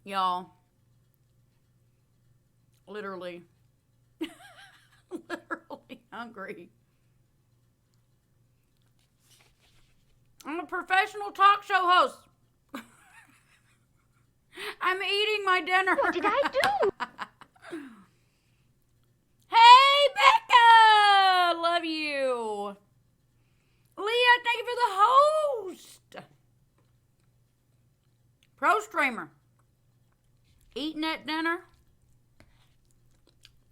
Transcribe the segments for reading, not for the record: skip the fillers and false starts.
Y'all, literally, literally hungry. I'm a professional talk show host. I'm eating my dinner. What did I do? Hey, Becca! Love you. Leah, thank you for the host. Pro streamer. Eating at dinner.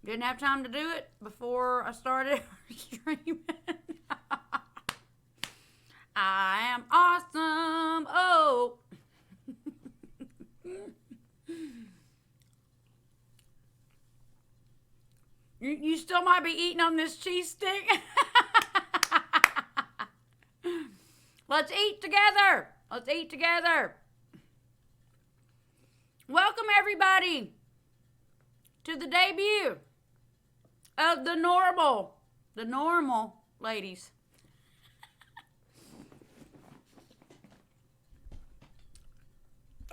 Didn't have time to do it before I started streaming. I am awesome. Oh. You still might be eating on this cheese stick. Let's eat together. Let's eat together. Welcome, everybody, to the debut of the NormaL ladies.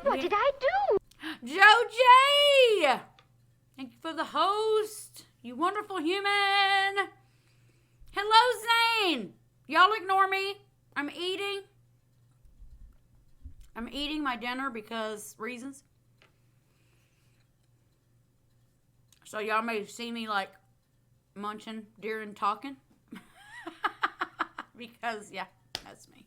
What did I do? Joe J! Thank you for the host, you wonderful human. Hello, Zane. Y'all ignore me. I'm eating my dinner because reasons. So y'all may see me like munching during talking. Because, yeah, that's me.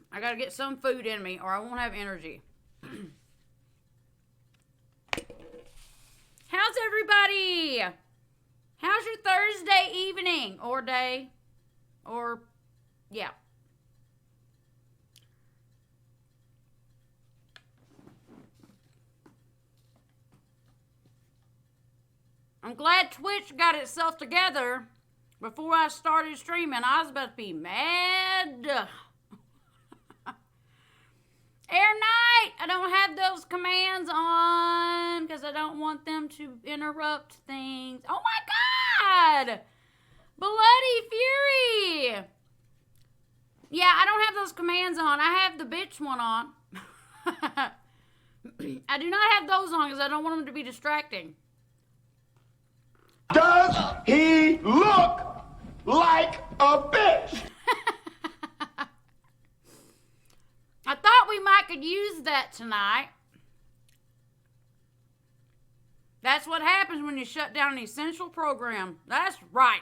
I gotta get some food in me or I won't have energy. How's everybody? How's your Thursday evening or day? Or, yeah. I'm glad Twitch got itself together before I started streaming. I was about to be mad. Air Night, I don't have those commands on because I don't want them to interrupt things. Oh my God! Bloody Fury! Yeah, I don't have those commands on. I have the bitch one on. I do not have those on because I don't want them to be distracting. Does he look like a bitch? I thought we might could use that tonight. That's what happens when you shut down an essential program. That's right.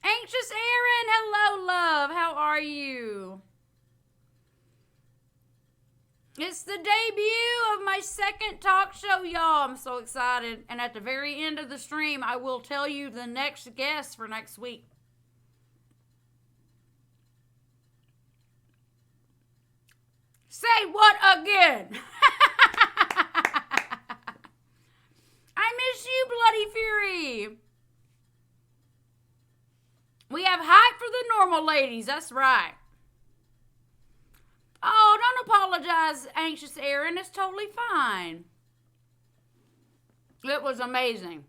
Anxious Aaron, hello, love. How are you? It's the debut of my second talk show, y'all. I'm so excited. And at the very end of the stream, I will tell you the next guest for next week. Say what again? I miss you, Bloody Fury. We have hype for the NormaL ladies. That's right. Oh, don't apologize, Anxious Aaron. It's totally fine. It was amazing.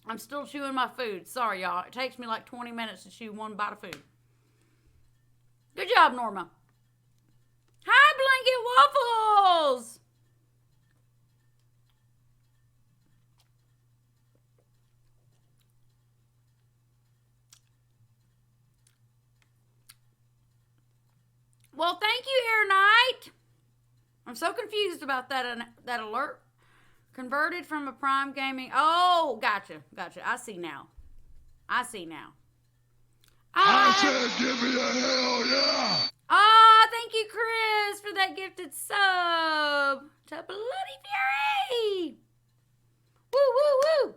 I'm still chewing my food. Sorry, y'all. It takes me like 20 minutes to chew one bite of food. Good job, Norma. Hi, Blanket Waffles. Well, thank you, Air Knight. I'm so confused about that alert. Converted from a Prime Gaming. Oh, gotcha. I see now. I said give me a hell yeah. Thank you, Chris, for that gifted sub to Bloody Fury. Woo, woo, woo.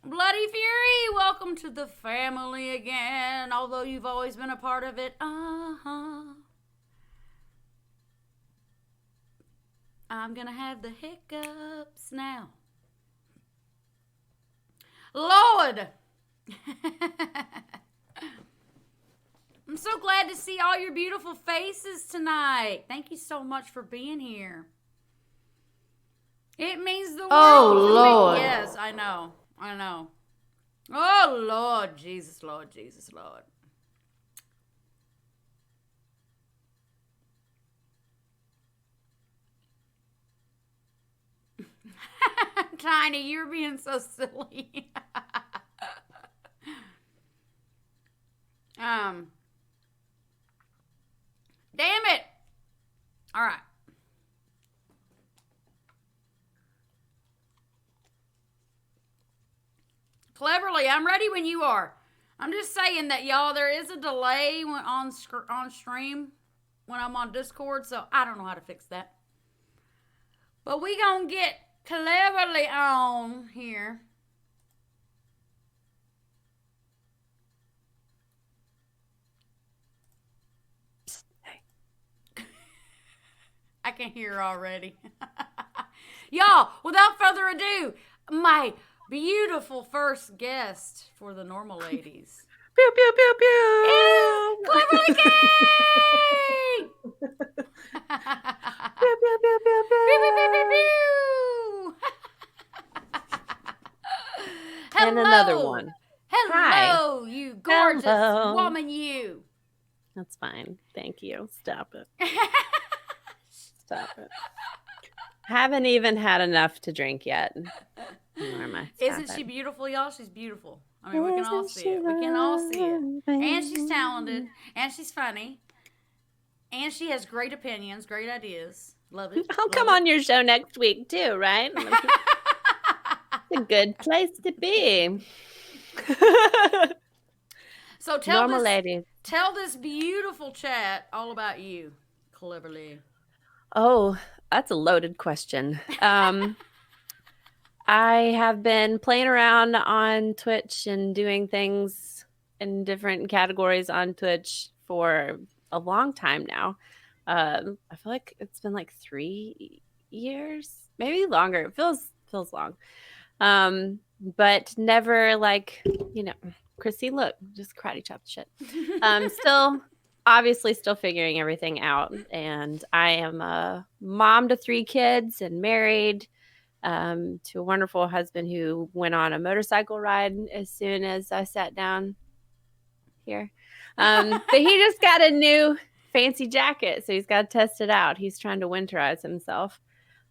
Bloody Fury, welcome to the family again, although you've always been a part of it. I'm gonna have the hiccups now. Lord. I'm so glad to see all your beautiful faces tonight. Thank you so much for being here. It means the world to me. Lord. Yes, I know. Oh, Lord Jesus, Lord Jesus, Lord. Tiny, you're being so silly. Damn it. All right. Cleverly, I'm ready when you are. I'm just saying that, y'all, there is a delay on stream when I'm on Discord, so I don't know how to fix that. But we gonna get Cleverly on here. I can hear her already. Y'all, without further ado, my beautiful first guest for the NormaL ladies. Pew, pew, pew, pew. Is CleverlyKate! Pew, pew, pew, pew, pew. Pew, pew, pew, pew, pew. And another one. Hello, you gorgeous Hello. woman, you. That's fine. Thank you. Stop it. Stop it. Haven't even had enough to drink yet. Norma, Isn't she beautiful, y'all? She's beautiful. I mean, we can all see it. We can all see it. And she's talented. And she's funny. And she has great opinions, great ideas. Love it. I'll come on your show next week too, right? It's a good place to be. So tell NormaL ladies. Tell this beautiful chat all about you, Cleverly. Oh, that's a loaded question. I have been playing around on Twitch and doing things in different categories on Twitch for a long time now. I feel like it's been like 3 years, maybe longer. It feels long. But never like, Chrissy, look, just karate chop the shit. Obviously still figuring everything out. And I am a mom to 3 kids and married to a wonderful husband who went on a motorcycle ride as soon as I sat down here. But he just got a new fancy jacket, so he's got to test it out. He's trying to winterize himself.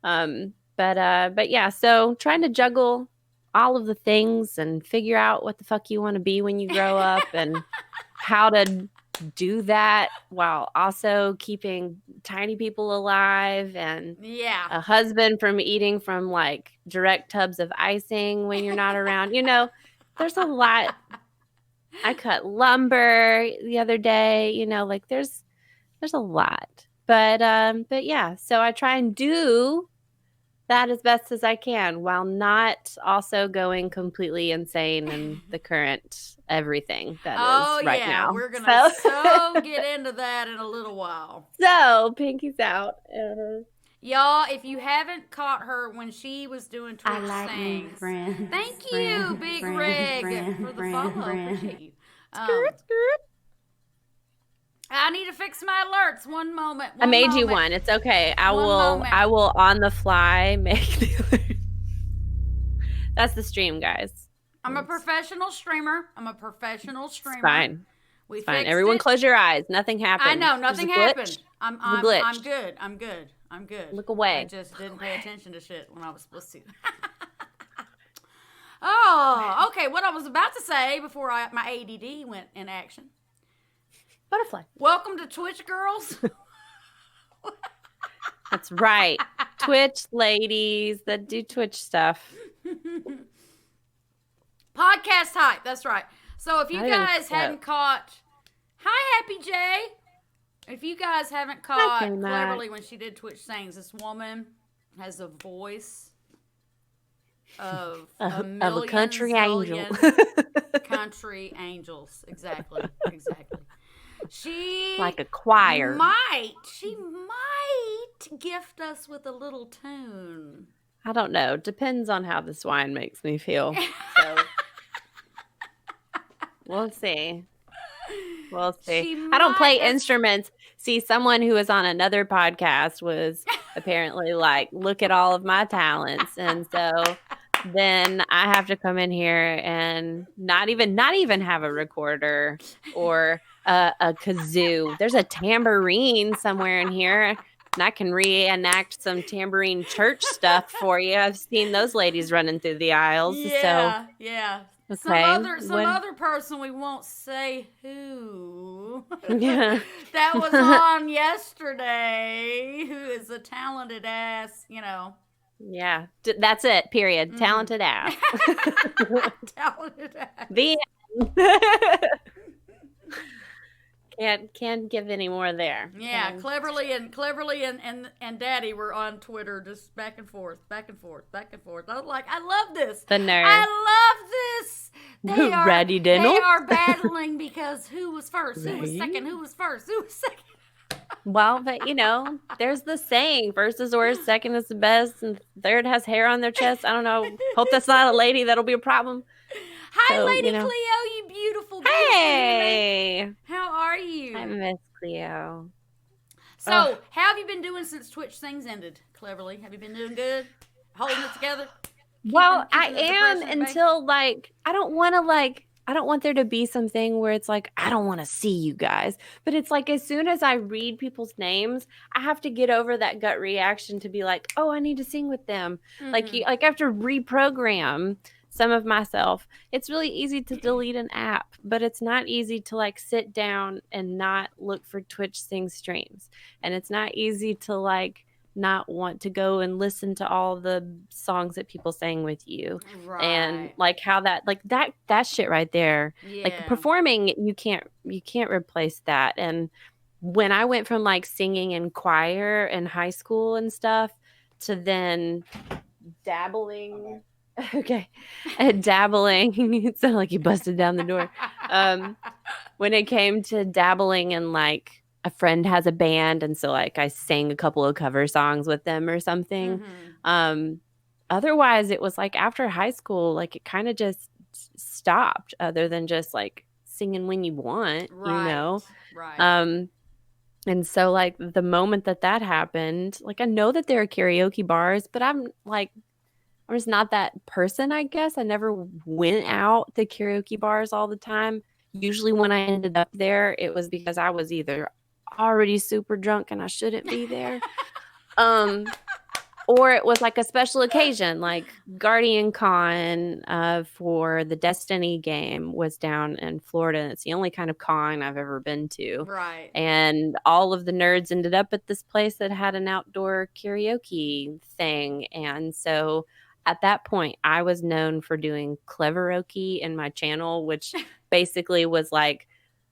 But yeah, so trying to juggle all of the things and figure out what the fuck you want to be when you grow up and how to do that while also keeping tiny people alive and a husband from eating from like direct tubs of icing when you're not around. There's a lot. I cut lumber the other day, like there's a lot. But yeah, so I try and do that as best as I can while not also going completely insane in the current everything that is right now. We're going to so get into that in a little while. So, pinkies out. Y'all, if you haven't caught her when she was doing Twitch Sings, thank you, Big Rig, for the follow. Appreciate you. Skirt. I need to fix my alerts. One moment. I made you one. It's okay. I will on the fly make the alert. That's the stream, guys. I'm a professional streamer. It's fine. It's fine. Everyone close your eyes. Nothing happened. I know. Nothing happened. I'm good. Look away. I just didn't pay attention to shit when I was supposed to. Oh, okay. What I was about to say before my ADD went in action. Butterfly. Welcome to Twitch Girls. That's right. Twitch ladies that do Twitch stuff. Podcast hype. That's right. So if you guys hadn't caught... Hi, Happy Jay. If you guys haven't caught Cleverly when she did Twitch Sings, this woman has a voice of a country angel. Country angels. Exactly. She like a choir. She might gift us with a little tune. I don't know. Depends on how this wine makes me feel. So we'll see. We'll see. She I don't play might have- instruments. See, someone who was on another podcast was apparently like, look at all of my talents. And so then I have to come in here and not even have a recorder or a kazoo. There's a tambourine somewhere in here. And I can reenact some tambourine church stuff for you. I've seen those ladies running through the aisles. Yeah. Okay. Some other person, we won't say who. Yeah. That was on yesterday, who is a talented ass, Yeah. That's it. Period. Mm-hmm. Talented ass. Talented ass. The end. Can't give any more there. Yeah, Cleverly and Daddy were on Twitter just back and forth. I was like, I love this. The nerd. I love this. They are Ready, Daniel? They are battling because who was first? Who was Ready? second? Who was first? Who was second? Well, but there's the saying, first is the worst, second is the best, and third has hair on their chest. I don't know. Hope that's not a lady. That'll be a problem. Hi, So, Lady Cleo, you beautiful. Hey. How are you? I miss Cleo. So, how have you been doing since Twitch Things ended, Cleverly? Have you been doing good? Holding it together? Well, I keeping the am depression at bay? until I don't want there to be something where it's like, I don't want to see you guys. But it's like, as soon as I read people's names, I have to get over that gut reaction to be like, oh, I need to sing with them. Like, I have to reprogram some of myself. It's really easy to delete an app, but it's not easy to like sit down and not look for Twitch Sing streams. And it's not easy to like not want to go and listen to all the songs that people sang with you. Right. And like how that shit right there, like performing, you can't replace that. And when I went from like singing in choir in high school and stuff to then dabbling it sounded like you busted down the door. When it came to dabbling in like a friend has a band, and so like I sang a couple of cover songs with them or something. Otherwise it was like after high school, like it kind of just stopped, other than just like singing when you want, Right. And so like the moment that happened, like I know that there are karaoke bars, but I'm just not that person, I guess. I never went out to karaoke bars all the time. Usually when I ended up there, it was because I was either already super drunk and I shouldn't be there. Or it was like a special occasion, like Guardian Con for the Destiny game was down in Florida. And it's the only kind of con I've ever been to. Right. And all of the nerds ended up at this place that had an outdoor karaoke thing. And so at that point, I was known for doing CleverlyKate in my channel, which basically was like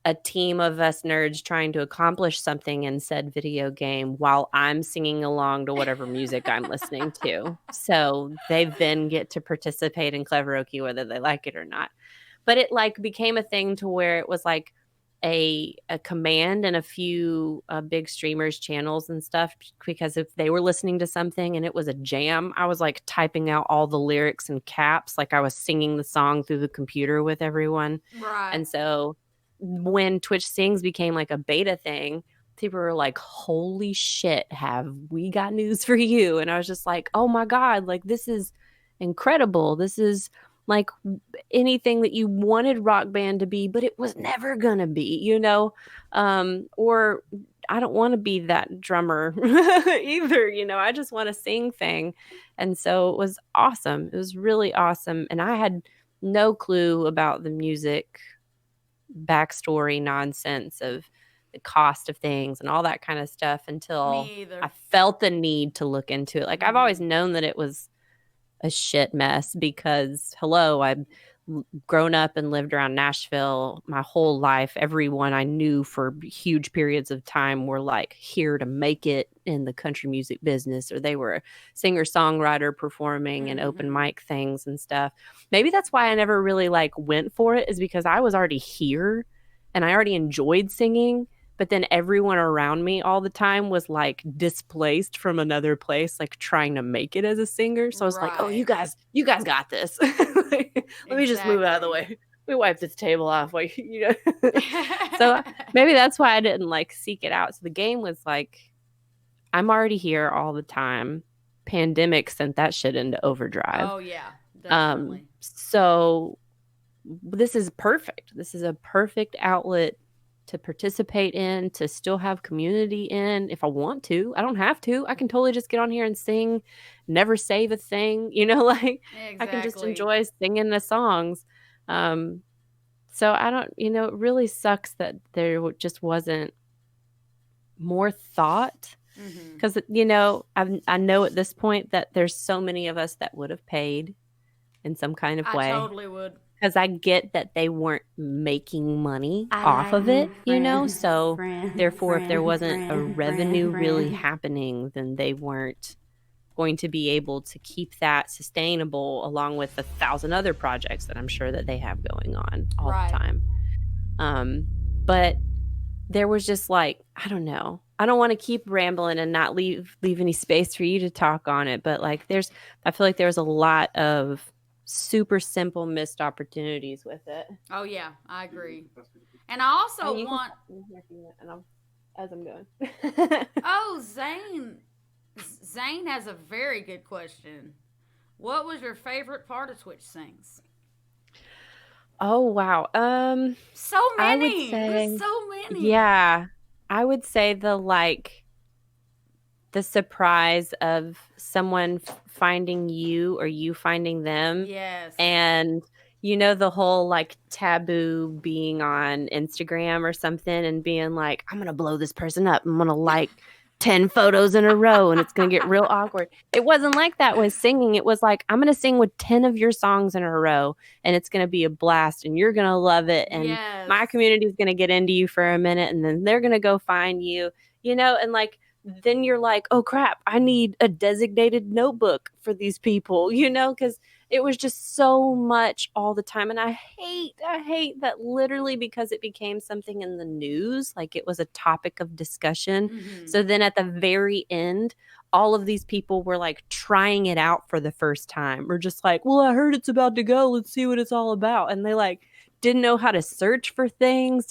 a team of us nerds trying to accomplish something in said video game while I'm singing along to whatever music I'm listening to. So they then get to participate in CleverlyKate whether they like it or not. But it like became a thing to where it was like a command in a few big streamers channels and stuff, because if they were listening to something and it was a jam, I was like typing out all the lyrics in caps, like I was singing the song through the computer with everyone. Right. And so when Twitch Sings became like a beta thing, people were like, holy shit, have we got news for you? And I was just like, oh my God, like this is incredible. This is like anything that you wanted Rock Band to be, but it was never gonna be, or I don't want to be that drummer either, I just want to sing thing. And so it was awesome. It was really awesome. And I had no clue about the music backstory nonsense of the cost of things and all that kind of stuff until I felt the need to look into it. Like I've always known that it was a shit mess because I've grown up and lived around Nashville my whole life. Everyone I knew for huge periods of time were like here to make it in the country music business, or they were a singer-songwriter performing in open mic things and stuff. Maybe that's why I never really like went for it, is because I was already here and I already enjoyed singing. But then everyone around me all the time was like displaced from another place, like trying to make it as a singer. So I was like, oh, you guys got this. Let me just move out of the way. we wiped this table off. Like, So maybe that's why I didn't like seek it out. So the game was like, I'm already here all the time. Pandemic sent that shit into overdrive. Oh yeah, definitely. So this is perfect. This is a perfect outlet to participate in, to still have community in if I want to. I don't have to. I can totally just get on here and sing, never save a thing, like Exactly. I can just enjoy singing the songs. So I don't, it really sucks that there just wasn't more thought. Because, I know at this point that there's so many of us that would have paid in some kind of way. I totally would. Because I get that they weren't making money off of it, so therefore if there wasn't a revenue really happening, then they weren't going to be able to keep that sustainable along with 1,000 other projects that I'm sure that they have going on all the time. But there was just like, I don't know. I don't want to keep rambling and not leave any space for you to talk on it, but like I feel like there's a lot of super simple missed opportunities with it. Oh yeah, I agree. And I also want as I'm going. Oh, Zane has a very good question. What was your favorite part of Twitch Sings? Oh wow. So many. I would say, there's so many. Yeah. I would say the surprise of someone finding you or you finding them. Yes. And the whole like taboo being on Instagram or something and being like, I'm going to blow this person up. I'm going to like 10 photos in a row and it's going to get real awkward. It wasn't like that with singing. It was like, I'm going to sing with 10 of your songs in a row and it's going to be a blast and you're going to love it. And my community is going to get into you for a minute and then they're going to go find you, and like, then you're like, oh crap, I need a designated notebook for these people, because it was just so much all the time. And I hate that literally because it became something in the news, like it was a topic of discussion. Mm-hmm. So then at the very end, all of these people were like trying it out for the first time or just like, well, I heard it's about to go. Let's see what it's all about. And they like didn't know how to search for things,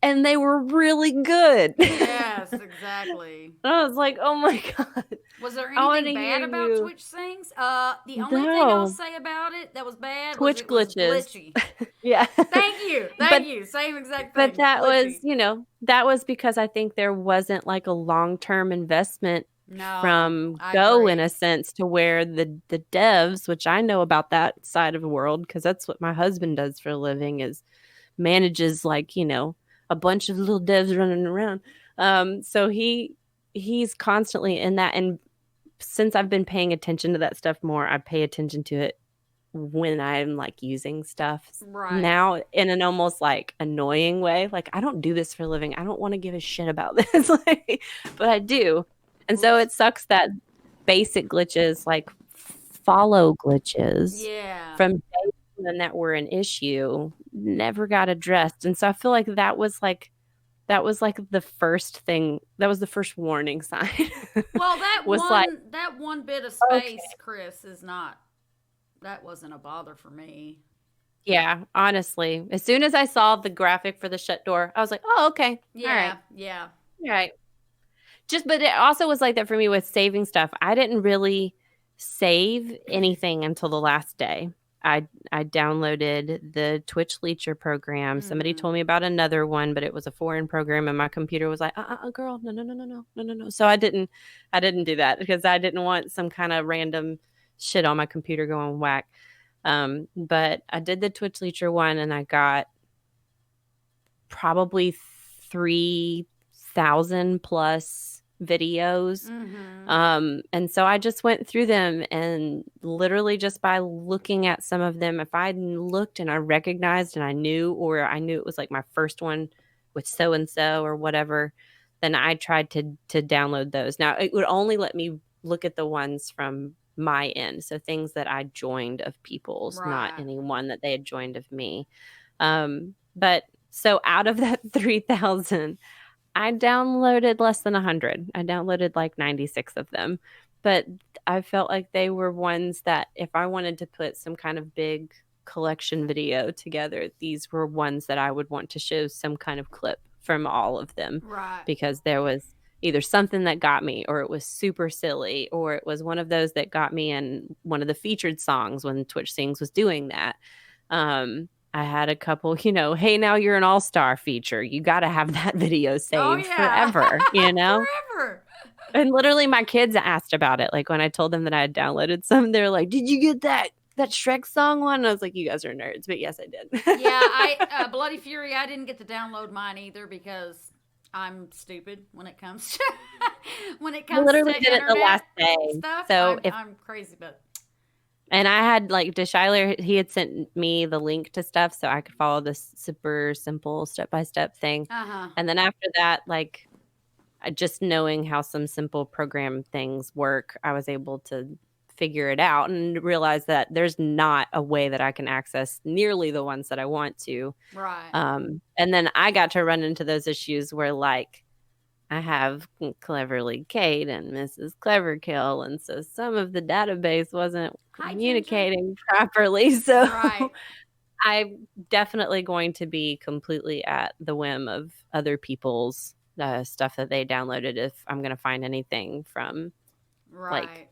and they were really good. Yes, exactly. I was like, oh my God. Was there anything bad about Twitch Sings? The only thing I'll say about it that was bad Twitch was glitches. Glitchy. Yeah. Thank you. Same exact thing. But that glitchy. was, that was because I think there wasn't like a long-term investment from Go in a sense to where the devs, which I know about that side of the world because that's what my husband does for a living, is manages like, a bunch of little devs running around. So he's constantly in that. And since I've been paying attention to that stuff more, I pay attention to it when I'm like using stuff now in an almost like annoying way. Like, I don't do this for a living. I don't want to give a shit about this, but I do. And so it sucks that basic glitches, like follow glitches from day one that were an issue, never got addressed. And so I feel like that was like the first thing, that was the first warning sign. Well, that one bit of space, Chris, that wasn't a bother for me. Yeah, honestly. As soon as I saw the graphic for the shut door, I was like, oh, okay. Yeah, all right. Yeah. All right. But it also was like that for me with saving stuff. I didn't really save anything until the last day. I downloaded the Twitch Leecher program. Mm-hmm. Somebody told me about another one, but it was a foreign program, and my computer was like, girl, no. So I didn't do that because I didn't want some kind of random shit on my computer going whack. But I did the Twitch Leecher one, and I got probably 3,000 plus videos. Mm-hmm. And so I just went through them, and literally just by looking at some of them, if I looked and I recognized and I knew it was like my first one with so-and-so or whatever, then I tried to download those. Now it would only let me look at the ones from my end. So things that I joined of people's, not any one that they had joined of me. But so out of that 3,000, I downloaded less than 100. I downloaded like 96 of them. But I felt like they were ones that if I wanted to put some kind of big collection video together, these were ones that I would want to show some kind of clip from all of them. Right. Because there was either something that got me, or it was super silly, or it was one of those that got me in one of the featured songs when Twitch Sings was doing that. I had a couple, hey, now you're an all-star feature. You got to have that video saved forever, Forever. And literally my kids asked about it. Like when I told them that I had downloaded some, they're like, did you get that Shrek song one? And I was like, you guys are nerds. But yes, I did. Yeah, Bloody Fury, I didn't get to download mine either because I'm stupid when it comes to I literally did it the last day. Stuff. So I'm crazy, but and I had like DeShiler, he had sent me the link to stuff so I could follow this super simple step-by-step thing. And then after that, like just knowing how some simple program things work, I was able to figure it out and realize that there's not a way that I can access nearly the ones that I want to. Right. And then I got to run into those issues where like I have CleverlyKate and Mrs. Cleverkill, and so some of the database wasn't communicating properly. So I'm definitely going to be completely at the whim of other people's stuff that they downloaded if I'm going to find anything from like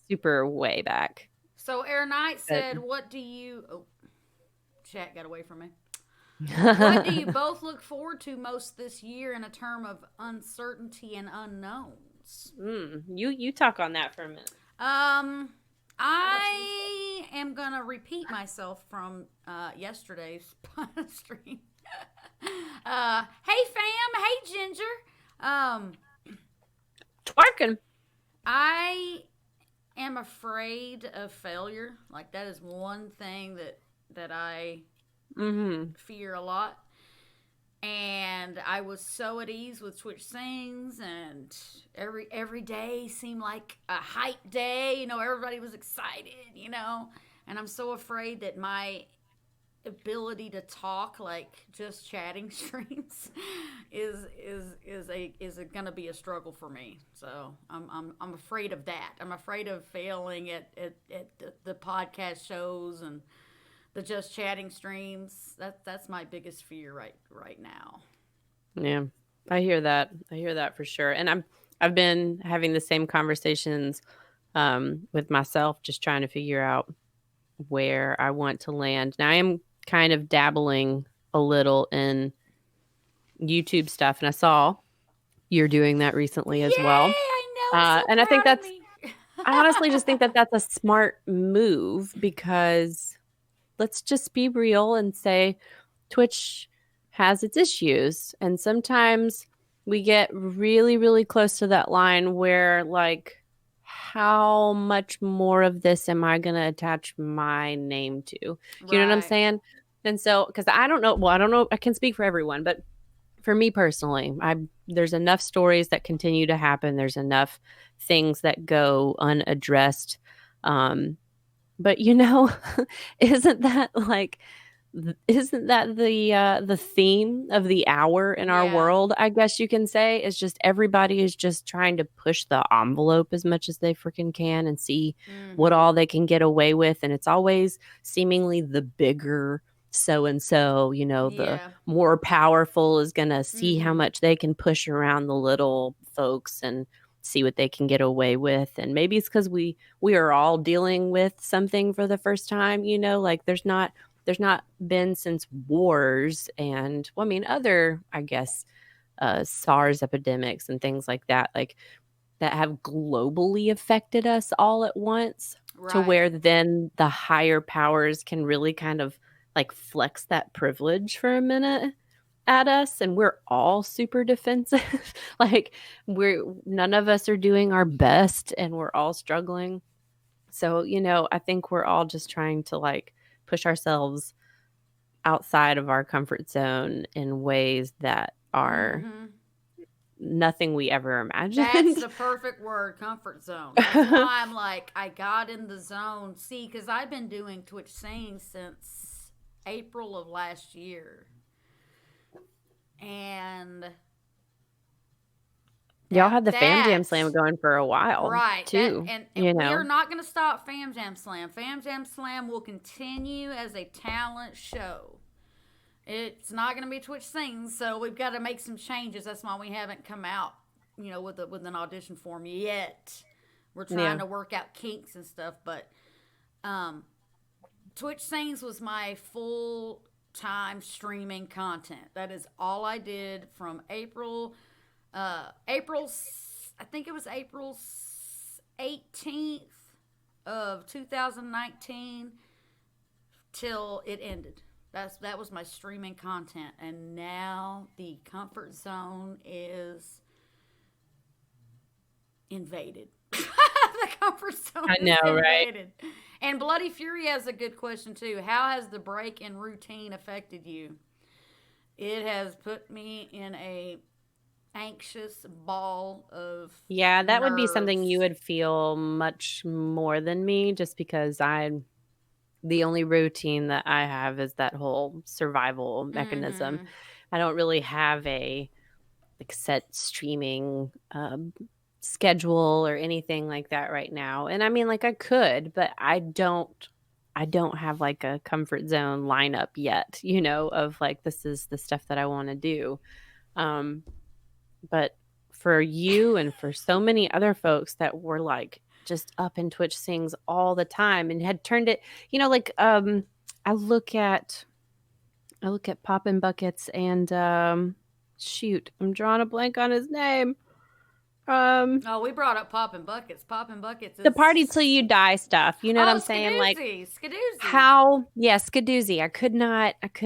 super way back. So Air Knight said, what do you... Oh, chat got away from me. What do you both look forward to most this year in a term of uncertainty and unknowns? You talk on that for a minute. I am gonna repeat myself from yesterday's stream. Hey fam, hey Ginger. Twerking. I am afraid of failure. Like that is one thing that I fear a lot. And I was so at ease with Twitch Sings, and every day seemed like a hype day. Everybody was excited, And I'm so afraid that my ability to talk, like just chatting streams, is gonna be a struggle for me. So I'm afraid of that. I'm afraid of failing at the podcast shows and the just chatting streams. That's my biggest fear right now. Yeah, I hear that for sure. And I've been having the same conversations with myself, just trying to figure out where I want to land. Now I am kind of dabbling a little in YouTube stuff, and I saw you're doing that recently as well. I know. And I think I honestly just think that that's a smart move, because let's just be real and say Twitch has its issues. And sometimes we get really, really close to that line where like, how much more of this am I going to attach my name to? You know what I'm saying? And so, because I don't know, I can speak for everyone, but for me personally, there's enough stories that continue to happen. There's enough things that go unaddressed. But isn't that the theme of the hour in our world? I guess you can say is just everybody is just trying to push the envelope as much as they freaking can and see what all they can get away with, and it's always seemingly the bigger so-and-so, the more powerful is gonna see how much they can push around the little folks and see what they can get away with. And maybe it's because we are all dealing with something for the first time, like there's not been since wars and other, I guess, SARS epidemics and things like that, like that have globally affected us all at once, to where then the higher powers can really kind of like flex that privilege for a minute at us, and we're all super defensive. Like none of us are doing our best, and we're all struggling. So I think we're all just trying to like push ourselves outside of our comfort zone in ways that are nothing we ever imagined. That's the perfect word, comfort zone. That's why I'm like, I got in the zone. See, because I've been doing Twitch Sings since April of last year. And Y'all had the Fam Jam Slam going for a while, right? too. And you we know, are not going to stop Fam Jam Slam. Fam Jam Slam will continue as a talent show. It's not going to be Twitch Sings, so we've got to make some changes. That's why we haven't come out, with an audition form yet. We're trying to work out kinks and stuff, but Twitch Sings was my full-time streaming content. That is all I did from April, I think it was April 18th of 2019 till it ended. That was my streaming content, and now the comfort zone is invaded. The comfort zone is invaded. Right? And Bloody Fury has a good question too. How has the break in routine affected you? It has put me in a anxious ball of that nerves. would be something you would feel much more than me, just because the only routine that I have is that whole survival mechanism. Mm-hmm. I don't really have a set streaming schedule or anything like that right now. And I mean, like, I could, but I don't have like a comfort zone lineup yet, of like, this is the stuff that I want to do. But for you and for so many other folks that were like just up in Twitch Sings all the time and had turned it, I look at Poppin' Buckets and shoot, I'm drawing a blank on his name. We brought up Poppin' Buckets. Poppin' Buckets is the Party Till You Die stuff. You know what I'm saying? Like Skadoozy. Skadoozy. I could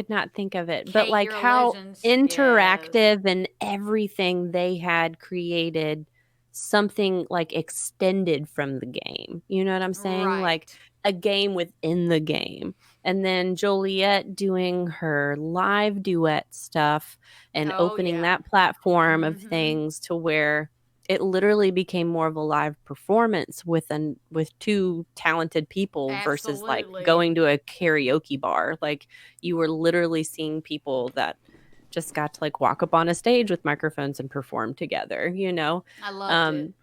not think of it. Kate, but like how interactive and everything they had created something like extended from the game. You know what I'm saying? Right. Like a game within the game. And then Joliet doing her live duet stuff and opening that platform of things to where it literally became more of a live performance with two talented people versus like going to a karaoke bar. Like, you were literally seeing people that just got to like walk up on a stage with microphones and perform together, I loved it.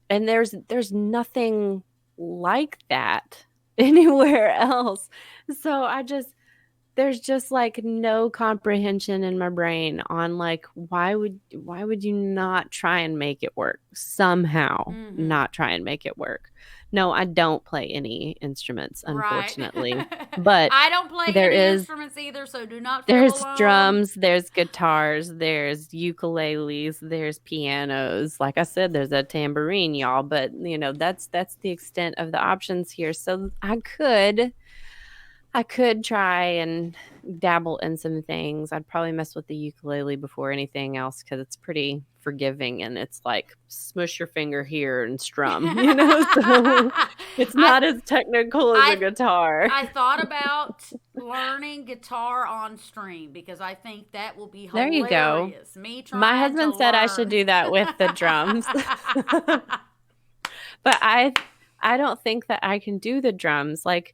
And there's nothing like that anywhere else. So there's just like no comprehension in my brain on like, why would you not try and make it work somehow? Not try and make it work. No, I don't play any instruments, unfortunately. Right. But I don't play any instruments either, so do not feel there's alone. Drums, there's guitars, there's ukuleles, there's pianos. Like I said, there's a tambourine, y'all. But that's the extent of the options here. So I could try and dabble in some things. I'd probably mess with the ukulele before anything else because it's pretty forgiving and it's like smush your finger here and strum, so it's not as technical as a guitar. I thought about learning guitar on stream because I think that will be hilarious. There you go. My husband said I should do that with the drums. But I don't think that I can do the drums. Like,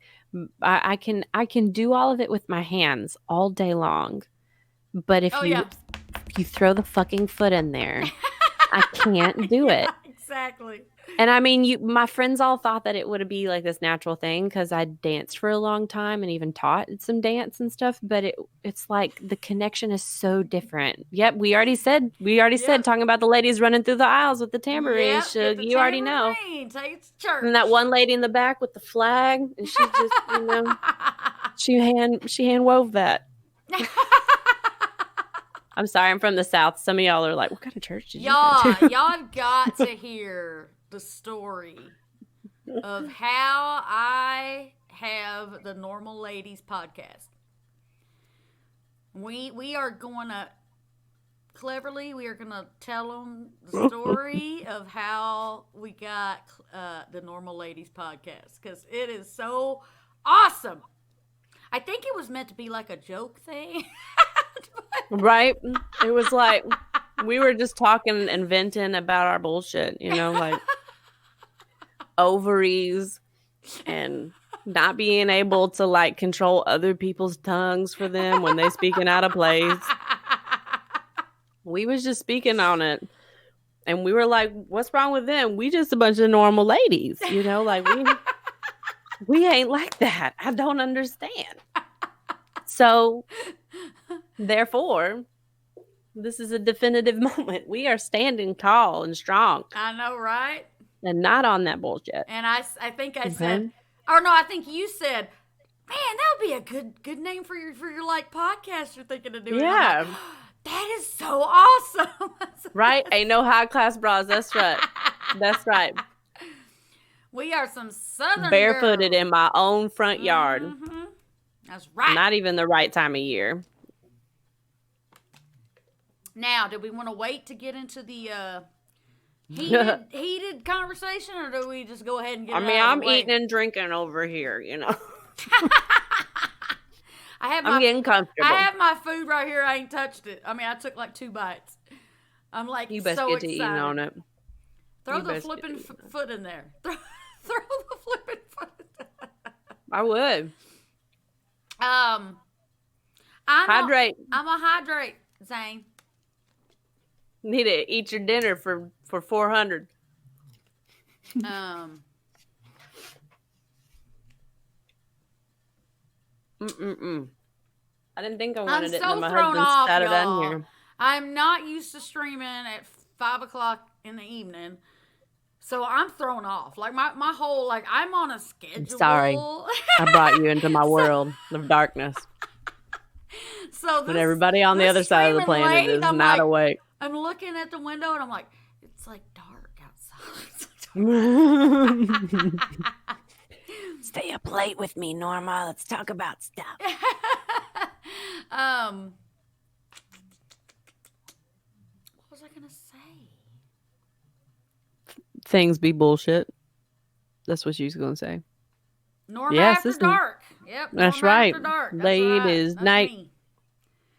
I can do all of it with my hands all day long. But if you throw the fucking foot in there, I can't do it. Exactly. And I mean, my friends all thought that it would be like this natural thing because I danced for a long time and even taught some dance and stuff. But it's like the connection is so different. Yep, we already said talking about the ladies running through the aisles with the tambourine. Yep, You already know. Take it to church. And that one lady in the back with the flag, and she just she hand wove that. I'm sorry, I'm from the South. Some of y'all are like, what kind of church did you go to? Y'all have got to hear the story of how I have the Normal Ladies podcast. We are going to we are going to tell them the story of how we got the Normal Ladies podcast because it is so awesome. I think it was meant to be like a joke thing. Right? It was like we were just talking and venting about our bullshit, like ovaries and not being able to like control other people's tongues for them when they speaking out of place. We was just speaking on it. And we were like, what's wrong with them? We just a bunch of normal ladies, like we ain't like that. I don't understand. So therefore, this is a definitive moment. We are standing tall and strong I know, right? and not on that bullshit. And I think I said, or no, I think you said, man, that would be a good name for your like podcast you're thinking of doing. Yeah. Like, that is so awesome. Right? Ain't no high class bras. That's right. That's right. We are some Southern Barefooted girls. in my own front yard. Mm-hmm. That's right. Not even the right time of year. Now, do we want to wait to get into the heated conversation, or do we just go ahead and get it out of I'm the way? eating and drinking over here, I'm getting comfortable. I have my food right here. I ain't touched it. I mean, I took like 2 bites. I'm like You best so get to excited. eating on it. Throw You the best flipping get to eating foot in there. Throw the flipping foot in there. I would. Hydrate. Hydrate. I'm a hydrate, Zane. Need to eat your dinner for 400. I didn't think I wanted it. I'm so And my thrown husband off, sat it y'all. on here. I'm not used to streaming at 5 o'clock in the evening. So I'm thrown off. Like my whole, like, I'm on a schedule. Sorry. I brought you into my world of darkness. But everybody on the other side of the planet is not awake. I'm looking at the window and I'm like, it's like dark outside. Stay up late with me, Norma. Let's talk about stuff. What was I gonna say? Things be bullshit. That's what she was gonna say. Norma after dark. Yep. That's Norma right. After dark. That's Late right. is That's night. me.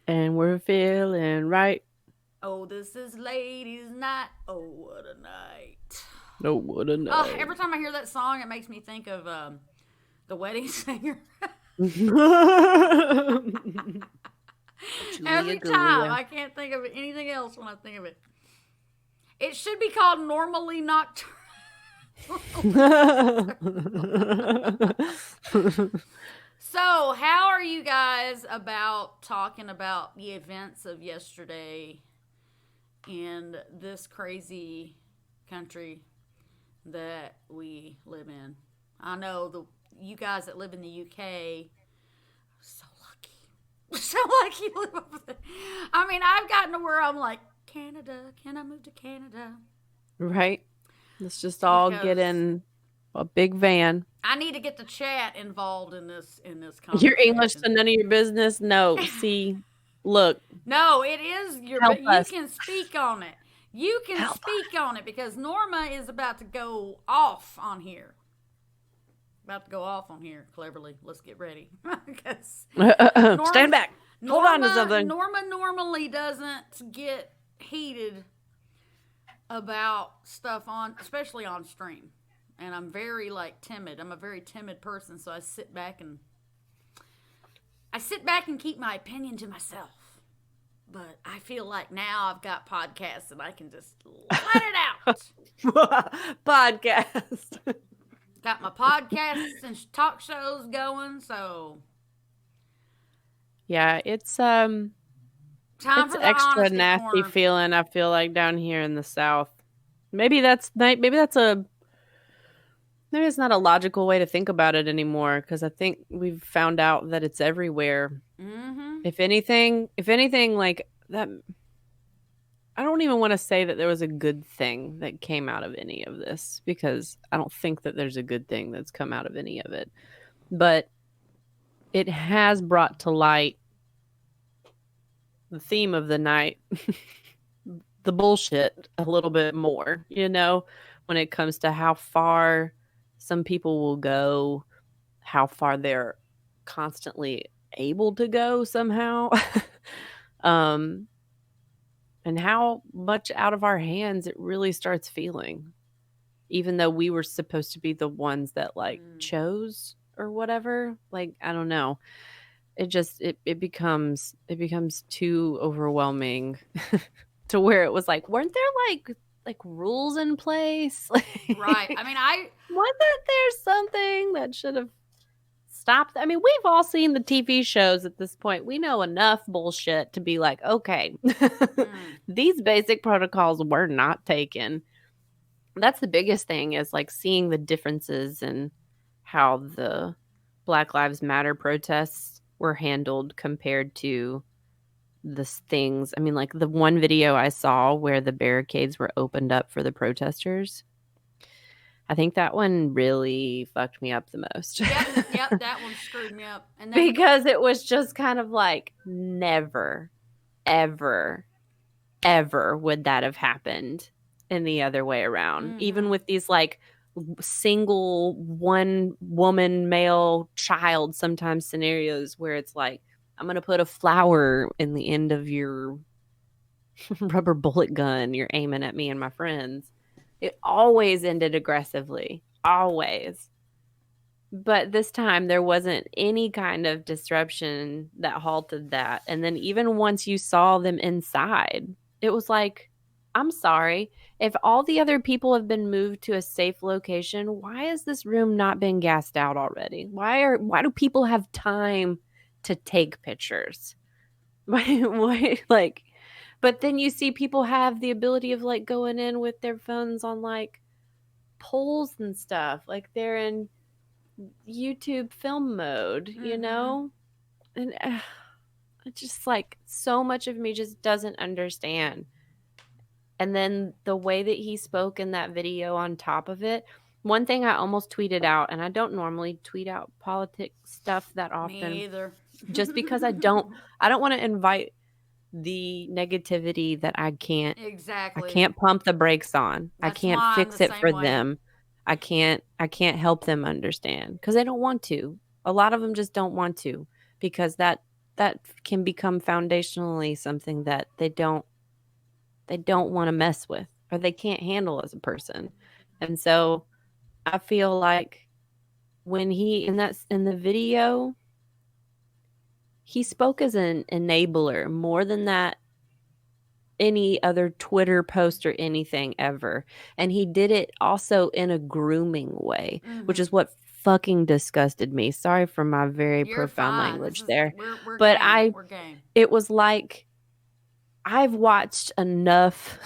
And we're feeling right. Oh, this is ladies' night. Oh, what a night. Oh, what a night. Oh, every time I hear that song, it makes me think of The Wedding Singer. Every time. I can't think of anything else when I think of it. It should be called Normally Nocturnal. So, how are you guys about talking about the events of yesterday in this crazy country that we live in? I know you guys that live in the UK, so lucky. So lucky to live over there. I mean, I've gotten to where I'm like, Canada, can I move to Canada? Right. Let's just all get in a big van. I need to get the chat involved in this conversation. Your English to none of your business? No. See, look. No, it is your. Help you us. can speak on it. You can Help speak on it because Norma is about to go off on here. Cleverly. Let's get ready. Stand back. Hold on to something. Norma normally doesn't get heated about stuff especially on stream. And I'm very timid. I'm a very timid person, so I sit back and keep my opinion to myself. But I feel like now I've got podcasts and I can just let it out. Podcast. Got my podcasts and talk shows going, so yeah, it's time for the extra nasty corner. feeling. I feel like down here in the South. Maybe it's not a logical way to think about it anymore because I think we've found out that it's everywhere. Mm-hmm. If anything, like that. I don't even want to say that there was a good thing that came out of any of this because I don't think that there's a good thing that's come out of any of it. But it has brought to light the theme of the night, the bullshit, a little bit more, when it comes to how far some people will go, how far they're constantly able to go somehow. And how much out of our hands it really starts feeling, even though we were supposed to be the ones that chose or whatever. I don't know. It just, it becomes too overwhelming to where it was weren't there like rules in place? Right. I mean, wasn't there something that should have stopped? I mean, we've all seen the TV shows at this point. We know enough bullshit to be like, okay, these basic protocols were not taken. That's the biggest thing, is like seeing the differences in how the Black Lives Matter protests were handled compared to the things. I mean, like the one video I saw where the barricades were opened up for the protesters, I think that one really fucked me up the most. Yep, that one screwed me up. And then, Because it was just kind of like, never, ever, ever would that have happened in the other way around. Even with these like single one woman, male, child sometimes scenarios where it's like, I'm going to put a flower in the end of your rubber bullet gun you're aiming at me and my friends. It always ended aggressively. Always. But this time there wasn't any kind of disruption that halted that. And then even once you saw them inside, it was like, I'm sorry. If all the other people have been moved to a safe location, why has this room not been gassed out already? Why do people have time to take pictures? Why like, but then you see people have the ability of like going in with their phones on like poles and stuff. Like they're in YouTube film mode, you know? And it's just like so much of me just doesn't understand. And then the way that he spoke in that video on top of it, one thing I almost tweeted out, and I don't normally tweet out politics stuff that often. me either. Just because I don't want to invite the negativity that I can't pump the brakes on. That's I can't why I'm fix the it same for way. them. I can't help them understand because they don't want to. A lot of them just don't want to, because that can become foundationally something that they don't want to mess with, or they can't handle as a person. And so I feel like when he in the video, he spoke as an enabler more than that any other Twitter post or anything ever. And he did it also in a grooming way, which is what fucking disgusted me. Sorry for my very You're profound fine. language there. We're but game. We're game. It was like, I've watched enough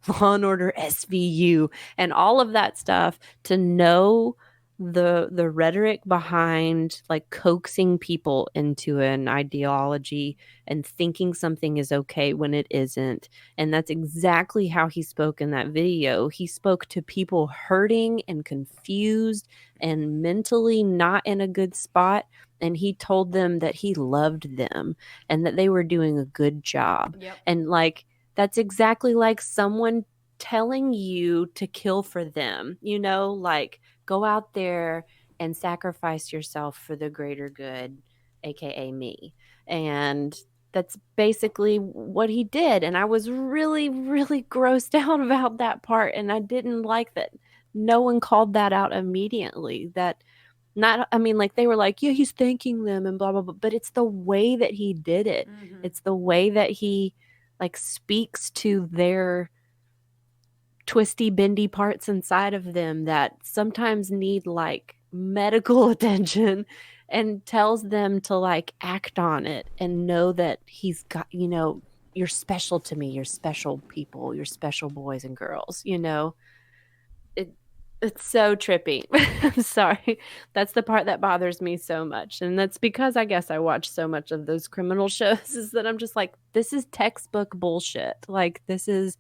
Law and Order SVU and all of that stuff to know the rhetoric behind like coaxing people into an ideology and thinking something is okay when it isn't. And that's exactly how he spoke in that video. He spoke to people hurting and confused and mentally not in a good spot. And he told them that he loved them and that they were doing a good job. Yep. And like, that's exactly like someone telling you to kill for them, you know, like go out there and sacrifice yourself for the greater good, aka me. And that's basically what he did. And I was really, really grossed out about that part. And I didn't like that no one called that out immediately. That not, I mean, like they were like, yeah, he's thanking them and blah, blah, blah. But it's the way that he did it. It's the way that he like speaks to their twisty, bendy parts inside of them that sometimes need like medical attention, and tells them to like act on it and know that he's got, you know, you're special to me, you're special people, you're special boys and girls, you know. It's so trippy. I'm sorry. That's the part that bothers me so much. And that's because I guess I watch so much of those criminal shows, is that I'm just like, this is textbook bullshit. Like, this is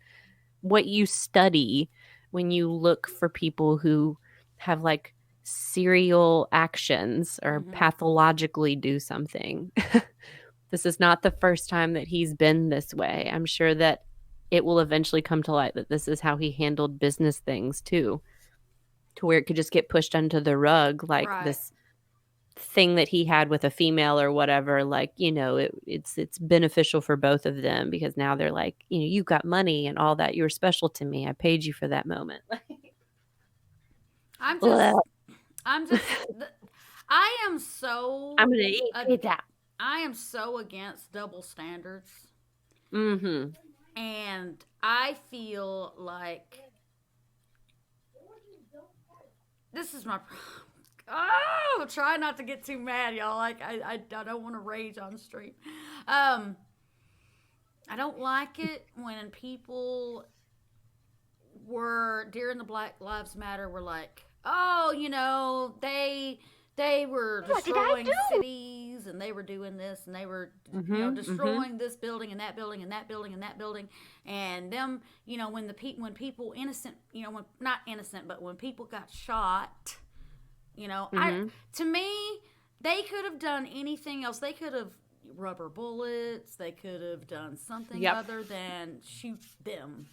what you study when you look for people who have like serial actions or pathologically do something. This is not the first time that he's been this way. I'm sure that it will eventually come to light that this is how he handled business things too, to where it could just get pushed under the rug, like this thing that he had with a female or whatever. Like, you know, it's beneficial for both of them because now they're like, you know, you got money and all that. You were special to me. I paid you for that moment. I'm gonna eat pizza. I am so against double standards. Mm-hmm. And I feel like this is my. Oh, try not to get too mad, y'all. Like I don't want to rage on stream. I don't like it when people were during the Black Lives Matter were like, oh, they were destroying cities and they were doing this and they were destroying this building and that building and that building and that building and them when people innocent when not innocent but when people got shot I to me they could have done anything else. They could have rubber bullets. They could have done something other than shoot them.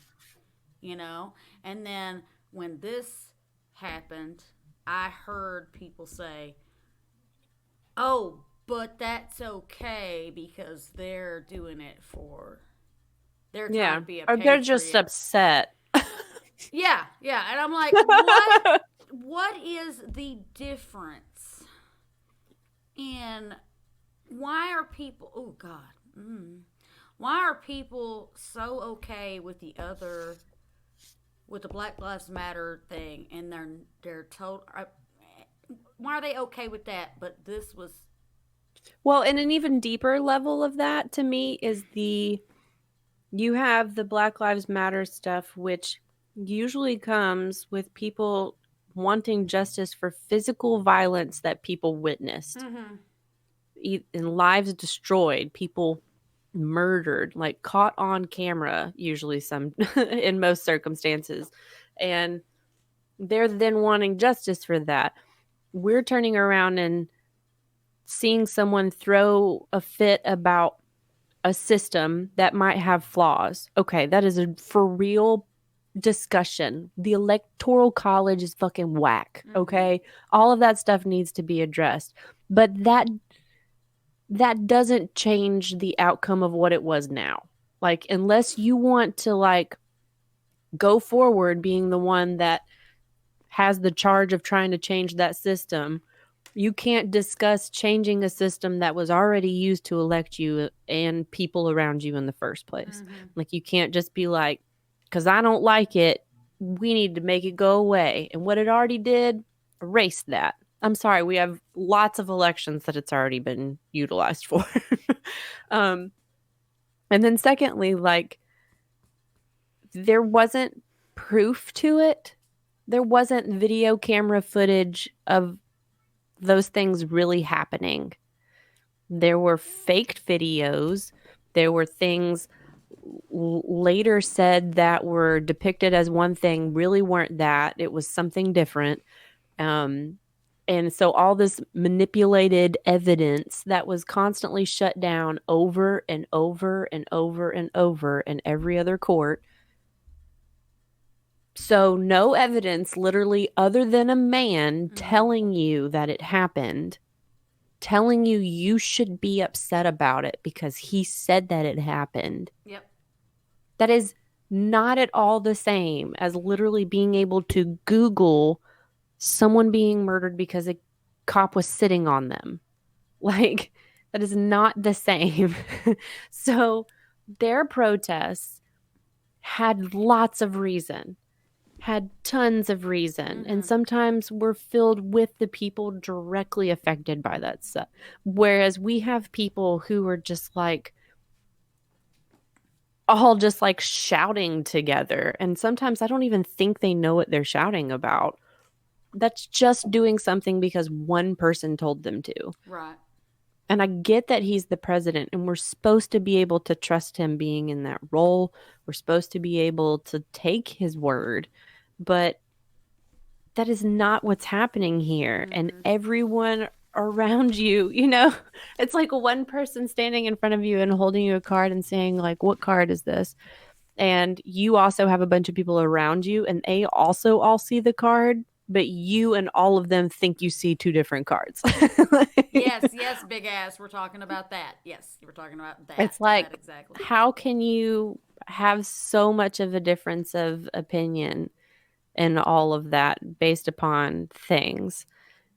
And then when this happened, I heard people say, oh, but that's okay because they're doing it they're trying to be a or patriot. they're just upset. Yeah, and I'm like, what is the difference in why are people, oh God, why are people so okay with the Black Lives Matter thing, and they're told, why are they okay with that? But this was well, and an even deeper level of that to me is you have the Black Lives Matter stuff, which usually comes with people wanting justice for physical violence that people witnessed, and lives destroyed, people murdered, like caught on camera, usually some in most circumstances, and they're then wanting justice for that. We're turning around and seeing someone throw a fit about a system that might have flaws. Okay, that is a for real discussion. The Electoral College is fucking whack. Okay, all of that stuff needs to be addressed, but that doesn't change the outcome of what it was now. Like, unless you want to like go forward being the one that has the charge of trying to change that system, you can't discuss changing a system that was already used to elect you and people around you in the first place. Like, you can't just be like, because I don't like it, we need to make it go away. And what it already did, erase that. I'm sorry, we have lots of elections that it's already been utilized for. And then secondly, like, there wasn't proof to it. There wasn't video camera footage of those things really happening. There were faked videos. There were things later said that were depicted as one thing, really weren't that. It was something different. And so all this manipulated evidence that was constantly shut down over and over and over and over in every other court. So no evidence, literally, other than a man telling you that it happened, telling you should be upset about it because he said that it happened. Yep. That is not at all the same as literally being able to Google someone being murdered because a cop was sitting on them. Like, that is not the same. So their protests had lots of reason, had tons of reason, and sometimes were filled with the people directly affected by that stuff. Whereas we have people who are just like, all just like shouting together. And sometimes I don't even think they know what they're shouting about. That's just doing something because one person told them to. Right. And I get that he's the president and we're supposed to be able to trust him being in that role. We're supposed to be able to take his word. But that is not what's happening here. And everyone around you, it's like one person standing in front of you and holding you a card and saying, like, what card is this? And you also have a bunch of people around you and they also all see the card, but you and all of them think you see two different cards. Yes, big ass. We're talking about that. Yes, we're talking about that. It's like, that exactly. How can you have so much of a difference of opinion and all of that based upon things?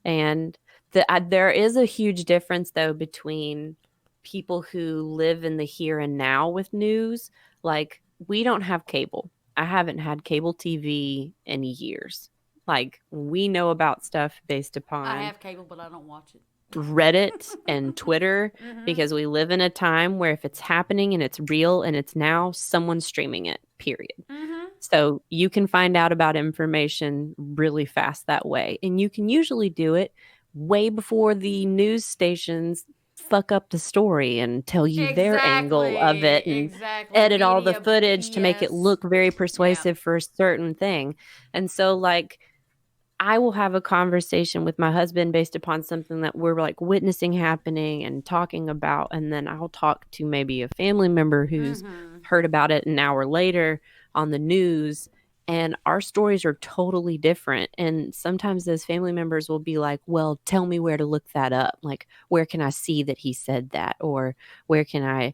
And there is a huge difference, though, between people who live in the here and now with news. Like, we don't have cable. I haven't had cable TV in years. Like, we know about stuff based upon I have cable, but I don't watch it. Reddit and Twitter because we live in a time where if it's happening and it's real and it's now, someone's streaming it, period. So you can find out about information really fast that way. And you can usually do it way before the news stations fuck up the story and tell you their angle of it and edit all the footage to make it look very persuasive for a certain thing. And so, like, I will have a conversation with my husband based upon something that we're like witnessing happening and talking about. And then I'll talk to maybe a family member who's heard about it an hour later on the news. And our stories are totally different. And sometimes those family members will be like, well, tell me where to look that up. Like, where can I see that he said that? Or where can I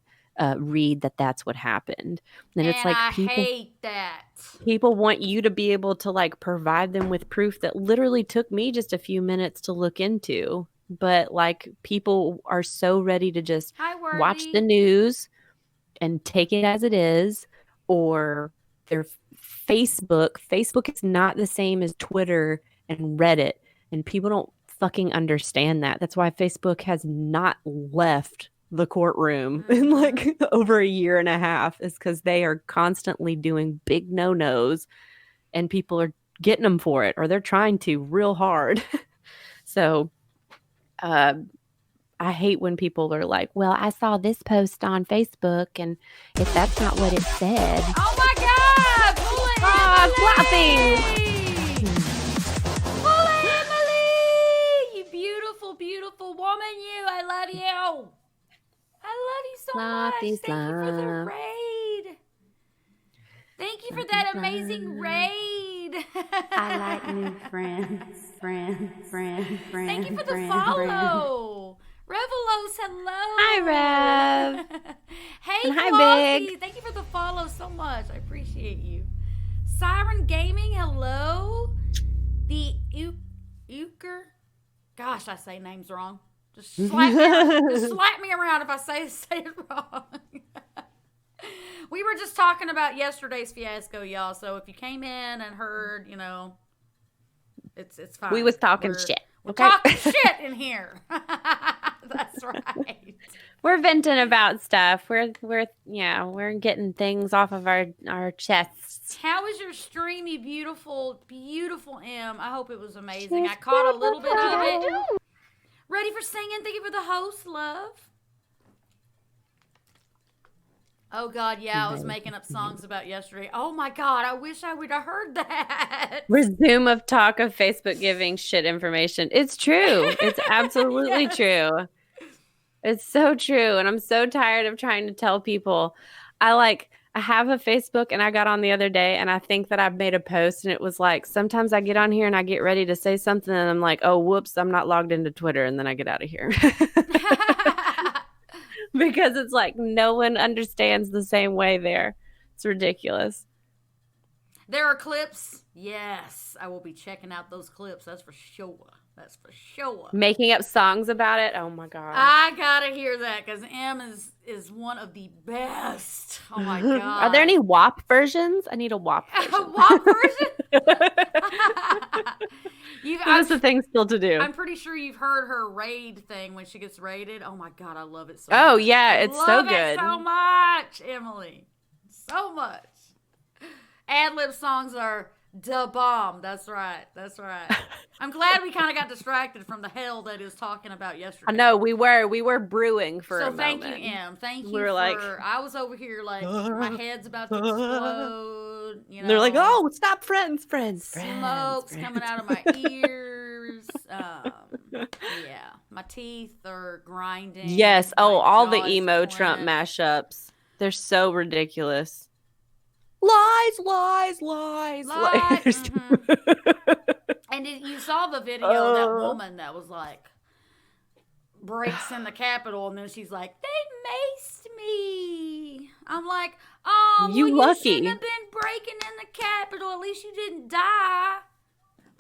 read that that's what happened? And it's like, I hate that. People want you to be able to like provide them with proof that literally took me just a few minutes to look into. But like, people are so ready to just watch the news and take it as it is, or their Facebook. Facebook is not the same as Twitter and Reddit, and people don't fucking understand that. That's why Facebook has not left the courtroom in like over a year and a half, is because they are constantly doing big no-nos and people are getting them for it, or they're trying to real hard. So I hate when people are like, well, I saw this post on Facebook and if that's not what it said. Oh my God! Pull it, clapping! Pull it, Emily! You beautiful, beautiful woman, you. I love you. I love you so much. Thank you for the raid. Thank you for that amazing raid. I like new friends. Thank you for the follow. Revelos, hello. Hi, Rev. Hey, hi, Pelosi. Big. Thank you for the follow so much. I appreciate you. Siren Gaming, hello. The Euchre. Gosh, I say names wrong. Just slap me around if I say it wrong. We were just talking about yesterday's fiasco, y'all. So if you came in and heard, you know, it's fine. We was talking shit. We're talking shit in here. That's right. We're venting about stuff. We're getting things off of our chests. How was your stream, you beautiful, beautiful M? I hope it was amazing. I caught a little bit of it. Ready for singing? Thank you for the host, love. Oh, God, yeah, I was making up songs about yesterday. Oh, my God, I wish I would have heard that. Resume of talk of Facebook giving shit information. It's true. It's absolutely true. It's so true. And I'm so tired of trying to tell people. I have a Facebook, and I got on the other day, and I think that I've made a post, and it was like, sometimes I get on here and I get ready to say something, and I'm like, oh, whoops, I'm not logged into Twitter, and then I get out of here. Because it's like no one understands the same way there. It's ridiculous. There are clips. Yes, I will be checking out those clips. That's for sure. That's for sure. Making up songs about it. Oh my God. I gotta hear that because M is one of the best. Oh my God. Are there any WAP versions? I need a WAP version. A WAP version? That's the thing still to do. I'm pretty sure you've heard her raid thing when she gets raided. Oh my God, I love it so much. Oh yeah, it's so good. Love it so much, Emily. So much. Ad-lib songs are da bomb. That's right. That's right. I'm glad we kind of got distracted from the hell that is talking about yesterday. I know we were brewing for a moment. So thank you, Em. Thank you I was over here like my head's about to explode. You know, they're like, oh, stop, friends. Smoke's coming out of my ears. Yeah, my teeth are grinding. Yes. Oh, all the emo Trump mashups. They're so ridiculous. Lies. And you saw the video of that woman that was like, breaks in the Capitol, and then she's like, they maced me. I'm like, oh, you shouldn't have been breaking in the Capitol. At least you didn't die.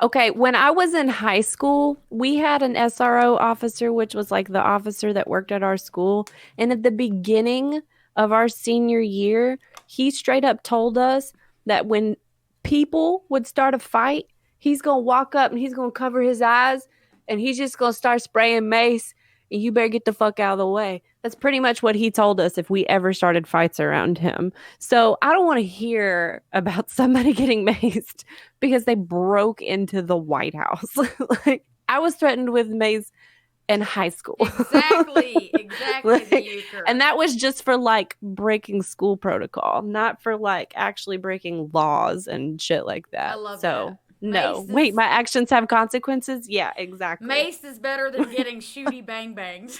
Okay, when I was in high school, we had an SRO officer, which was like the officer that worked at our school. And at the beginning of our senior year, he straight up told us that when people would start a fight, he's going to walk up and he's going to cover his eyes and he's just going to start spraying mace and you better get the fuck out of the way. That's pretty much what he told us if we ever started fights around him. So I don't want to hear about somebody getting maced because they broke into the White House. Like, I was threatened with mace in high school. Exactly. Like, The euchre. and that was just for like breaking school protocol, not for like actually breaking laws and shit like that. I love so that. no, Mace wait, is- my actions have consequences. Yeah, exactly. Mace is better than getting shooty bang bangs.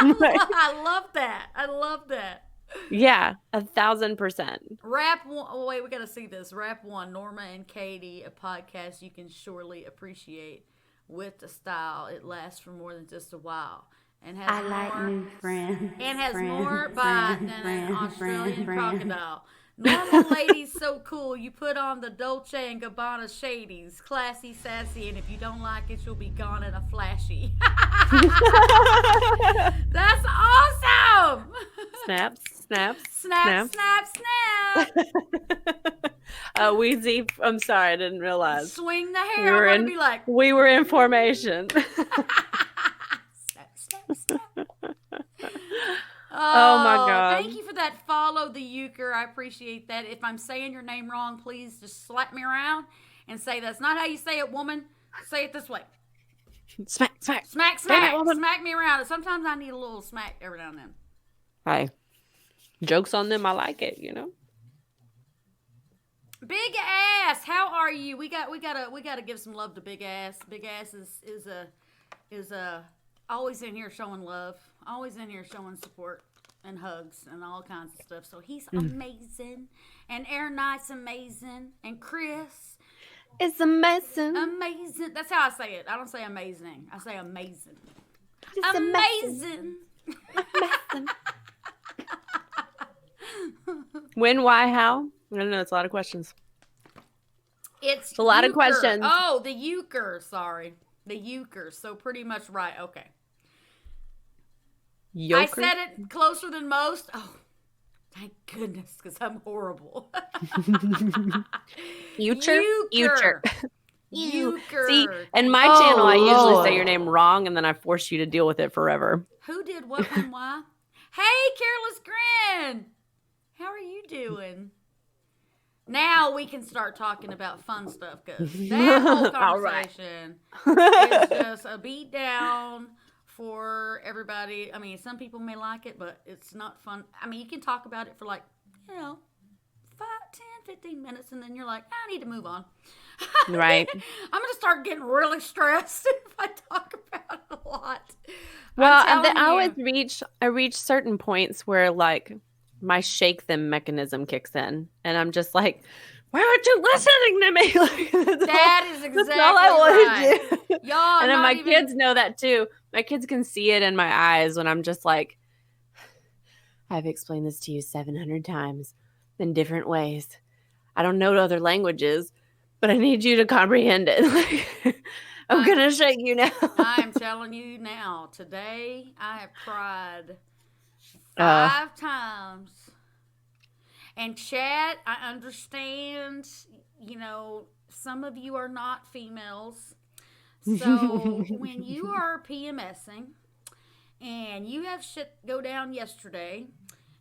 Right. I love that. I love that. Yeah, 1,000%. Rap one. Oh, wait, we got to see this. Rap one. Norma and Katie, a podcast you can surely appreciate with the style. It lasts for more than just a while. And has I like more, new friends. and has friends, more bite friends, than an friends, Australian friends. crocodile. NormaL lady's so cool. You put on the Dolce and Gabbana shadies, classy, sassy, and if you don't like it, you'll be gone in a flashy. That's awesome. Snaps, snaps, Snap, snap, snap. Wheezy, I'm sorry, I didn't realize. Swing the hair. I'm gonna be like, We were in formation. snap, snap, snap. Oh, my God. Thank you for that. Follow the euchre. I appreciate that. If I'm saying your name wrong, please just slap me around and say that's not how you say it, woman. Say it this way. Smack, smack. Smack, Damn it, smack. woman. Smack me around. Sometimes I need a little smack every now and then. Hey, jokes on them. I like it, you know? Big Ass, how are you? We gotta give some love to Big Ass. Big Ass is always in here showing love, always in here showing support and hugs and all kinds of stuff. So he's amazing, and Air Knight's amazing, and Chris It's amazing. amazing. That's how I say it. I don't say amazing. I say amazing. Just Amazing. When, why, how? I don't know. It's a lot of questions. It's a lot of euchre. questions. Oh, the euchre. Sorry, the euchre. So pretty much right. Okay. Yoker? I said it closer than most. Oh, thank goodness, because I'm horrible. Euchre? Euchre. You. Euchre. See, in my Oh, channel, I usually Lord. say your name wrong, and then I force you to deal with it forever. Who did what and why? Hey, Careless Grin. How are you doing? Now we can start talking about fun stuff, because that whole All right. conversation is just a beat down for everybody. I mean, some people may like it, but it's not fun. I mean, you can talk about it for like, 5, 10, 15 minutes, and then you're like, I need to move on. Right. I'm going to start getting really stressed if I talk about it a lot. Well, I'm telling I you. always reach certain points where like my shake them mechanism kicks in, and I'm just like, why aren't you listening to me? Like, That is exactly that's all I want right. to do. Y'all, And then not my even- kids know that too. My kids can see it in my eyes when I'm just like, I've explained this to you 700 times in different ways. I don't know other languages, but I need you to comprehend it. Like, I'm going to shake you now. I am telling you now, today I have cried 5 times. And Chad, I understand, some of you are not females. So when you are PMSing and you have shit go down yesterday,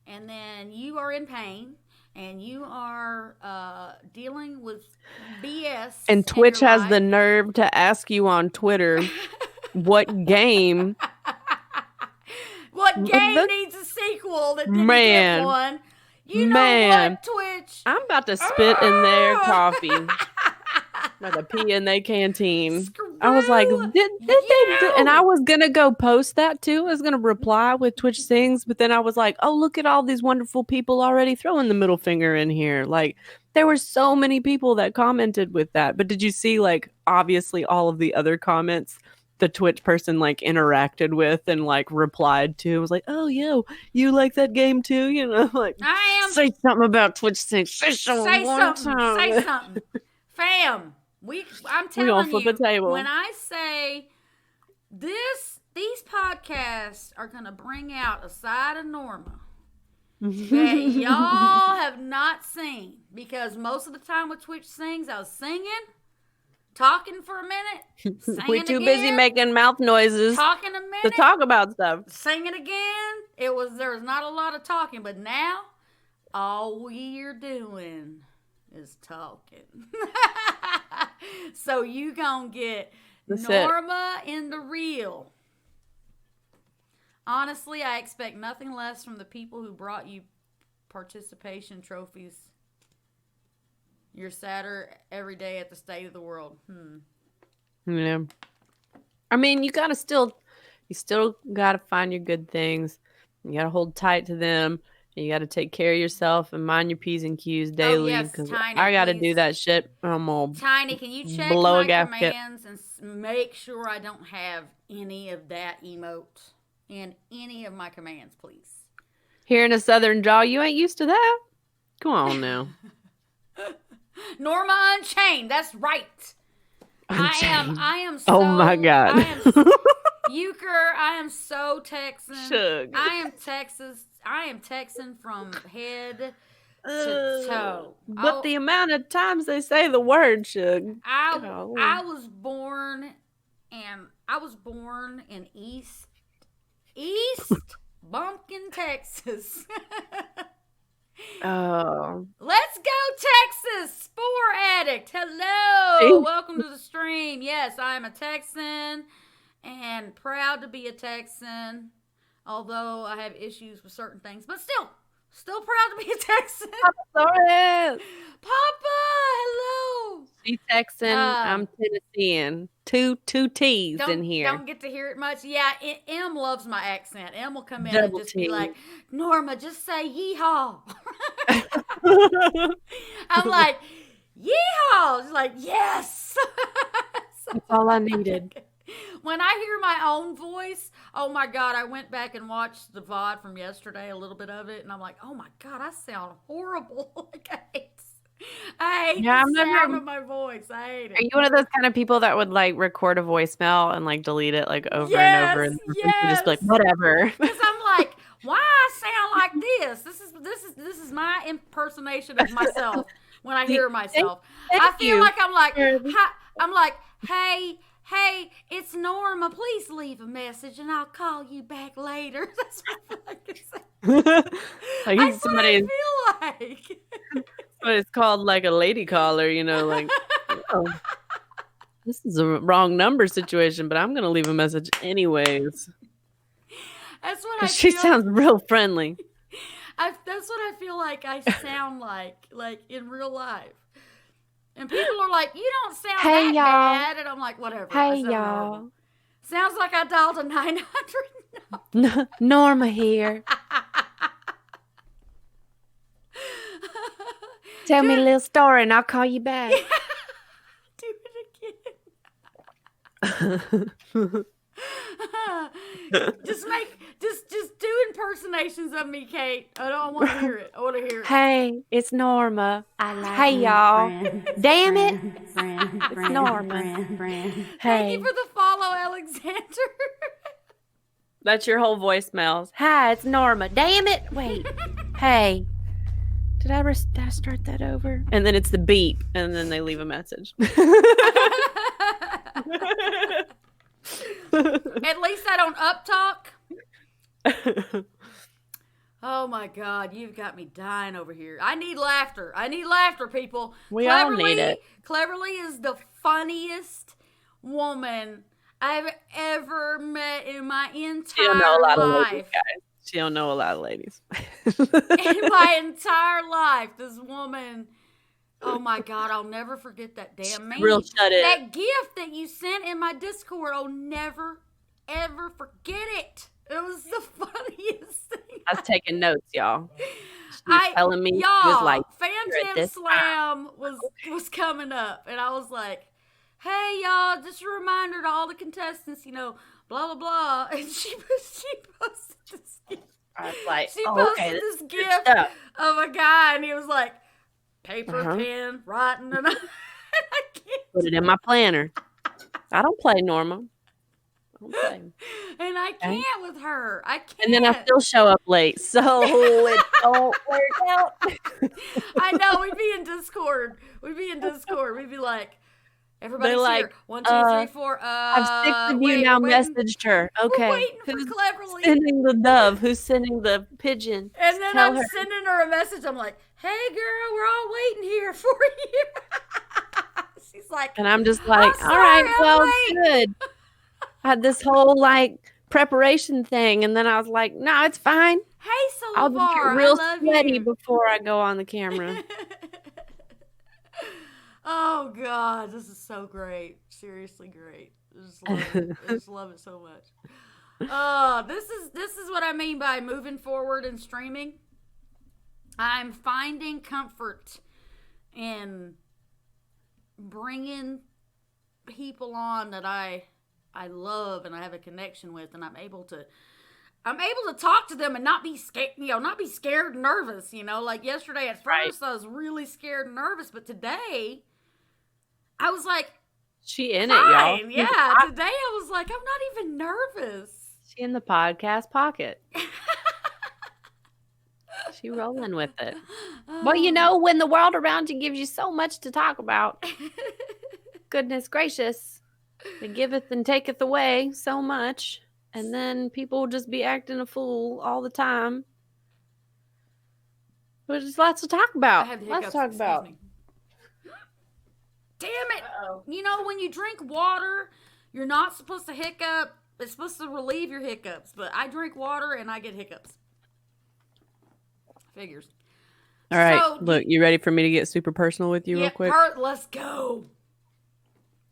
and then you are in pain, and you are dealing with BS. And in Twitch your has life. the nerve to ask you on Twitter what game. What game The- needs a sequel that didn't Man. get one? You know Man. what, Twitch? I'm about to spit in their coffee. Like a pee in their canteen. I was like, Screw did they do? And I you. was going to go post that too. I was going to reply with Twitch things. But then I was like, oh, look at all these wonderful people already throwing the middle finger in here. Like, there were so many people that commented with that. But did you see, like, obviously all of the other comments the Twitch person, like, interacted with and, like, replied to? It was like, oh, yeah, you like that game too? You know, like, I am. say something about Twitch things. Say something. Say one something. time. Say something. Fam, I'm gonna telling flip you, a table. when I say these podcasts are going to bring out a side of Norma that y'all have not seen, because most of the time with Twitch Sings, I was singing, talking for a minute, singing We're too again, busy making mouth noises talking a to minute, talk about stuff. singing again. There was not a lot of talking, but now all we're doing is talking. So you gonna get That's Norma in the reel. Honestly, I expect nothing less from the people who brought you participation trophies. You're sadder every day at the state of the world. Yeah. I mean, you still gotta find your good things. You gotta hold tight to them. And you gotta take care of yourself and mind your P's and Q's daily. yes, Because Tiny, I gotta please. do that shit. I'm gonna Tiny, can you check blow a my gasket. commands and make sure I don't have any of that emote in any of my commands, please? Hearing a southern drawl, you ain't used to that? Come on now. Norma Unchained, that's right. Unchained. I am so, Oh my God. Euchre, I am so Texan. Shug. I am Texan from head to toe. But the amount of times they say the word, Shug. I was born in East Bumpkin, Texas. Oh. Let's go, Texas! Spore Addict. Hello. Welcome to the stream. Yes, I am a Texan and proud to be a Texan. Although I have issues with certain things, but still proud to be a Texan. Sorry. Papa, hello. She's Texan. I'm Tennessean. Two T's in here. Don't get to hear it much. Yeah, M loves my accent. M will come in Double and just T. be like, Norma, just say yeehaw. I'm like, yeehaw. She's like, yes. That's all I needed. When I hear my own voice, oh my God, I went back and watched the VOD from yesterday, a little bit of it, and I'm like, oh my God, I sound horrible. I hate the sound of my voice. I hate it. Are you one of those kind of people that would like record a voicemail and like delete it like over and over and just be like, whatever? Because I'm like, why I sound like this? This is my impersonation of myself when I hear myself. I feel like I'm like, hey, it's Norma. Please leave a message and I'll call you back later. That's what I feel like. That's what I feel like. But it's called like a lady caller, like, oh, this is a wrong number situation, but I'm going to leave a message anyways. That's what I feel. She sounds real friendly. That's what I feel like I sound like in real life. And people are like, you don't sound that bad. And I'm like, whatever. Hey, y'all. Sounds like I dialed a 900. Norma here. Tell me a little story and I'll call you back. Do it again. Just do impersonations of me, Kate. I don't want to hear it. I want to hear it. Hey, it's Norma. Hey, y'all. Damn it. It's Norma. Hey. Thank you for the follow, Alexander. That's your whole voicemails. Hi, it's Norma. Damn it. Wait. Hey. Did I start that over? And then it's the beep, and then they leave a message. At least I don't uptalk. Oh my God, you've got me dying over here. I need laughter. People. We all need it. Cleverly is the funniest woman I've ever met in my entire life. She don't know a lot of ladies. In my entire life, this woman, oh my God, I'll never forget that damn meme. Real shut in. That gift that you sent in my Discord, I'll never, ever forget it. It was the funniest thing. I was taking notes, y'all. She was telling me, y'all, she was like, Phantom Slam was coming up, and I was like, hey, y'all, just a reminder to all the contestants, blah, blah, blah. And she posted this gift. I was like, she posted this gift of a guy, and he was like, paper, pen, writing, and I can't. Put it in my planner. I don't play Norma. Don't play. And I can't with her. I can't. And then I still show up late, so it don't work out. I know. We'd be in Discord. We'd be like, everybody's They're here. like, 1, 2, 3, 4. I've 6 of you now messaged her. Okay. We're waiting for Who's Cleverly. sending the dove? Who's sending the pigeon? And then Tell I'm her. sending her a message. I'm like, hey, girl, we're all waiting here for you. She's like, And I'm just like, I'm all right, sorry, I'm well, late. good. I had this whole like preparation thing, and then I was like, no, it's fine. Hey, I'll just Solovar, get real I love sweaty you. before I go on the camera. Oh, God, this is so great. Seriously great. I just love it. I just love it so much. This is what I mean by moving forward and streaming. I'm finding comfort in bringing people on that I love and I have a connection with, and I'm able to talk to them and not be scared, not be scared and nervous, like yesterday at first I was really scared and nervous, but today I was like, She in fine. it, y'all. Yeah, today I was like, I'm not even nervous. She in the podcast pocket. She rolling with it. Well, when the world around you gives you so much to talk about, goodness gracious, it giveth and taketh away so much, and then people will just be acting a fool all the time. There's just lots to talk about. I have the Let's hiccups, talk excuse about. me. Damn it! Uh-oh. When you drink water, you're not supposed to hiccup. It's supposed to relieve your hiccups, but I drink water and I get hiccups. Figures. All right, So, look, you ready for me to get super personal with you real quick? Let's go.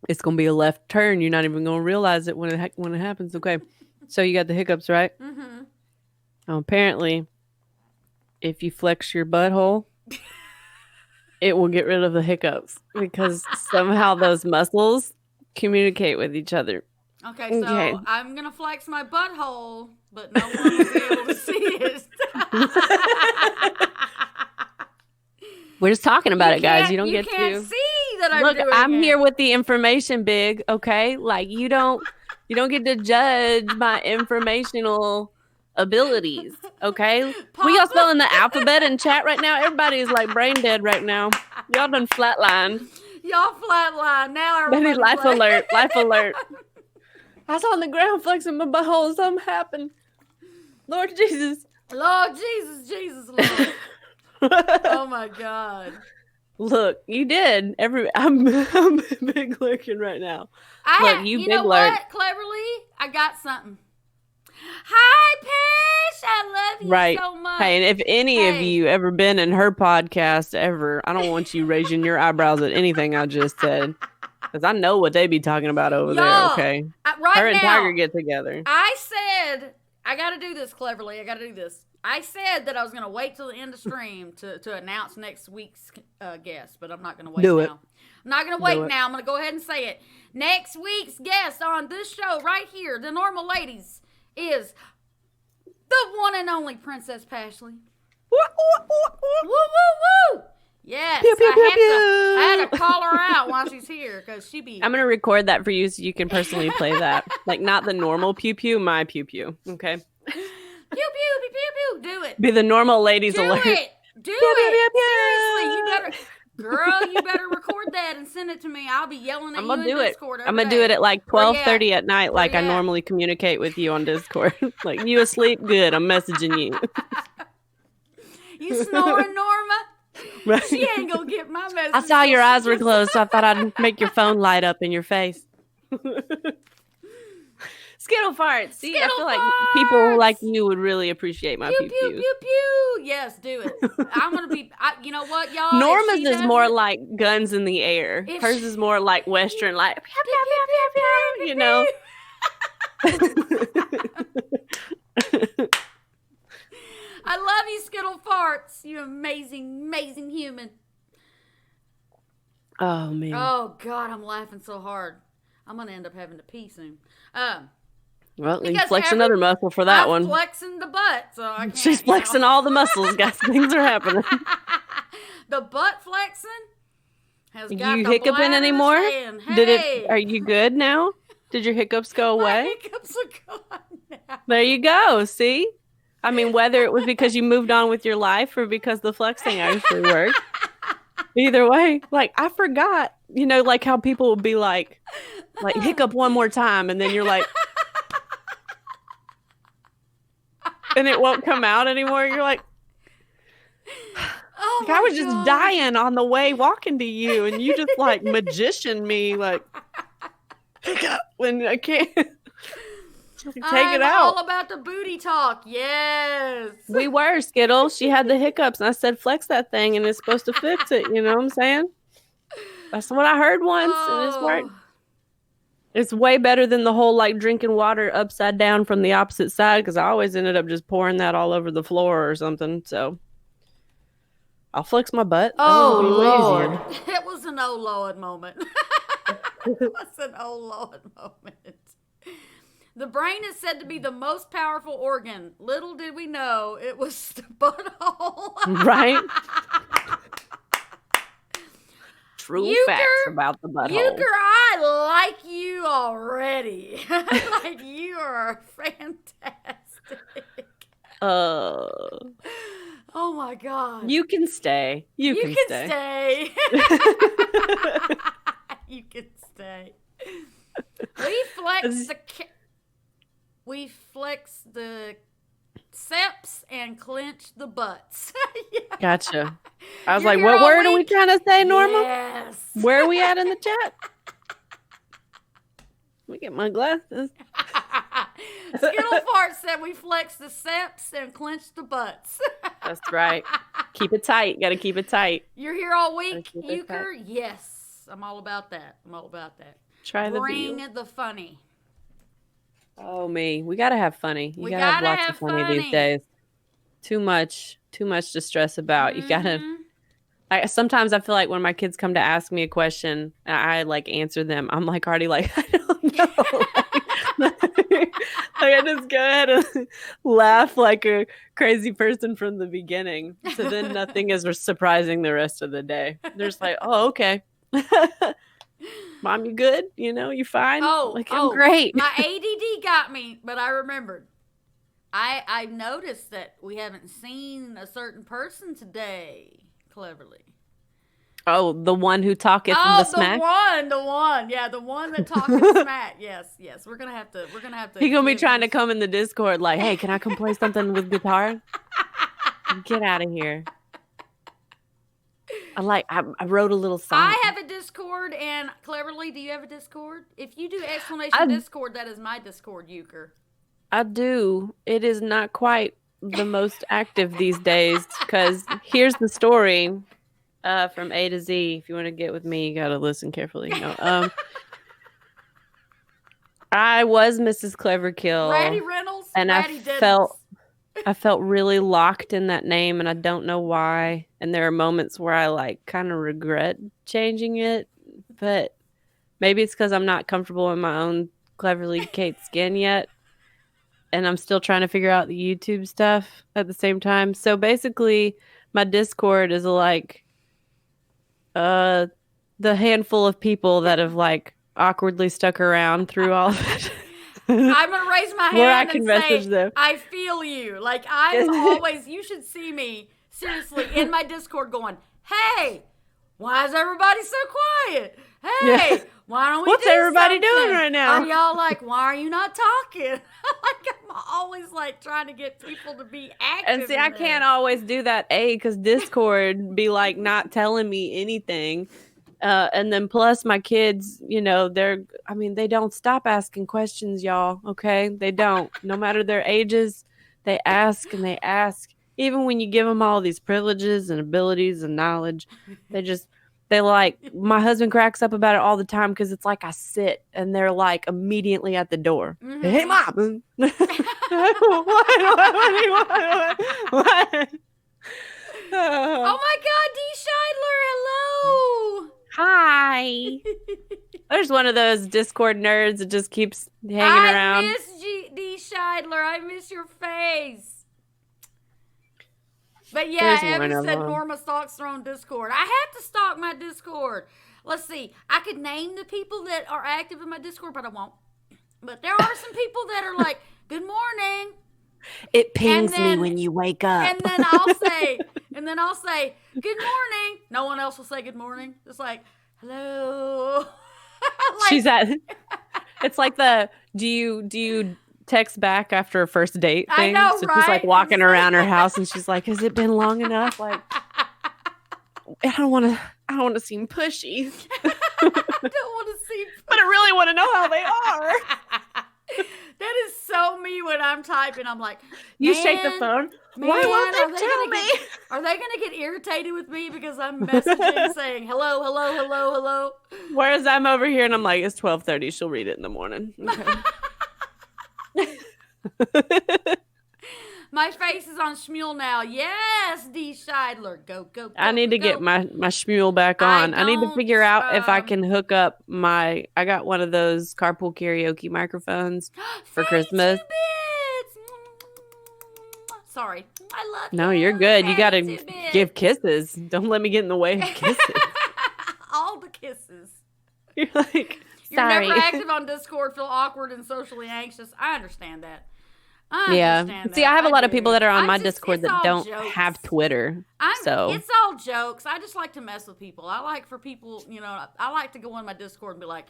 It's gonna be a left turn. You're not even gonna realize it when it happens. Okay, so you got the hiccups, right? Mm-hmm. Apparently, if you flex your butthole, it will get rid of the hiccups because somehow those muscles communicate with each other. Okay, so Okay. I'm gonna flex my butthole, but no one will be able to see it. We're just talking about it, guys. You don't You get can't to see that I'm look. doing I'm it. here with the information, big. Okay, like you don't get to judge my informational abilities. Okay, we all spelling the alphabet in chat right now. Everybody is like brain dead right now. Y'all done flatlined. Y'all flatline now. Baby, Everybody's life like- alert! Life alert! I was on the ground flexing my butthole. Something happened. Lord Jesus. Lord Jesus, Lord. Oh my God. Look, you did. I'm big lurking right now. Look, you you big know lurk. what, Cleverly? I got something. Hi, Pish. I love you Right. so much. Hey, and if any of Hey. you ever been in her podcast ever, I don't want you raising your eyebrows at anything I just said. Because I know what they be talking about over there, Y'all, okay? right Her and now, Tiger get together. I said, I got to do this, Cleverly. I got to do this. I said that I was going to wait till the end of stream to announce next week's guest, but I'm not going to wait Do now. it. I'm not going to wait now. I'm going to go ahead and say it. Next week's guest on this show right here, the NormaL Ladies, is the one and only Princess Pashley. Woo, woo, woo! Yes, Pew, pew, pew, I had to pew. call her out while she's here because she be... I'm going to record that for you so you can personally play that. Like, not the normal pew pew, my pew pew, okay? Pew, pew, pew, pew, pew. Do it. Be the NormaL Ladies Do alert. it. Do Pew, pew, it. pew, pew. Seriously, you better... Girl, you better record that and send it to me. I'll be yelling at I'm you going to in do it. Discord every I'm going to do it day. at like Where you at? 12:30 at night like Where I you at? normally communicate with you on Discord. Like, you asleep? Good. I'm messaging you. You snoring, Norma? Right. She ain't gonna get my message. I saw your so eyes she were just- closed, so I thought I'd make your phone light up in your face. Skittle farts. See, I Skittle feel like farts! people like you would really appreciate my Pew, pew pew, pews. pew, pew. Yes, do it. I'm gonna be... you know what, y'all? If Norma's she is does more it- like guns in the air. If Hers she- is more like Western, like, pew, pew, pew, pew, pew, you know. I love you, Skittle Farts. You amazing, amazing human. Oh, man. Oh, God, I'm laughing so hard. I'm going to end up having to pee soon. Well, you because flex every- another muscle for that I'm one. flexing the butt, so I can't. She's flexing all the muscles, guys. Things are happening. The butt flexing has got You the hiccuping bladder anymore? saying, Did hey. it? Are you good now? Did your hiccups go My away? hiccups are gone now. There you go. See? I mean, whether it was because you moved on with your life or because the flexing actually worked. Either way, like, I forgot, like how people would be like hiccup one more time, and then you're like, and it won't come out anymore. You're like, Oh I my was just God. dying on the way walking to you, and you just like magician me, like, hiccup when I can't. Take I'm it out. all about the booty talk. Yes. We were, Skittles. She had the hiccups, and I said, flex that thing, and it's supposed to fix it. You know what I'm saying? That's what I heard once, and it's worked. It's way better than the whole, like, drinking water upside down from the opposite side, because I always ended up just pouring that all over the floor or something, so I'll flex my butt. Oh, That'll be way Lord. easier. It was an oh, Lord moment. It was an oh, Lord moment. The brain is said to be the most powerful organ. Little did we know it was the butthole. Right? True Euchre, facts about the butthole. Euchre, I like you already. Like, you are fantastic. Oh my God. You can stay. You can stay. You can stay. We flex the seps and clench the butts. Yeah. Gotcha. I was You're like, here what all word are we week? trying to say, Norma? Yes. Where are we at in the chat? Let me get my glasses. Skittle Fart said we flex the seps and clench the butts. That's right. Keep it tight. Got to keep it tight. You're here all week, keep it Euchre? Yes. I'm all about that. Try the Bring deal. the funny. Oh, me. We got to have funny. You We got to have gotta lots have of funny funny. these days. Too much to stress about. You got to. Sometimes I feel like when my kids come to ask me a question, and I like answer them, I'm like already like, I don't know. Like, I just go ahead and laugh like a crazy person from the beginning. So then nothing is surprising the rest of the day. They're just like, oh, okay. Mom, you good? You fine? I'm great. My ADD got me, but I remembered. I noticed that we haven't seen a certain person today. Cleverly. Oh, the one who talketh the smack. the one. Yeah, the one that talketh smack. Yes. We're gonna have to. He gonna be trying to come in the Discord like, hey, can I come play something with guitar? Get out of here. I wrote a little song. I have a Discord, and Cleverly, do you have a Discord? If you do exclamation Discord, that is my Discord, Euchre. I do. It is not quite the most active these days, because here's the story from A to Z. If you want to get with me, you got to listen carefully. No, I was Mrs. Cleverkill. Ratty Reynolds, and Ratty I felt really locked in that name, and I don't know why. And there are moments where I kind of regret changing it, but maybe it's because I'm not comfortable in my own CleverlyKate skin yet. And I'm still trying to figure out the YouTube stuff at the same time. So basically, my Discord is the handful of people that have awkwardly stuck around through all of it. I'm gonna raise my hand where I can and message say, them. I feel you. I'm always. You should see me seriously in my Discord going, "Hey, why is everybody so quiet? Hey, why don't we? What's do everybody something? doing right now? Are y'all why are you not talking? I'm always trying to get people to be active. And see, I can't always do that, because Discord be not telling me anything. And then plus my kids, they don't stop asking questions, y'all. Okay. They don't, no matter their ages, they ask and they ask, even when you give them all these privileges and abilities and knowledge, my husband cracks up about it all the time. Cause it's I sit and they're immediately at the door. Mm-hmm. Hey, Mom. What? Oh my God. D. Scheidler. Hello. Hi. There's one of those Discord nerds that just keeps hanging around. I miss D. Scheidler. I miss your face. But yeah, Evan said Norma stalks her own Discord. I have to stalk my Discord. Let's see. I could name the people that are active in my Discord, but I won't. But there are some people that are like, good morning. It pings then- me when you wake up. And then I'll say, good morning. No one else will say good morning. It's like, hello. Like, She's at. It's like the do you text back after a first date I thing? know, So she's right? like walking around her house and she's like, has it been long enough? Like, I don't want to seem pushy, I don't want to see. but I really want to know how they are. That is so me when I'm typing. I'm like, You shake the "Man, phone. man, Why won't are they they tell gonna me? Are they going to get irritated with me because I'm messaging saying hello, hello, hello, hello? Whereas I'm over here and I'm like, it's 12:30. She'll read it in the morning. Okay. My face is on Shmuel now. Yes, D. Scheidler. Go, go, go. I need to go. get my Shmuel back on. I need to don't, figure out if I um, can hook up I got one of those carpool karaoke microphones for Christmas. 32 bits. Sorry. I love you. No, you're good. You got to 32 bits. give kisses. Don't let me get in the way of kisses. All the kisses. You're like, You're sorry. never active on Discord, feel awkward and socially anxious. I understand that. Yeah. See, I have a lot of people that are on my Discord Discord that don't have Twitter. So It's all jokes. I just like to mess with people. I like for people, I like to go on my Discord and be like,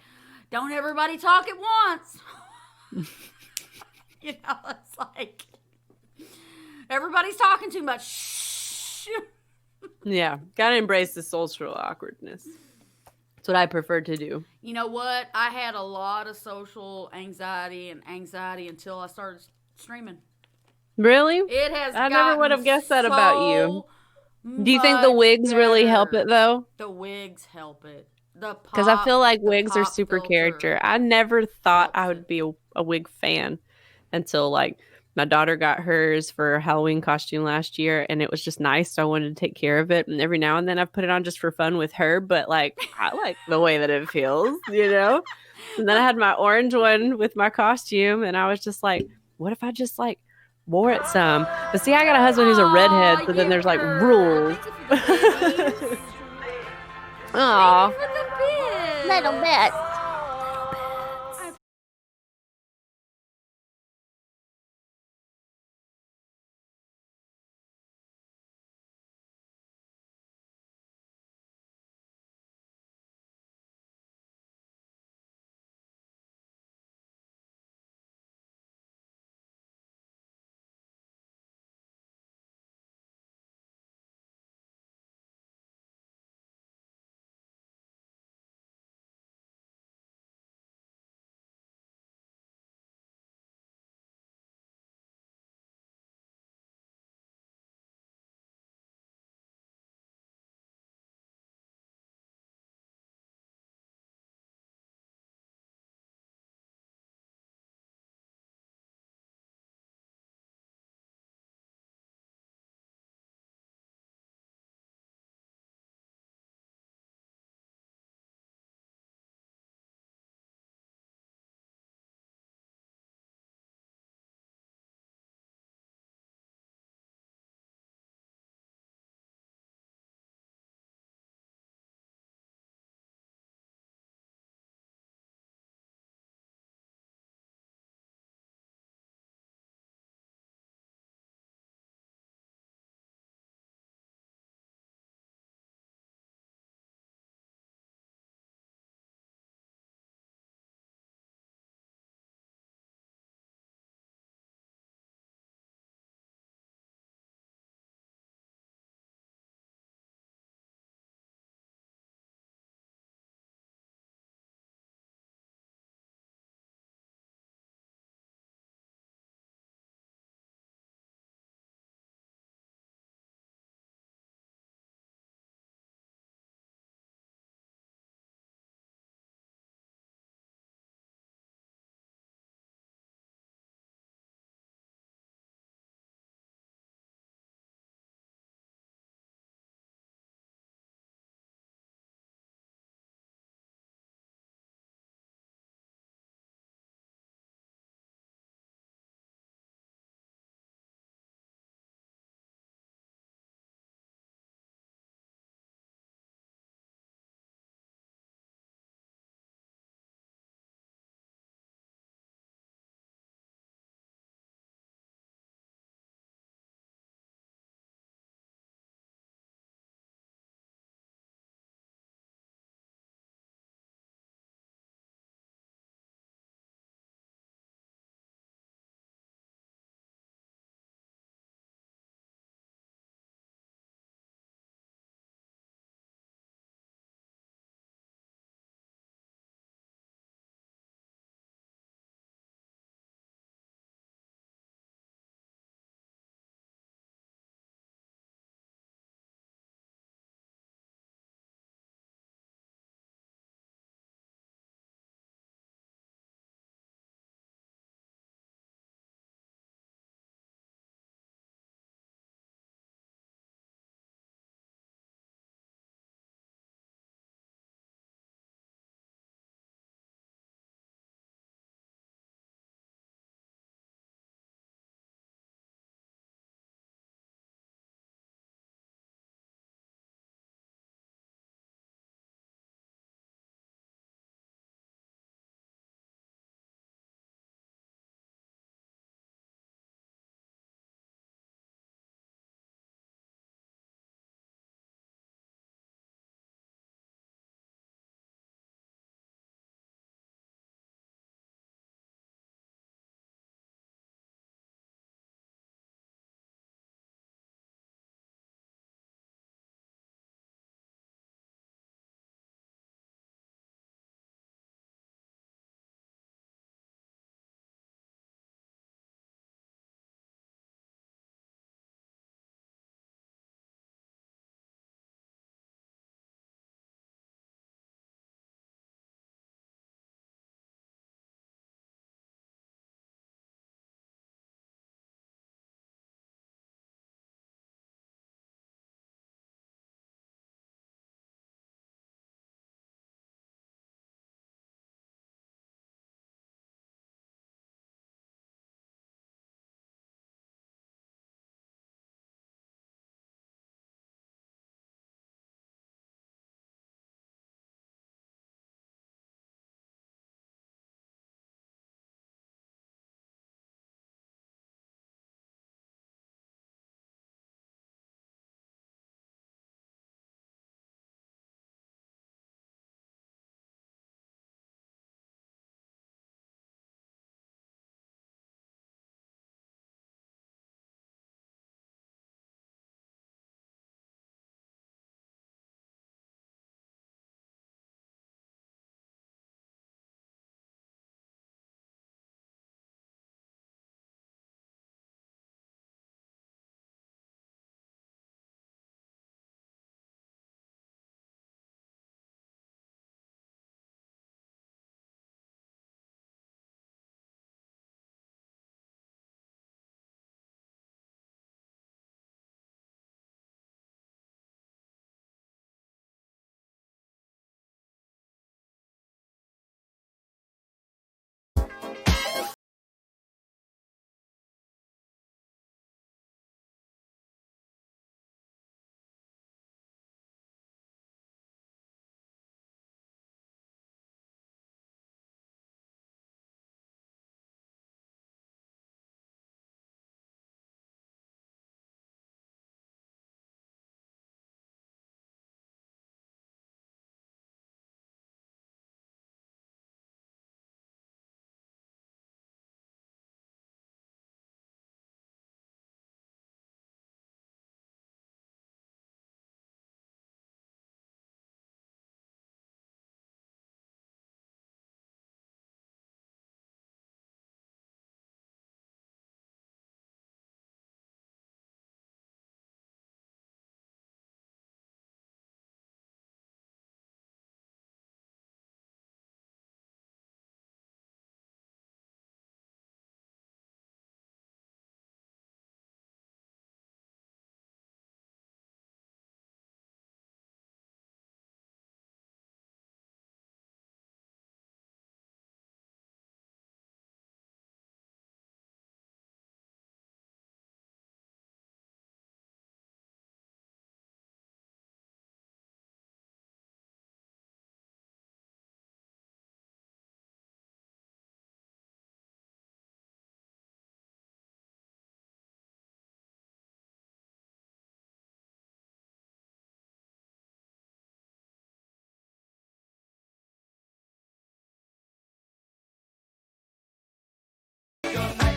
don't everybody talk at once. It's like, everybody's talking too much. Shh. yeah, gotta embrace the social awkwardness. That's what I prefer to do. You know what? I had a lot of social anxiety until I started streaming. Really? It has. I never would have guessed that about you. Do you think the much wigs really help better. it though? The wigs help it. Because I feel like the wigs are pop super filter. character. I never thought I helps would be a wig fan until like my daughter got hers for her Halloween costume last year, and it was just nice. So I wanted to take care of it, and every now and then I put it on just for fun with her. But like, I like the way that it feels, And then I had my orange one with my costume, and I was just like, what if I just like wore it some? But see, I got a husband who's a redhead, so then there's like rules. Aw, Little bit.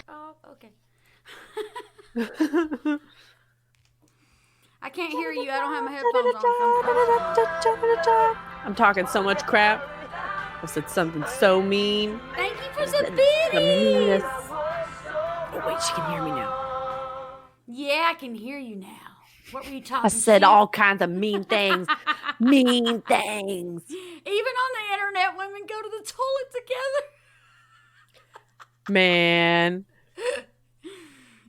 off. Okay. I can't hear you. I don't have my headphones on. I'm talking so much crap. I said something so mean. Thank you for the The meanest. biddies. Oh, wait, she can hear me now. Yeah, I can hear you now. What were you talking? I said shit? all kinds of mean things. Mean things. Even on the internet, women go to the toilet together. Man.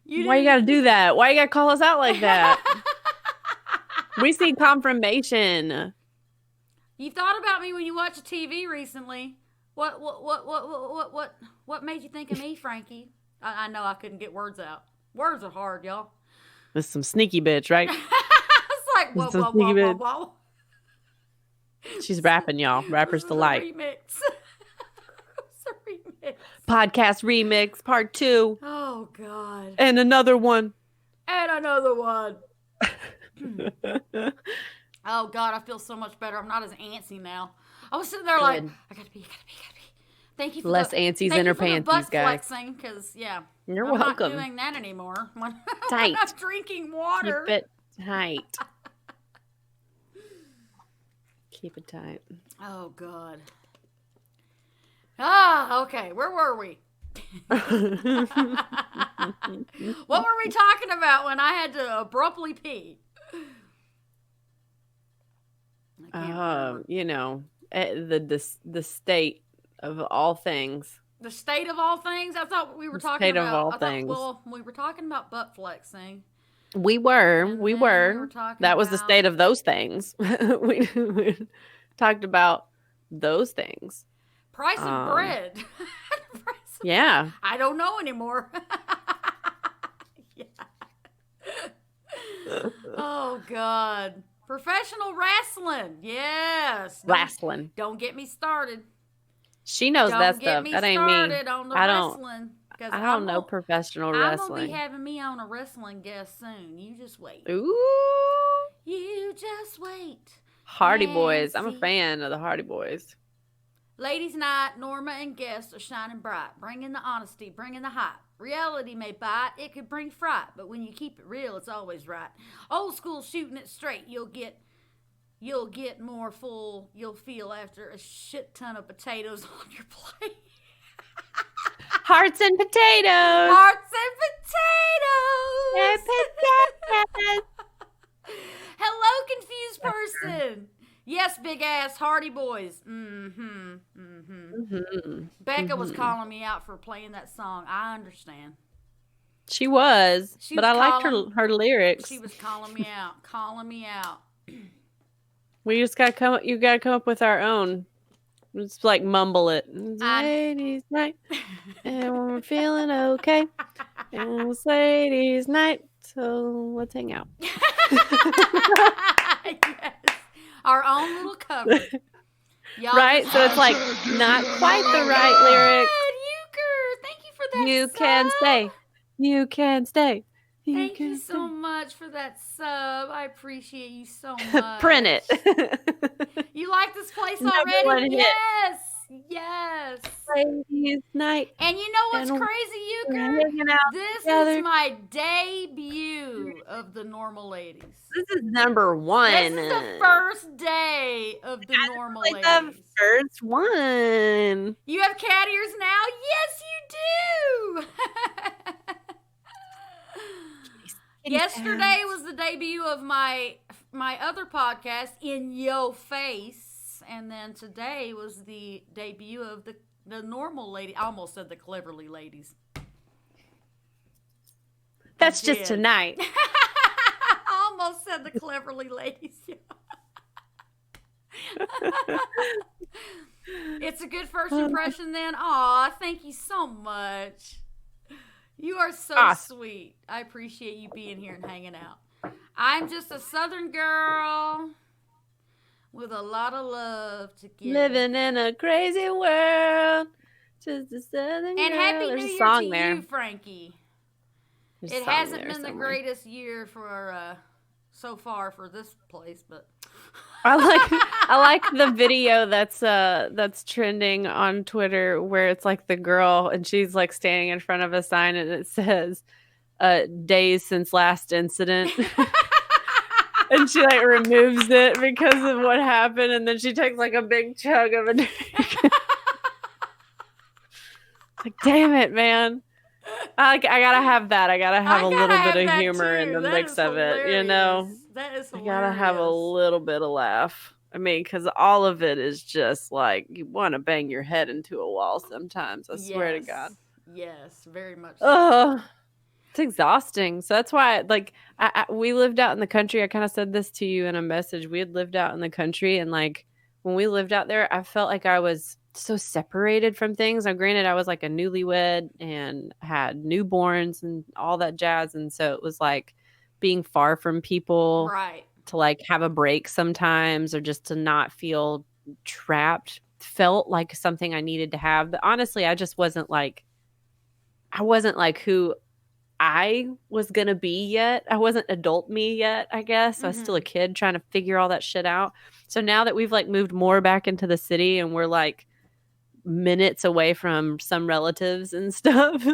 Why you gotta do that? Why you gotta call us out like that? We see confirmation. You thought about me when you watched TV recently. What made you think of me, Frankie? I know I couldn't get words out. Words are hard, y'all. This is some sneaky bitch, right? It's like whoa, Some whoa, sneaky whoa, whoa, bitch. whoa. She's rapping, y'all. Rappers This is a delight. remix. It's a remix. Podcast remix part 2. Oh God. And another one. And another one. Oh God, I feel so much better. I'm not as antsy now. I was sitting there like, Good. I gotta be. Thank you for Less the, antsies thank in you her for the panties, butt guys. flexing, because You're I'm welcome. not doing that anymore. When Tight. I'm drinking water. Keep it tight. Keep it tight. Oh God. Ah, okay. Where were we? What were we talking about when I had to abruptly pee? I can't remember. You know, the state of all things. The state of all things? I thought we were The talking state of about. all I thought, things. well, we were talking about butt flexing. We were. And We then were. talking That was the about- state of those things. we talked about those things. Price of bread. Yeah. I don't know anymore. Yeah. Oh God. Professional wrestling. Yes. Wrestling. Don't get me started. She knows Don't that get stuff. me That ain't me. started on the I don't- wrestling. 'Cause I don't know professional I'm gonna wrestling. be having me on a wrestling guest soon. You just wait. Ooh. You just wait. Hardy Boys. I'm a Nancy. fan of the Hardy Boys. Ladies' night, Norma and guests are shining bright, bringing the honesty, bringing the hype. Reality may bite, it could bring fright, but when you keep it real, it's always right. Old school shooting it straight, you'll get more full, you'll feel after a shit ton of potatoes on your plate. Hearts and potatoes. Hearts and potatoes. Hello, confused person. Yes, big ass Hardy Boys. Becca was calling me out for playing that song. I understand. She was, She but was I liked calling- her lyrics. She was calling me out. We just gotta come. You gotta come up with our own. Just like mumble it. It's I- ladies' night, and we're feeling okay. And it's ladies' night, so let's hang out. Yes. Our own little cover. Y'all Right? just- So it's like not quite the right lyrics. Good, Euchre. Thank you for that. You sub. can stay. You can stay. Thank you can so much for that sub. I appreciate you so much. Print it. You like this place Number already? one hit. Yes. Yes. Ladies' night. And you know what's And crazy, we're Euchre? hanging out This together. is my debut of the NormaL Ladies. This is number one. This is the first day of the NormaL Like the Ladies. first one. You have cat ears now? Yes, you do. Yesterday was the debut of my other podcast, In Yo Face, and then today was the debut of the NormaL Lady. I almost said the Cleverly Ladies. That's I just did. tonight. I almost said the Cleverly Ladies. It's a good first impression then. Aw, thank you so much. You are so Awesome. sweet. I appreciate you being here and hanging out. I'm just a Southern girl with a lot of love to give. Living in a crazy world. Just a southern And girl. Happy There's New a Year song to there. you, Frankie. There's a It song hasn't there been the somewhere. greatest year for so far for this place, but I like the video that's trending on Twitter where it's like the girl and she's like standing in front of a sign and it says days since last incident. And she like removes it because of what happened, and then she takes like a big chug of a drink. Like, damn it, man. I gotta have that. I gotta have a little bit of humor in the mix of it, you know? That is hilarious. I gotta have a little bit of laugh. I mean, because all of it is just like you want to bang your head into a wall sometimes. I swear to God. Yes, very much so. It's exhausting. So that's why, like, we lived out in the country. I kind of said this to you in a message. We had lived out in the country, and like when we lived out there, I felt like I was so separated from things. Now, granted, I was like a newlywed and had newborns and all that jazz, and so it was like being far from people, right? To like have a break sometimes, or just to not feel trapped, felt like something I needed to have. But honestly, I wasn't like who I was going to be yet. I wasn't adult me yet, I guess. I was still a kid trying to figure all that shit out. So now that we've like moved more back into the city and we're like minutes away from some relatives and stuff,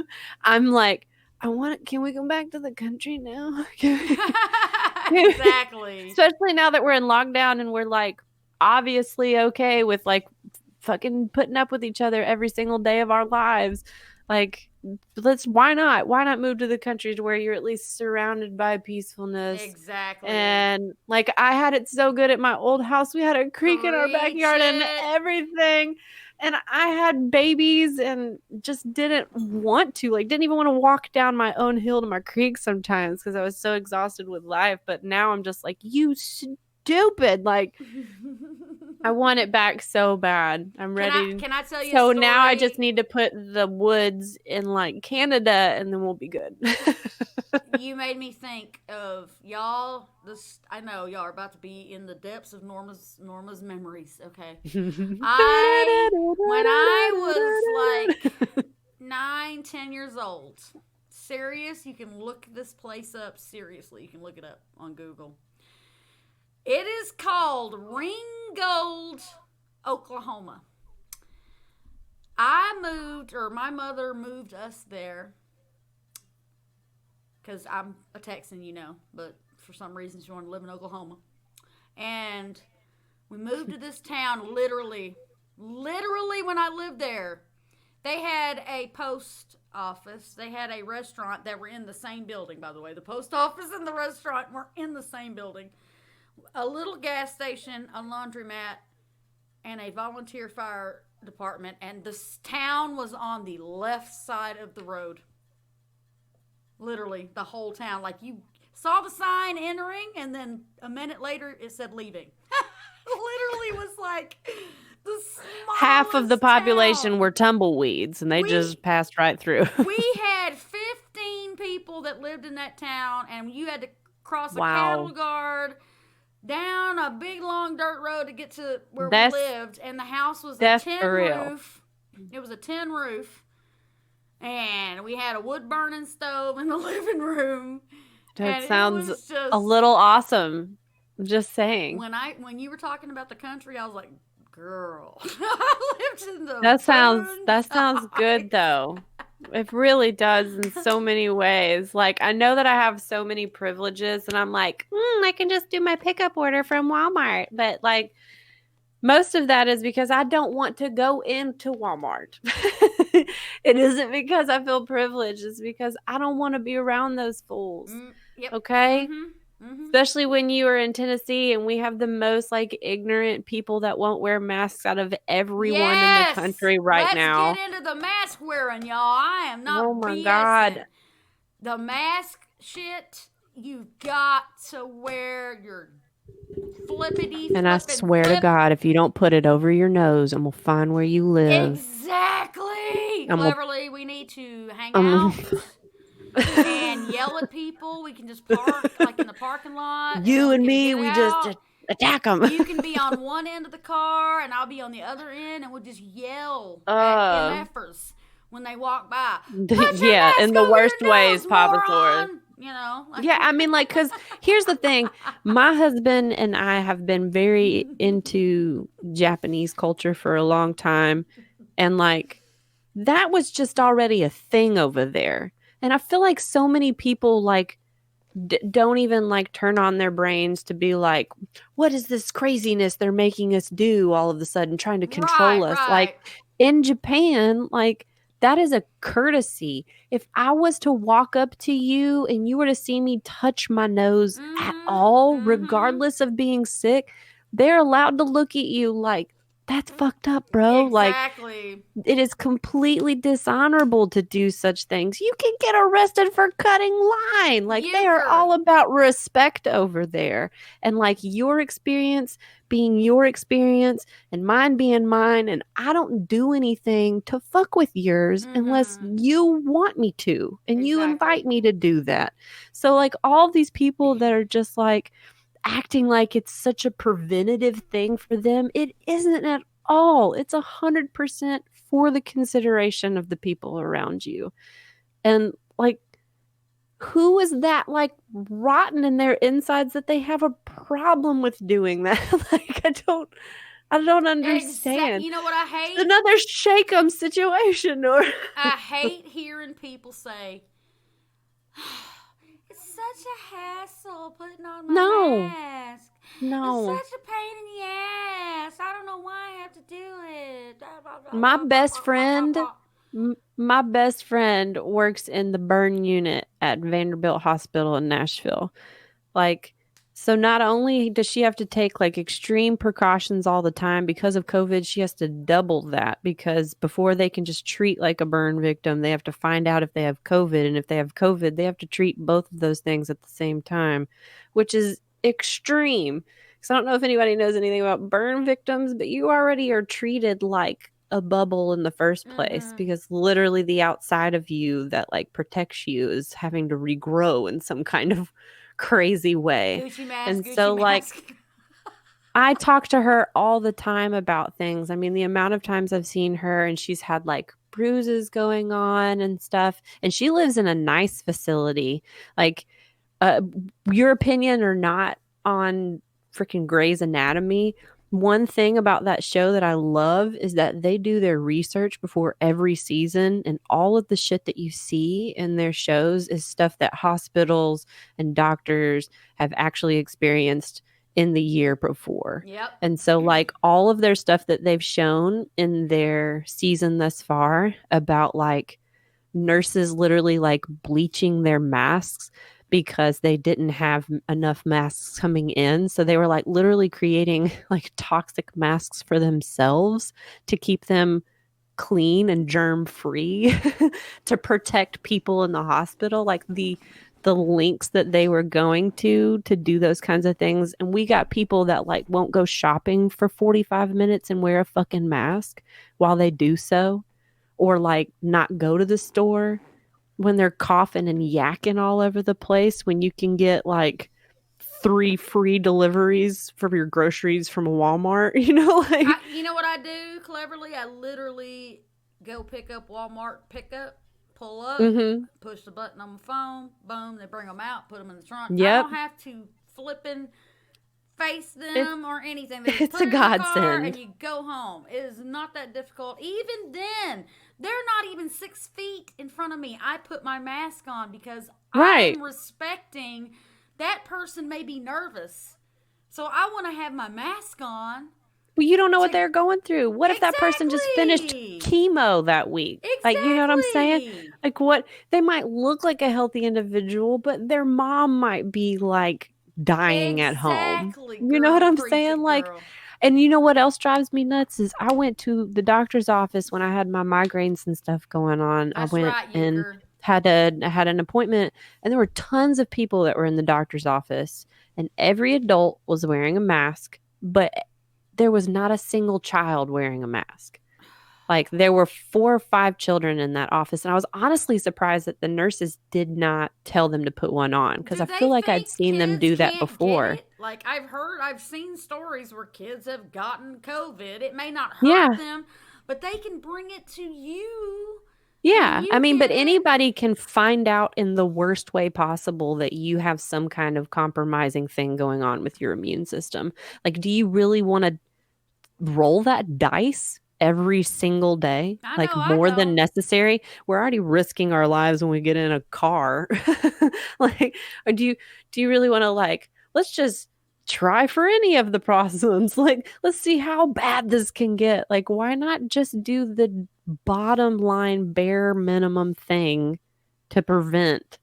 I'm like, can we go back to the country now? Exactly. Especially now that we're in lockdown and we're like obviously okay with like fucking putting up with each other every single day of our lives. Like, why not move to the country to where you're at least surrounded by peacefulness? Exactly. And like, I had it so good at my old house. We had a creek in our backyard and everything. And I had babies and just didn't want to, like, didn't even want to walk down my own hill to my creek sometimes because I was so exhausted with life. But now I'm just like, you stupid. Like, I want it back so bad. I'm ready. Can I tell you so a story? Now I just need to put the woods in like Canada and then we'll be good. You made me think of y'all. I know y'all are about to be in the depths of Norma's memories. Okay. When I was like 9-10 years old, serious, you can look this place up. Seriously, you can look it up on Google. It is called Ringgold, Oklahoma. My mother moved us there because I'm a Texan, but for some reason she wanted to live in Oklahoma. And we moved to this town literally when I lived there. They had a post office. They had a restaurant that were in the same building, by the way. The post office and the restaurant were in the same building. A little gas station, a laundromat, and a volunteer fire department. And this town was on the left side of the road. Literally, the whole town. Like, you saw the sign entering, and then a minute later, it said leaving. Literally was like the smallest half of the population town. were tumbleweeds, and they just passed right through. We had 15 people that lived in that town, and you had to cross a cattle guard, down a big long dirt road to get to where we lived, and the house was a tin roof. It was a tin roof, and we had a wood burning stove in the living room. That sounds a little awesome. I'm just saying. When you were talking about the country, I was like, girl, I lived in the that sounds good though. It really does in so many ways. Like, I know that I have so many privileges and I'm like, I can just do my pickup order from Walmart. But like, most of that is because I don't want to go into Walmart. It isn't because I feel privileged. It's because I don't want to be around those fools. Yep. Okay? Especially when you are in Tennessee and we have the most like ignorant people that won't wear masks out of everyone in the country now. Let's get into the mask wearing, y'all. I am not Oh my BSing. God. The mask shit, you got to wear your flippity. And I swear to God, if you don't put it over your nose, I'm going to find where you live. Exactly. Cleverly, we need to hang out. And yell at people. We can just park like in the parking lot. You and me, we just attack them. You can be on one end of the car, and I'll be on the other end, and we'll just yell at MFers when they walk by. Yeah, in the worst ways, Papa Thor. you know? Like, Yeah, I mean, like, because here's the thing. My husband and I have been very into Japanese culture for a long time. And, like, that was just already a thing over there. And I feel like so many people, like, don't even, like, turn on their brains to be like, what is this craziness they're making us do all of a sudden, trying to control us? right. Like, in Japan, like, that is a courtesy. If I was to walk up to you and you were to see me touch my nose at all, regardless of being sick, they're allowed to look at you like, that's fucked up, bro. Like, Exactly. it is completely dishonorable to do such things. You can get arrested for cutting line. Like, they are all about respect over there. And, like, your experience being your experience and mine being mine. And I don't do anything to fuck with yours unless you want me to. And you invite me to do that. So, like, all these people that are just, like, acting like it's such a preventative thing for them, it isn't at all. It's 100% for the consideration of the people around you. And, like, who is that, like, rotten in their insides that they have a problem with doing that? Like, I don't understand. You know what I hate? It's another shake 'em situation. Or I hate hearing people say, it's such a hassle putting on my mask. No. It's such a pain in the ass. I don't know why I have to do it. My best friend works in the burn unit at Vanderbilt Hospital in Nashville. Like, so not only does she have to take, like, extreme precautions all the time because of COVID, she has to double that, because before they can just treat like a burn victim, they have to find out if they have COVID. And if they have COVID, they have to treat both of those things at the same time, which is extreme. Because I don't know if anybody knows anything about burn victims, but you already are treated like a bubble in the first place, because literally the outside of you that, like, protects you is having to regrow in some kind of crazy way. Gucci mask, And Gucci so, mask. like, I talk to her all the time about things. I mean, the amount of times I've seen her and she's had, like, bruises going on and stuff, and she lives in a nice facility. Like, your opinion or not on freaking Grey's Anatomy, one thing about that show that I love is that they do their research before every season, and all of the shit that you see in their shows is stuff that hospitals and doctors have actually experienced in the year before. Yep. And so, like, all of their stuff that they've shown in their season thus far about, like, nurses literally, like, bleaching their masks because they didn't have enough masks coming in. So they were, like, literally creating, like, toxic masks for themselves to keep them clean and germ free to protect people in the hospital. Like, the links that they were going to do those kinds of things. And we got people that, like, won't go shopping for 45 minutes and wear a fucking mask while they do so, or, like, not go to the store when they're coughing and yakking all over the place, when you can get, like, 3 free deliveries for your groceries from a Walmart, you know? Like, You know what I do cleverly? I literally go pick up Walmart pickup, pull up, push the button on my phone, boom, they bring them out, put them in the trunk. Yep. I don't have to flipping face them or anything. They just it's put a it in the car godsend. and you go home. It is not that difficult. Even then, they're not even 6 feet in front of me. I put my mask on because I'm respecting that person may be nervous. So I want to have my mask on. Well, you don't know what they're going through. What if that person just finished chemo that week? Exactly. Like, you know what I'm saying? Like, what, they might look like a healthy individual, but their mom might be, like, dying at home. You know what I'm saying? Like, and you know what else drives me nuts is I went to the doctor's office when I had my migraines and stuff going on. That's I went right, and Euchre. had an appointment, and there were tons of people that were in the doctor's office, and every adult was wearing a mask, but there was not a single child wearing a mask. Like, there were 4 or 5 children in that office, and I was honestly surprised that the nurses did not tell them to put one on, because I feel like I'd seen them do that before. Like, I've seen stories where kids have gotten COVID. It may not hurt them, but they can bring it to you. Yeah. you I mean, get but it. anybody can find out in the worst way possible that you have some kind of compromising thing going on with your immune system. Like, do you really want to roll that dice every single day? I Like, know I more than don't. necessary? We're already risking our lives when we get in a car. Like, or do you really want to, like, let's just try for any of the problems? Like, let's see how bad this can get. Like, why not just do the bottom line bare minimum thing to prevent?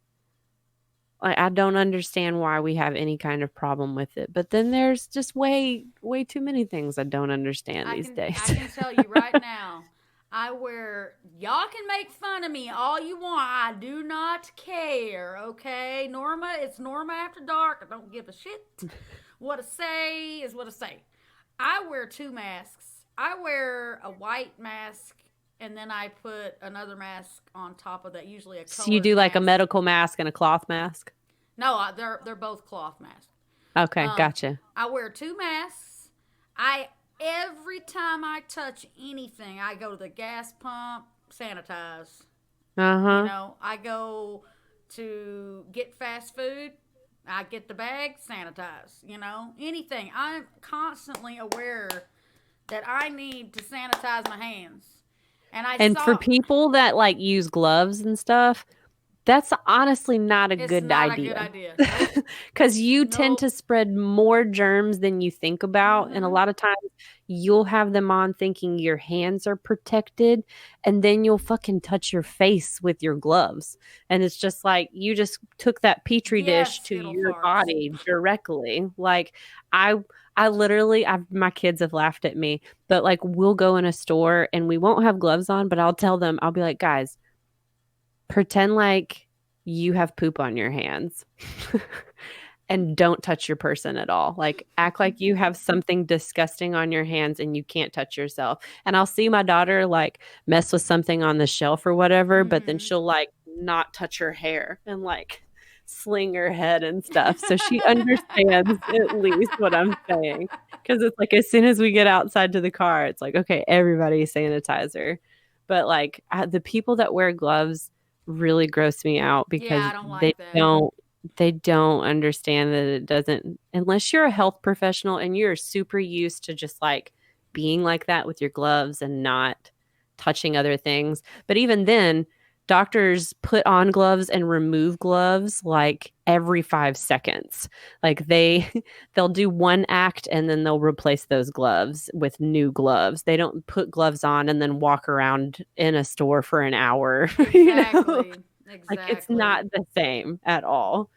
I don't understand why we have any kind of problem with it. But then there's just way too many things I don't understand these days. I can tell you right now, y'all can make fun of me all you want. I do not care, okay? It's Norma After Dark. I don't give a shit. What I say is what I say. I wear 2 masks. I wear a white mask, and then I put another mask on top of that, usually a So you colored do like a mask. medical mask and a cloth mask? No, they're both cloth masks. Okay, gotcha. I wear 2 masks. Every time I touch anything, I go to the gas pump, sanitize. Uh-huh. You know, I go to get fast food, I get the bag, sanitize. You know, anything. I'm constantly aware that I need to sanitize my hands. And For people that like use gloves and stuff, that's honestly not a good idea. It's not a good idea. Because you Nope. tend to spread more germs than you think about. And a lot of times you'll have them on thinking your hands are protected, and then you'll fucking touch your face with your gloves. And it's just like you just took that petri dish to your body directly. Like I literally, my kids have laughed at me, but like we'll go in a store and we won't have gloves on, but I'll tell them, I'll be like, guys, pretend like you have poop on your hands and don't touch your person at all. Like, act like you have something disgusting on your hands and you can't touch yourself. And I'll see my daughter like mess with something on the shelf or whatever, but then she'll like not touch her hair and like sling her head and stuff. So she understands at least what I'm saying. Because it's like as soon as we get outside to the car, it's like, okay, everybody sanitizer. But like the people that wear gloves really gross me out because I don't like they don't understand that it doesn't, unless you're a health professional and you're super used to just like being like that with your gloves and not touching other things. But even then, doctors put on gloves and remove gloves like every 5 seconds. Like they'll do one act and then they'll replace those gloves with new gloves. They don't put gloves on and then walk around in a store for an hour. Exactly. You know? Exactly. Like it's not the same at all.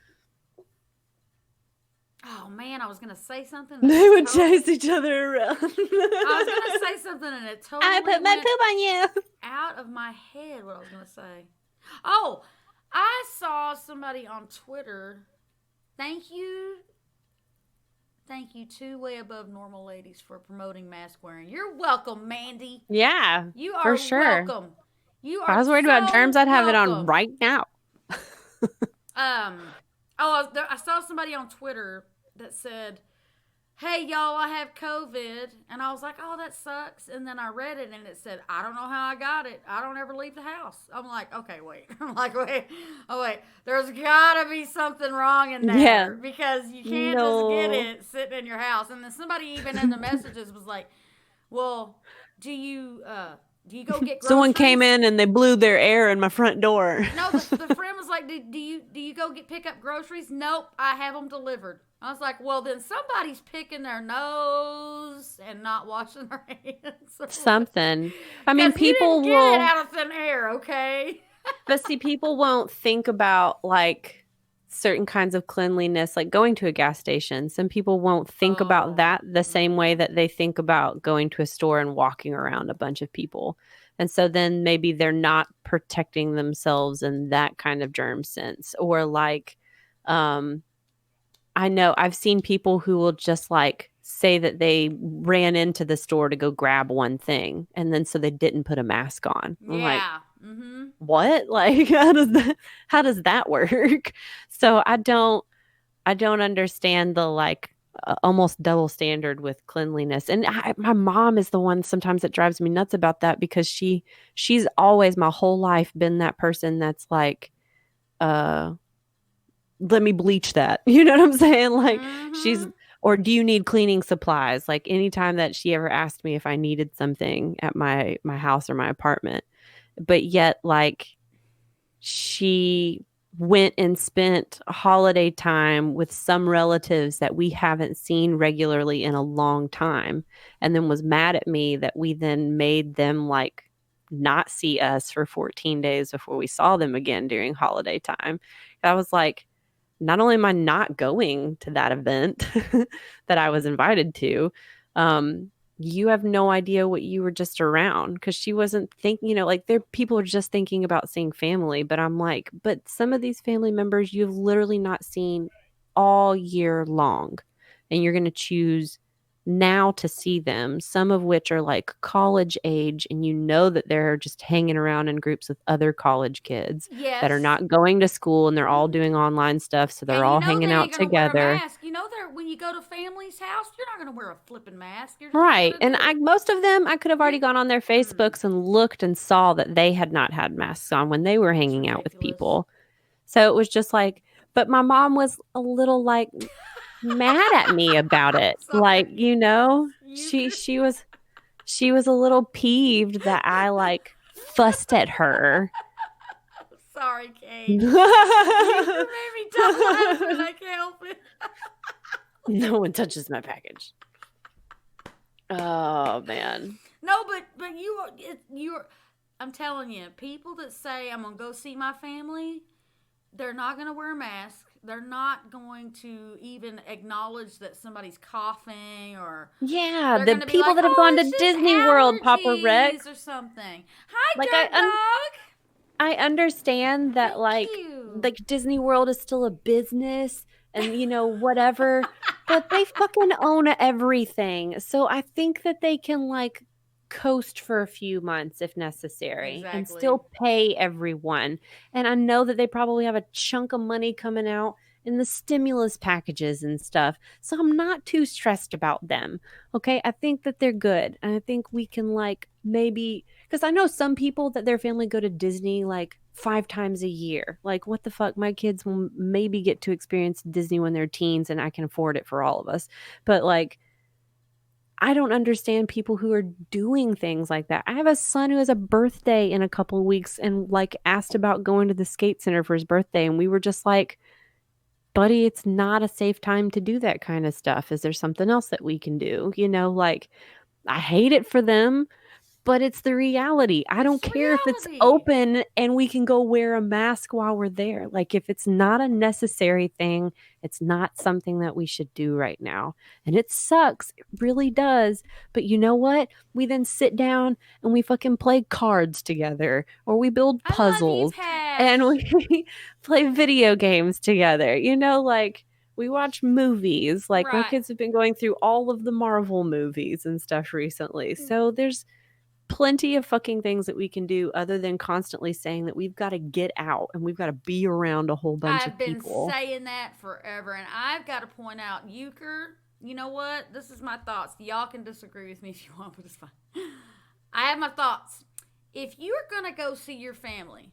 Oh man, I was gonna say something. They would chase each other around. I was gonna say something and it totally I put my poop on you. Out of my head what I was gonna say. Oh, I saw somebody on Twitter. Thank you to Way Above Normal Ladies for promoting mask wearing. You're welcome, Mandy. Yeah, You are for sure. welcome. You are. If I was worried about germs, I'd have it on right now. I saw somebody on Twitter that said, "Hey y'all, I have COVID," and I was like, "Oh, that sucks." And then I read it, and it said, "I don't know how I got it. I don't ever leave the house." I'm like, "Okay, wait." Wait. There's gotta be something wrong in there because you can't just get it sitting in your house. And then somebody even in the messages was like, "Well, do you go get groceries?" Someone came in and they blew their air in my front door. No, the friend was like, do you go pick up groceries? Nope, I have them delivered. I was like, well, then somebody's picking their nose and not washing their hands. Something. I mean, people you didn't get it out of thin air, okay? But see, people won't think about like certain kinds of cleanliness, like going to a gas station. Some people won't think about that the same way that they think about going to a store and walking around a bunch of people. And so then maybe they're not protecting themselves in that kind of germ sense. Or like, I know I've seen people who will just like say that they ran into the store to go grab one thing and then so they didn't put a mask on. I'm like, what? Like, how does that work? So I don't understand the like, almost double standard with cleanliness. And my mom is the one sometimes that drives me nuts about that, because she's always my whole life been that person that's like, let me bleach that. You know what I'm saying? Like she's, or do you need cleaning supplies? Like anytime that she ever asked me if I needed something at my house or my apartment, but yet like she went and spent holiday time with some relatives that we haven't seen regularly in a long time, and then was mad at me that we then made them like not see us for 14 days before we saw them again during holiday time. I was like, not only am I not going to that event that I was invited to, you have no idea what you were just around, because she wasn't thinking, like people are just thinking about seeing family. But I'm like, but some of these family members you've literally not seen all year long, and you're going to choose now to see them, some of which are like college age, and that they're just hanging around in groups with other college kids that are not going to school, and they're all doing online stuff, so they're all hanging out together. Wear a mask. When you go to family's house, you're not going to wear a flipping mask. Right. And most of them, I could have already gone on their Facebooks and looked and saw that they had not had masks on when they were hanging out with people. So it was just like, but my mom was a little like mad at me about it. Like, she was a little peeved that I like fussed at her. Sorry, Kate. You made me double laughing. I can't help it. No one touches my package. Oh man. No, but you're. I'm telling you, people that say I'm gonna go see my family, they're not gonna wear a mask. They're not going to even acknowledge that somebody's coughing, or the people that have gone to Disney World, Papa Rex, or something. Hi, like dog. I understand that, like Disney World is still a business, and whatever, but they fucking own everything. So I think that they can like coast for a few months if necessary, and still pay everyone. And I know that they probably have a chunk of money coming out in the stimulus packages and stuff. So I'm not too stressed about them. Okay. I think that they're good. And I think we can like maybe, because I know some people that their family go to Disney like 5 times a year. Like, what the fuck? My kids will maybe get to experience Disney when they're teens, and I can afford it for all of us. But like, I don't understand people who are doing things like that. I have a son who has a birthday in a couple of weeks, and like asked about going to the skate center for his birthday. And we were just like, buddy, it's not a safe time to do that kind of stuff. Is there something else that we can do? Like, I hate it for them, but it's the reality. I don't care if it's open and we can go wear a mask while we're there. Like, if it's not a necessary thing, it's not something that we should do right now. And it sucks. It really does. But you know what? We then sit down and we fucking play cards together, or we build puzzles, and we play video games together. Like, we watch movies. Like, my kids have been going through all of the Marvel movies and stuff recently. So there's plenty of fucking things that we can do other than constantly saying that we've got to get out and we've got to be around a whole bunch of people. I've been saying that forever, and I've got to point out, Euchre, you know what? This is my thoughts. Y'all can disagree with me if you want, but it's fine. I have my thoughts. If you're going to go see your family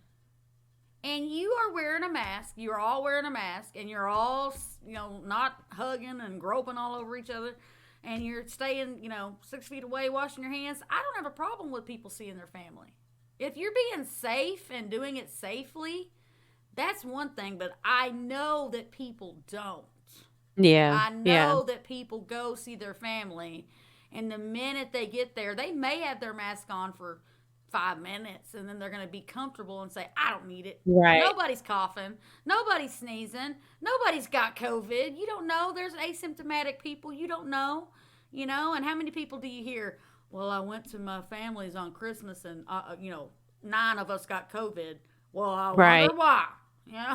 and you are wearing a mask, you're all wearing a mask, and you're all, not hugging and groping all over each other, and you're staying, 6 feet away, washing your hands, I don't have a problem with people seeing their family. If you're being safe and doing it safely, that's one thing, but I know that people don't. Yeah. I know that people go see their family, and the minute they get there, they may have their mask on for 5 minutes, and then they're going to be comfortable and say, I don't need it. Right. Nobody's coughing. Nobody's sneezing. Nobody's got COVID. You don't know. There's asymptomatic people. You don't know. And how many people do you hear? Well, I went to my family's on Christmas, and, 9 of us got COVID. Well, I wonder why.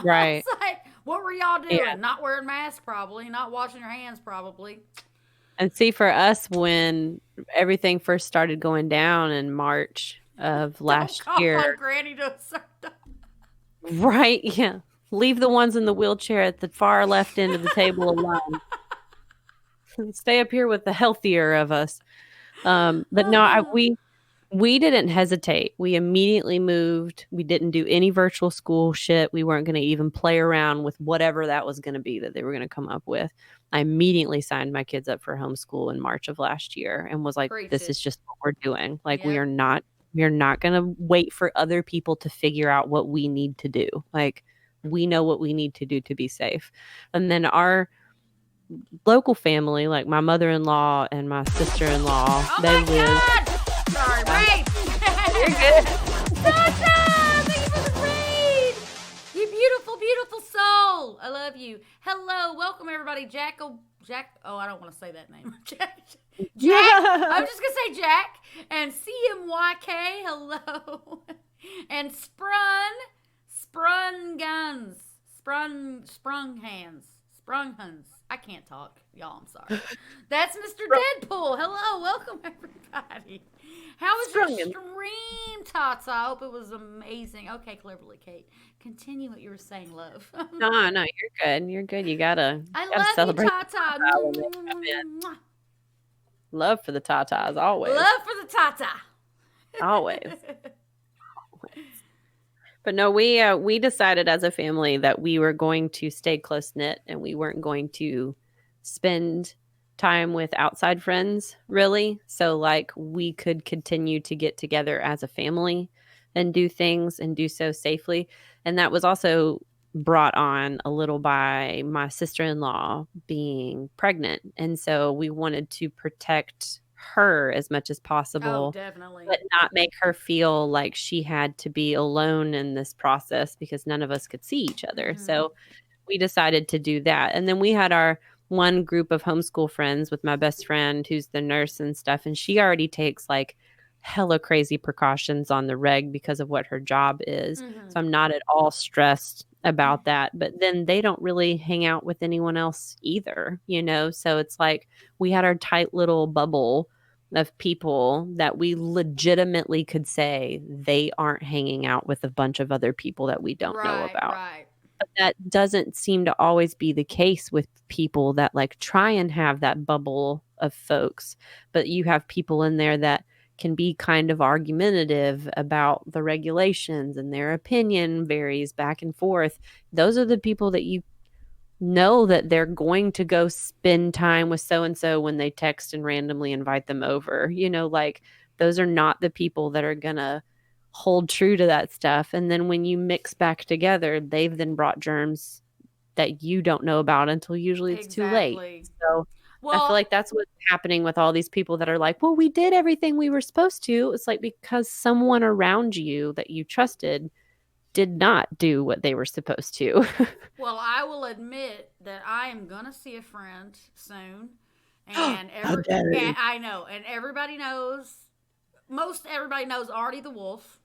Right. It's like, what were y'all doing? Yeah. Not wearing masks, probably. Not washing your hands, probably. And see, for us, when everything first started going down in March of last year. On Granny to a certain. Right, yeah. Leave the ones in the wheelchair at the far left end of the table alone. Stay up here with the healthier of us. But no, we didn't hesitate. We immediately moved. We didn't do any virtual school shit. We weren't going to even play around with whatever that was going to be that they were going to come up with. I immediately signed my kids up for homeschool in March of last year and was like, this is just what we're doing. Like, we are not going to wait for other people to figure out what we need to do. Like, we know what we need to do to be safe. And then our local family, like my mother-in-law and my sister-in-law, they live. Sorry, raid. You're good. Tata, thank you for the raid. You beautiful, beautiful soul. I love you. Hello, welcome everybody. Jack. Oh, I don't want to say that name. Jack. I'm just gonna say Jack and CMYK. Hello, and Sprung Hands. I can't talk, y'all. I'm sorry. That's Mr. Deadpool. Hello, welcome everybody. How was your stream, Tata? I hope it was amazing. Okay, CleverlyKate, continue what you were saying, love. No, you're good. You're good. You gotta love celebrate you, Tata. Love for the tatas, always. Love for the Tata. Always. But no, we decided as a family that we were going to stay close-knit and we weren't going to spend time with outside friends, really. So, like, we could continue to get together as a family and do things and do so safely. And that was also brought on a little by my sister-in-law being pregnant. And so we wanted to protect her as much as possible, definitely, but not make her feel like she had to be alone in this process because none of us could see each other. So we decided to do that. And then we had our one group of homeschool friends with my best friend who's the nurse and stuff, and she already takes like hella crazy precautions on the reg because of what her job is. So I'm not at all stressed about that. But then they don't really hang out with anyone else either, so it's like we had our tight little bubble of people that we legitimately could say they aren't hanging out with a bunch of other people that we don't know about. But that doesn't seem to always be the case with people that like try and have that bubble of folks. But you have people in there that can be kind of argumentative about the regulations and their opinion varies back and forth. Those are the people that you know that they're going to go spend time with so-and-so when they text and randomly invite them over. Like those are not the people that are going to hold true to that stuff. And then when you mix back together, they've then brought germs that you don't know about until usually it's too late. So I feel like that's what's happening with all these people that are like, well, we did everything we were supposed to. It's like because someone around you that you trusted did not do what they were supposed to. Well, I will admit that I am going to see a friend soon. And I know. And everybody knows, most everybody knows Artie the Wolf.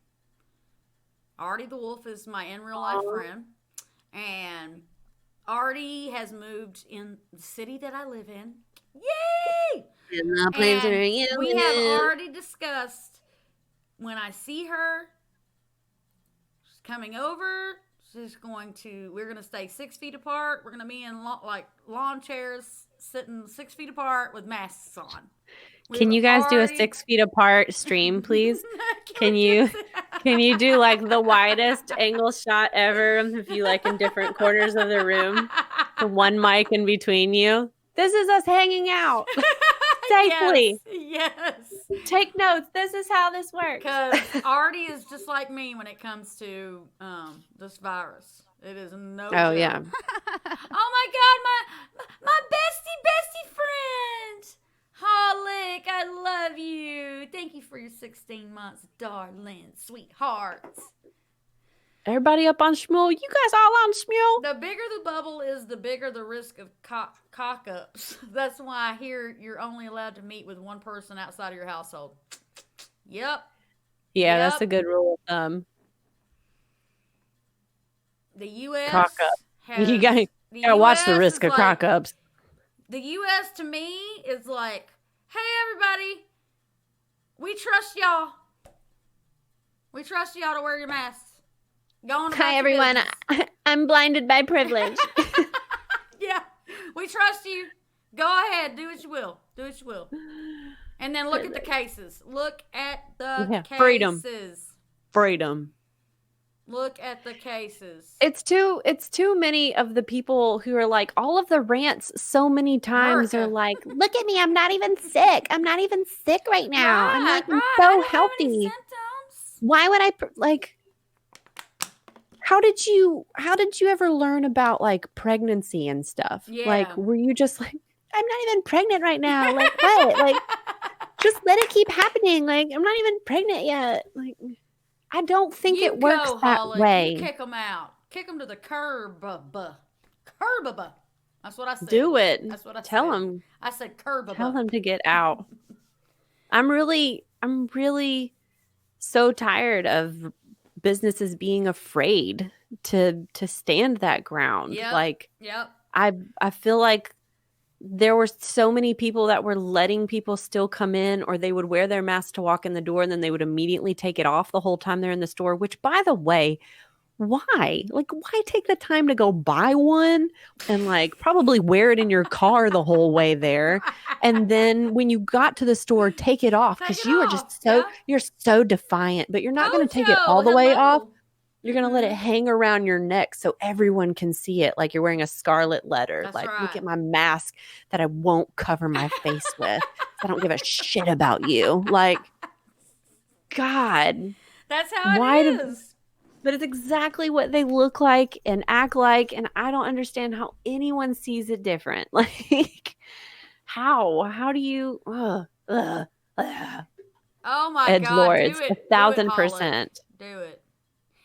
Artie the Wolf is my in real life friend. And Artie has moved in the city that I live in. Yay! And we have already discussed when I see her, she's coming over. We're going to stay 6 feet apart. We're going to be in lawn chairs, sitting 6 feet apart with masks on. Can you guys do a 6 feet apart stream, please? Can you do like the widest angle shot ever if you like in different corners of the room? The one mic in between you. This is us hanging out safely. Yes. Take notes. This is how this works. Because Artie is just like me when it comes to this virus. It is no joke. Yeah. Oh my God, my bestie friend. Hollick, I love you. Thank you for your 16 months, darling, sweethearts. Everybody up on Shmuel? You guys all on Shmuel? The bigger the bubble is, the bigger the risk of cock-ups. That's why I hear you're only allowed to meet with one person outside of your household. Yep. Yeah, that's a good rule of thumb. The U.S. Cock-up. You gotta watch the risk of cock-ups. The U.S. to me is like, hey, everybody, we trust y'all. We trust y'all to wear your masks. Hi, everyone. I'm blinded by privilege. Yeah, we trust you. Go ahead. Do what you will. Do what you will. And then look at the cases. Look at the cases. Freedom. Look at the cases. It's too many of the people who are like, all of the rants so many times are like, look at me, I'm not even sick. I'm not even sick right now. I'm like, I'm so healthy. Why would I like, how did you ever learn about like pregnancy and stuff? Yeah. Like, were you just like, I'm not even pregnant right now. Like what? Like, just let it keep happening. Like, I'm not even pregnant yet. Like, I don't think it works that way. You kick them out. Kick them to the curb. Curb. That's what I said. Do it. That's what I Tell said. them. I said curb. Tell them to get out. I'm really so tired of businesses being afraid to stand that ground. Yep. Like, yep. I feel like there were so many people that were letting people still come in, or they would wear their mask to walk in the door and then they would immediately take it off the whole time they're in the store, which, by the way, why? Like, why take the time to go buy one and like probably wear it in your car the whole way there? And then when you got to the store, take it off because you are just you're so defiant, but you're not going to take it all the way off. You're going to let it hang around your neck so everyone can see it like you're wearing a scarlet letter. That's like, right. Look at my mask that I won't cover my face with. I don't give a shit about you. Like, God. That's how it is. But it's exactly what they look like and act like, and I don't understand how anyone sees it different. Like, how? How do you... Oh, my Edge God. Lords, do it. 1,000%. Do it.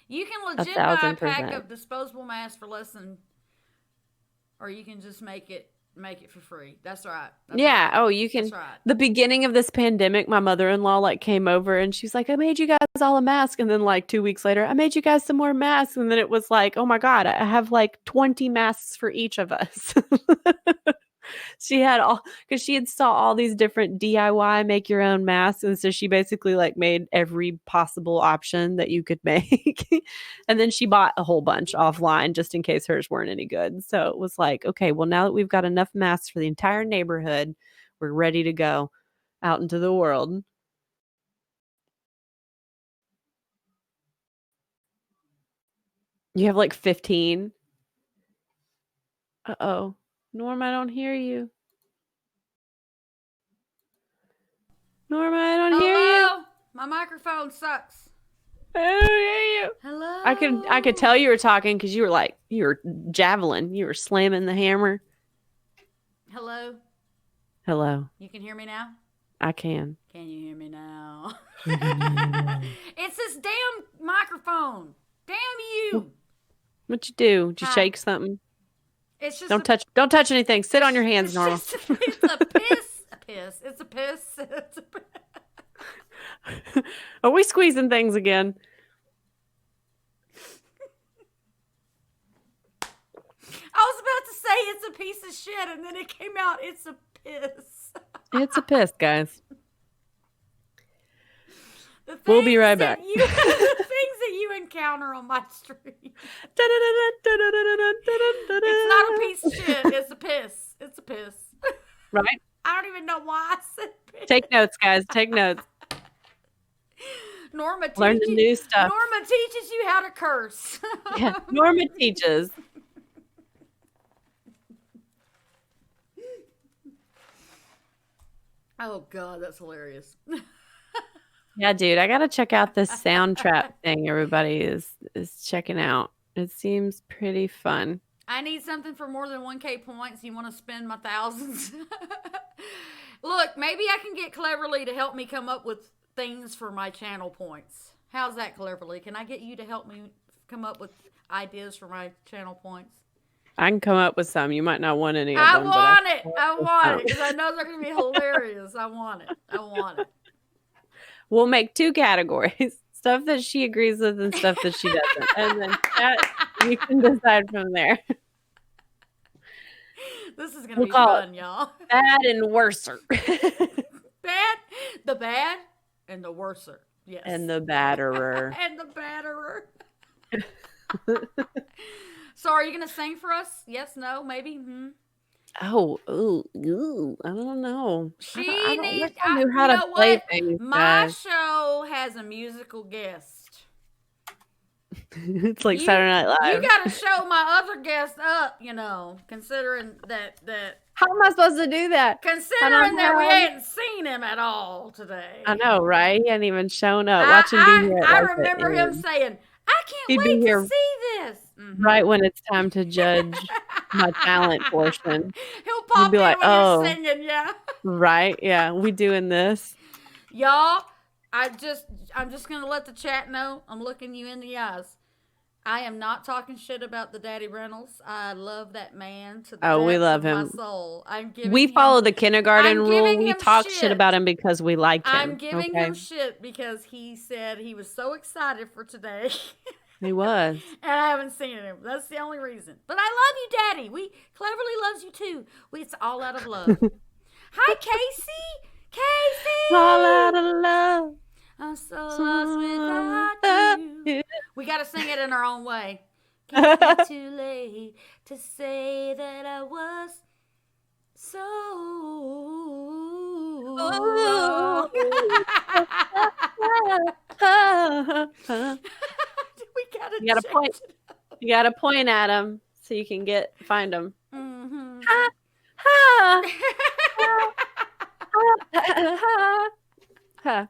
You can legit buy a 1,000%. pack of disposable masks for less than, or you can just make it for free. That's right. That's yeah. right. Oh, you can. That's right. The beginning of this pandemic, my mother-in-law like came over and she's like, I made you guys all a mask. And then like 2 weeks later, I made you guys some more masks. And then it was like, oh my God, I have like 20 masks for each of us. She had all, because she had saw all these different DIY make your own masks, and so she basically like made every possible option that you could make. And then she bought a whole bunch offline just in case hers weren't any good. So it was like, okay, well, now that we've got enough masks for the entire neighborhood, we're ready to go out into the world. You have like 15. Uh-oh. Norma, I don't hear you. Norma, I don't hear you. My microphone sucks. I don't hear you. Hello. I could tell you were talking because you were javelin. You were slamming the hammer. Hello. Hello. You can hear me now? I can. Can you hear me now? It's this damn microphone. Damn you. What'd you do? Did you shake something? It's just don't touch anything. Sit on your hands, Norma. It's a piss. It's a piss. Are we squeezing things again? I was about to say it's a piece of shit, and then it came out, it's a piss. It's a piss, guys. We'll be right back. The things that you encounter on my street. It's not a piece of shit. It's a piss. It's a piss. Right? I don't even know why I said piss. Take notes, guys. Take notes. Norma learn the new stuff. Norma teaches you how to curse. Yeah, Norma teaches. Oh God, that's hilarious. Yeah, dude, I gotta check out this sound trap thing everybody is checking out. It seems pretty fun. I need something for more than 1K points. You want to spend my thousands? Look, maybe I can get Cleverly to help me come up with things for my channel points. How's that, Cleverly? Can I get you to help me come up with ideas for my channel points? I can come up with some. You might not want any of I them. Want it because I know they're going to be hilarious. I want it. We'll make 2 categories. Stuff that she agrees with and stuff that she doesn't. And then you can decide from there. This is going to be fun, y'all. Bad and worser. Bad, the bad, and the worser. Yes. And the batterer. And the batterer. So are you going to sing for us? Yes, no, maybe? Oh, ooh, I don't know. She I don't wish needs. I knew how You to know play what? things, My guys. show has a musical guest. It's like You Saturday Night you Live. got to show my other guest up. Considering that How am I supposed to do that? considering that we have- hadn't seen him at all today. I know, right? He hadn't even shown up. Watch him be here. At, I like, the remember him end. saying, "I can't He'd be wait to here see this." Mhm. right when it's time to judge my talent portion. He'll He'd pop be in like, when "Oh, you're singing, yeah. right, yeah, we doing this." Y'all, I'm just gonna let the chat know I'm looking you in the eyes. I am not talking shit about the Daddy Reynolds. I love that man to the Oh, we depths love of my him. soul. I'm giving We him, follow the kindergarten I'm rule. giving We him talk shit shit. about him because we like him. I'm giving okay? him shit because he said he was so excited for today. He was. And I haven't seen him. That's the only reason. But I love you, Daddy. We Cleverly loves you too. It's all out of love. Hi, Casey. Casey. All out of love. I'm so lost without you. We got to sing it in our own way. Can't be too late to say that I was so wrong. We gotta You gotta change point. it up. You gotta point at him so you can find him. Mhm. Ha, ha, ha.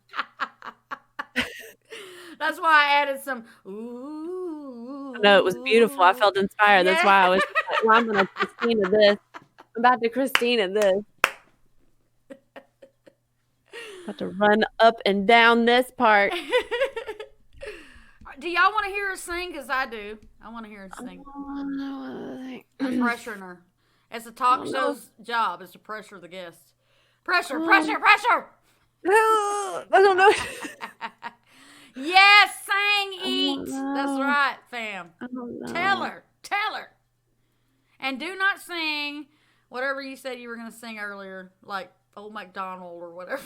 That's why I added some ooh. No, it was beautiful. I felt inspired. That's why I was Yeah. just like, well, I'm gonna Christina this. I'm about to Christina this. About to run up and down this part. Do y'all want to hear her sing? Because I do. I want to hear her sing. I'm pressuring her. It's a talk show's job is to pressure the guests. Pressure. I don't know. Yes, sang, eat. know. That's right, fam. I don't know. Tell her. And do not sing whatever you said you were going to sing earlier, like Old MacDonald or whatever.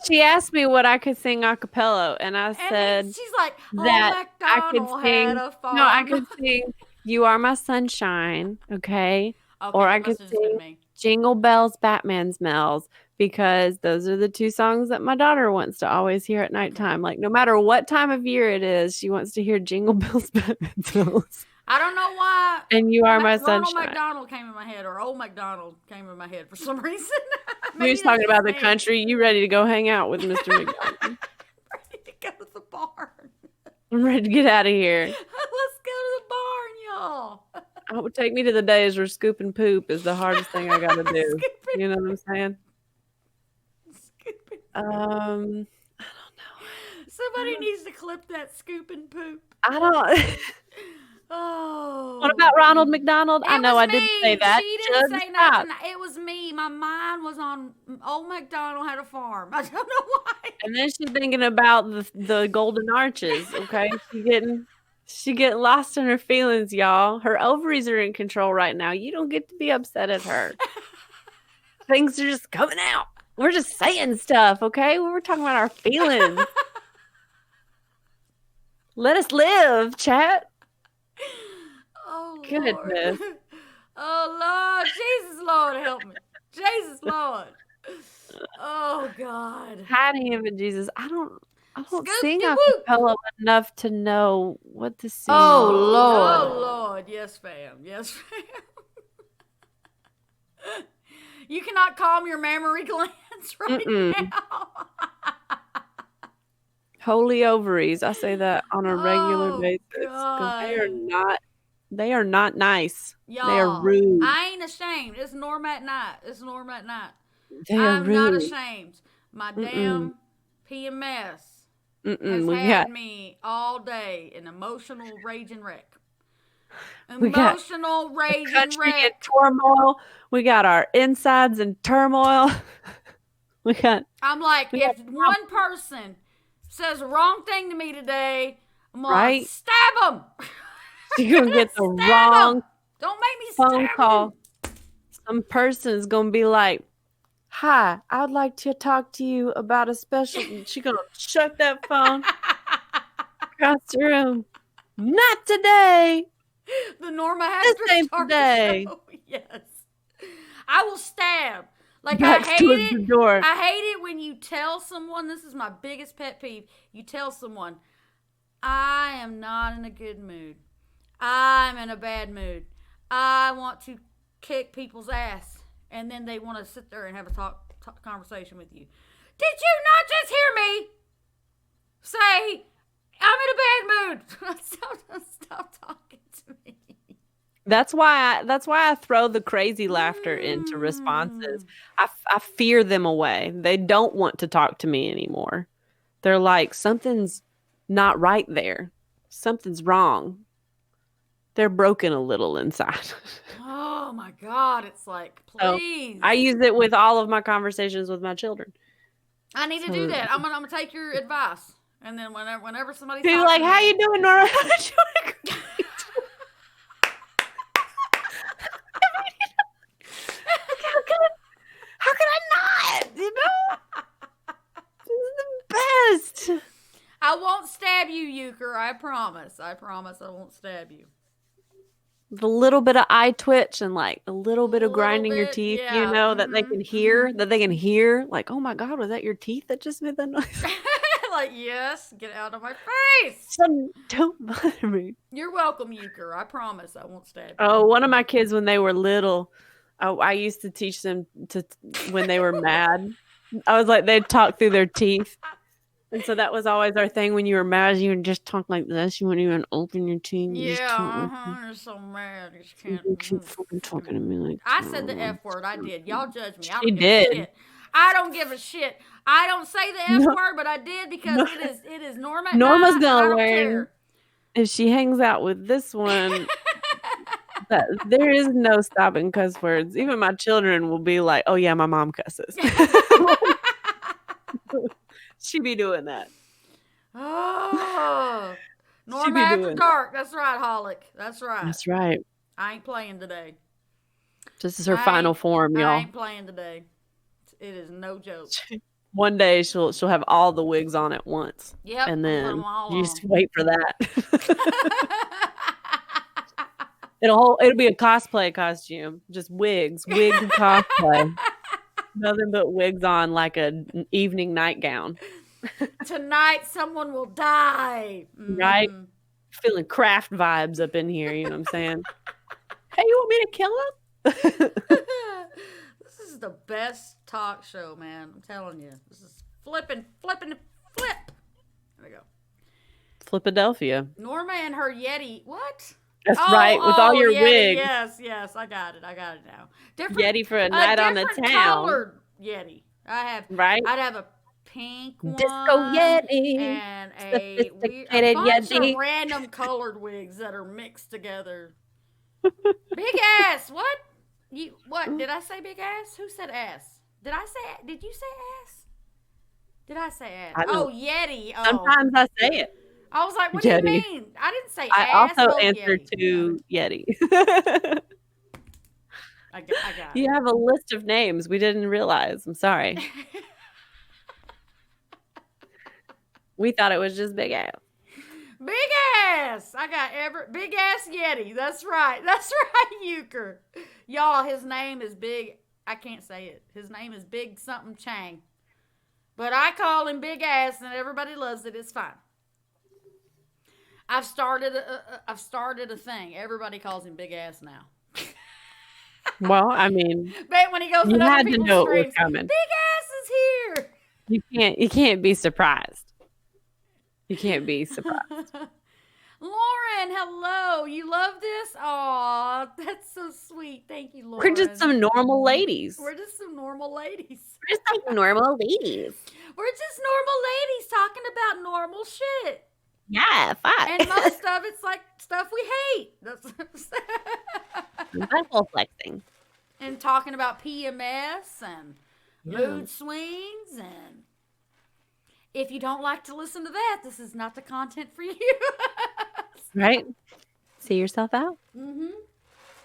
She asked me what I could sing a cappella, and I said she's like, that I could MacDonald sing. had a farm. No, I could sing "You Are My Sunshine," okay, Okay, or that I must could have just been sing me. "Jingle Bells, Batman Smells," because those are the two songs that my daughter wants to always hear at nighttime. Like no matter what time of year it is, she wants to hear "Jingle Bells, Batman Smells." I don't know why. And "You Are My Ronald Sunshine." McDonald came in my head, or Old MacDonald came in my head for some reason. We was talking about the country. You ready to go hang out with Mr. McDonald? Ready to go to the barn. I'm ready to get out of here. Let's go to the barn, y'all. Oh, take me to the days where scooping poop is the hardest thing I got to do. Scooping- You know what I'm saying? Scooping. I don't know. Somebody needs to clip that scooping poop. I don't. Oh. What about Ronald McDonald? I know I didn't say that. She didn't Just say stop. nothing. It was me. My mind was on Old MacDonald had a farm. I don't know why. And then she's thinking about the golden arches. Okay, she getting lost in her feelings, y'all. Her ovaries are in control right now. You don't get to be upset at her. Things are just coming out. We're just saying stuff, okay? We're talking about our feelings. Let us live, chat. Oh, Goodness. Lord. Oh, Lord. Jesus, Lord, help me. Jesus, Lord. Oh, God. Hiding him in Jesus. I don't Scoop sing de a whoop. cappella enough to know what to sing. Oh, Lord. Yes, fam. Yes, fam. You cannot calm your mammary glands right now. Holy ovaries. I say that on a regular basis. 'Cause they are not nice. Y'all, they are rude. I ain't ashamed. It's Norma at night. They are I'm rude. not ashamed. My damn PMS has We had got me all day in emotional rage and wreck. We got Emotional rage and country in wreck. turmoil. We got our insides in turmoil. We got I'm like, we if got- one person says the wrong thing to me today, I'm gonna Right? stab them. you're gonna get the Stab 'em. wrong Don't make me phone stab call. 'em. Some person's gonna be like, "Hi, I would like to talk to you about a special." She's gonna shut that phone across the room. Not today. The Norma has This to ain't start today. the show. Yes. I will stab. Like, Backs I hate towards it. the door. I hate it when you tell someone, this is my biggest pet peeve. You tell someone, I am not in a good mood. I'm in a bad mood. I want to kick people's ass. And then they want to sit there and have a conversation with you. Did you not just hear me say, I'm in a bad mood? Stop talking to me. That's why I throw the crazy laughter into responses. I fear them away. They don't want to talk to me anymore. They're like, something's not right there. Something's wrong. They're broken a little inside. Oh my God. It's like, please. So I use it with all of my conversations with my children. I need to do that. I'm gonna take your advice. And then whenever somebody's Be like, how you doing, Nora? How can I not? You know? This is the best. I won't stab you, Euchre. I promise. I won't stab you. The little bit of eye twitch and like a little bit of grinding your teeth, yeah. you know, that they can hear, like, oh my God, was that your teeth that just made that noise? Like, yes, get out of my face. Don't bother me. You're welcome, Euchre. I promise I won't stab you. Oh, one of my kids, when they were little, I used to teach them to, when they were mad, I was like, they'd talk through their teeth. And so that was always our thing. When you were mad, you would just talk like this. You wouldn't even open your teeth. You just talk You're so mad. You can't. you keep fucking talking to me like I said the F word. I did. Y'all judge me. I She don't give a did. shit. I don't give a shit. I don't say the F word, but I did because it is Norma. Norma's I gonna don't learn care. if she hangs out with this one. That there is no stopping cuss words. Even my children will be like, "Oh yeah, my mom cusses." She be doing that. Oh, She Norma be after doing dark. That's right, Holic. That's right. That's right. I ain't playing today. This is her I final ain't- form, I y'all. ain't playing today. It is no joke. One day she'll have all the wigs on at once, Yep. and I'll put then 'em all you just on. wait for that. It'll be a cosplay costume, just wigs, wig cosplay. Nothing but wigs on, like an evening nightgown. Tonight, someone will die. Right? Feeling craft vibes up in here. You know what I'm saying? Hey, you want me to kill him? This is the best talk show, man. I'm telling you. This is flipping, flip. There we go. Flipadelphia. Norma and her Yeti. What? That's right. With all your Yeti. wigs. Yes, I got it now. Yeti for a night on the different town. colored Yeti. I'd have a pink one. Disco Yeti. And a Sophisticated bunch Yeti. of random colored wigs that are mixed together. Big ass. What? What? Did I say big ass? Who said ass? Did you say ass? Did I say ass? Yeti. Oh. Sometimes I say it. I was like, what do you Yeti. mean? I didn't say I ass. also Oh, answer Yeti. to Yeti. I got it. You have a list of names we didn't realize. I'm sorry. We thought it was just big ass. Big ass. I got big ass Yeti. That's right. That's right, Euchre. Y'all, his name is Big. I can't say it. His name is Big something Chang. But I call him Big Ass, and everybody loves it. It's fine. I've started a thing. Everybody calls him Big Ass now. Well, I mean, But when he goes you to had other to people's know it was streams, coming. Big Ass is here. You can't be surprised. You can't be surprised. Lauren, hello. You love this? Aw, that's so sweet. Thank you, Lauren. We're just some normal ladies. We're just some normal ladies. We're just like normal ladies. We're just normal ladies talking about normal shit. Yeah, fuck. And most of it's like stuff we hate. That's Butthole flexing. and talking about PMS and mood swings. And if you don't like to listen to that, this is not the content for you. Right? See yourself out. Mm-hmm.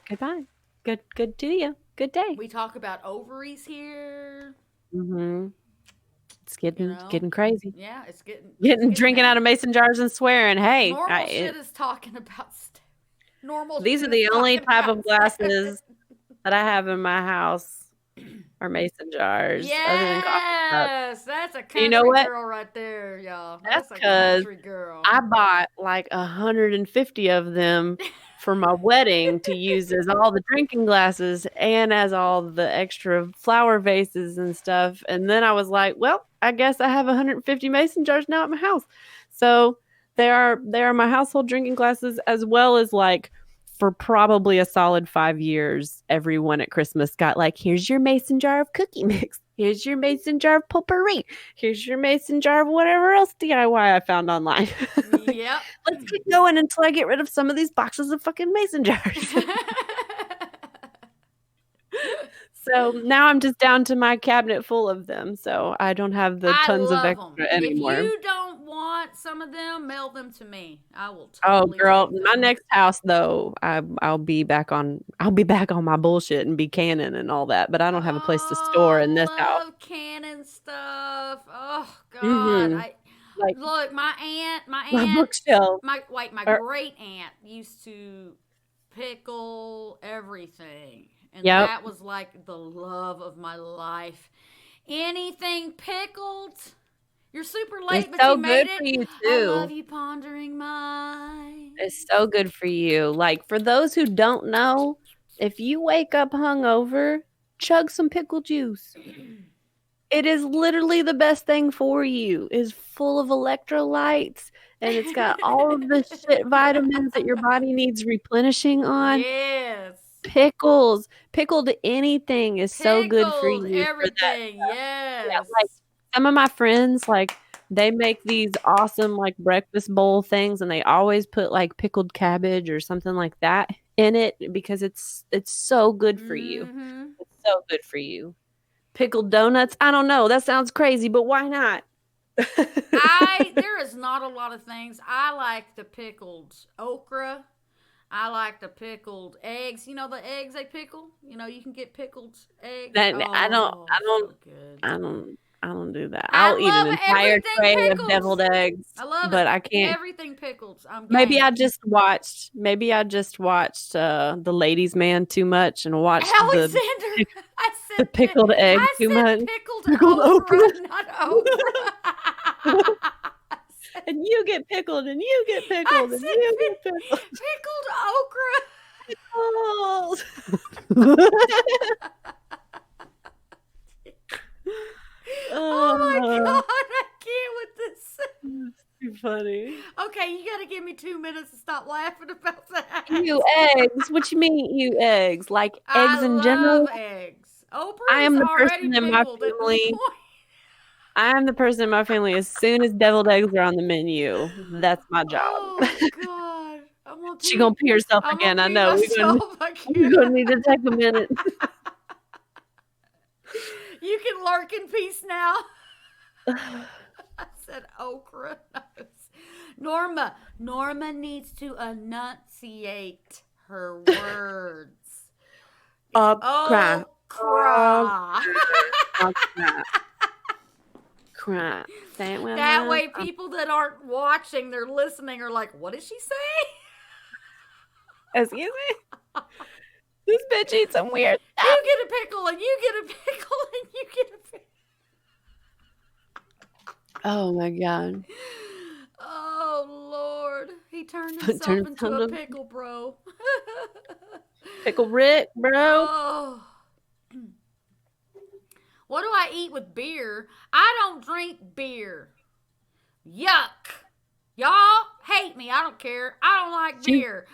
Goodbye. Good to you. Good day. We talk about ovaries here. Mm-hmm. It's getting You know? getting crazy. Yeah, it's getting Drinking out of mason jars and swearing. Hey, normal shit is talking about normal. these shit are the is only talking type about of glasses that I have in my house are mason jars, other than coffee cups. Yes, that's a You country know what? girl right there, y'all. That's That's a because country girl. I bought like 150 of them for my wedding to use as all the drinking glasses and as all the extra flower vases and stuff. And then I was like, well, I guess I have 150 mason jars now at my house. So they are my household drinking glasses, as well as like for probably a solid 5 years, everyone at Christmas got like, here's your mason jar of cookie mix. Here's your mason jar of potpourri. Here's your mason jar of whatever else DIY I found online. Like, Yep. let's keep going until I get rid of some of these boxes of fucking mason jars. So now I'm just down to my cabinet full of them. So I don't have the tons of extra anymore. If you don't want some of them, mail them to me. I will Oh, totally girl, take my them. next house though, I'll be back on my bullshit and be canning and all that. But I don't have a place to store in this house. I love canning stuff. Oh God, Mhm. Like look, my aunt, my bookshelf. my Or- great aunt used to pickle everything, and Yep. that was like the love of my life. Anything pickled. You're super late, It's but so you made good it. for you I love too. you pondering mine. It's so good for you. Like, for those who don't know, if you wake up hungover, chug some pickle juice. It is literally the best thing for you. It's full of electrolytes and it's got all of the shit vitamins that your body needs replenishing on. Yes. Pickles, pickled anything is so good for Pickled you for that. everything. Yes. Like some of my friends, like they make these awesome like breakfast bowl things and they always put like pickled cabbage or something like that in it because it's so good for you. Mhm. It's so good for you. Pickled donuts? I don't know. That sounds crazy, but why not? There is not a lot of things. I like the pickled okra. I like the pickled eggs. You know the eggs they pickle? You know, you can get pickled eggs. I don't so good. I don't do that. I I'll eat an love entire everything tray pickles. of deviled eggs, I love but it. I can't. Everything pickles. I'm Maybe game. I just watched The Ladies Man too much and watched Alexander. I said the pickled egg I too said much. pickled okra, not okra. And you get pickled and you get I pickled and said you get pickled. pickled okra. Pickles. Oh my God, I can't with this. That's too funny. Okay, you got to give me 2 minutes to stop laughing about that. You eggs? What you mean you eggs? Like eggs in I general? love eggs. Oprah I am is the already person in my pickled at this family. point. I am the person in my family. As soon as deviled eggs are on the menu, that's my job. Oh God, I'm gonna She gonna pee herself I'm again. gonna I pee know. myself We're gonna need to take a minute. You can lurk in peace now. I said okra. Norma needs to enunciate her words. Cry. Cry. Cry. Say it with That us. way people that aren't watching, they're listening, are like, what did she say? Excuse me? This bitch eats some weird You get a pickle and you get a pickle and you get a pickle. Oh my God. Oh Lord. He turned himself into a pickle, bro. Pickle Rick, bro. Oh. What do I eat with beer? I don't drink beer. Yuck. Y'all hate me. I don't care. I don't like beer.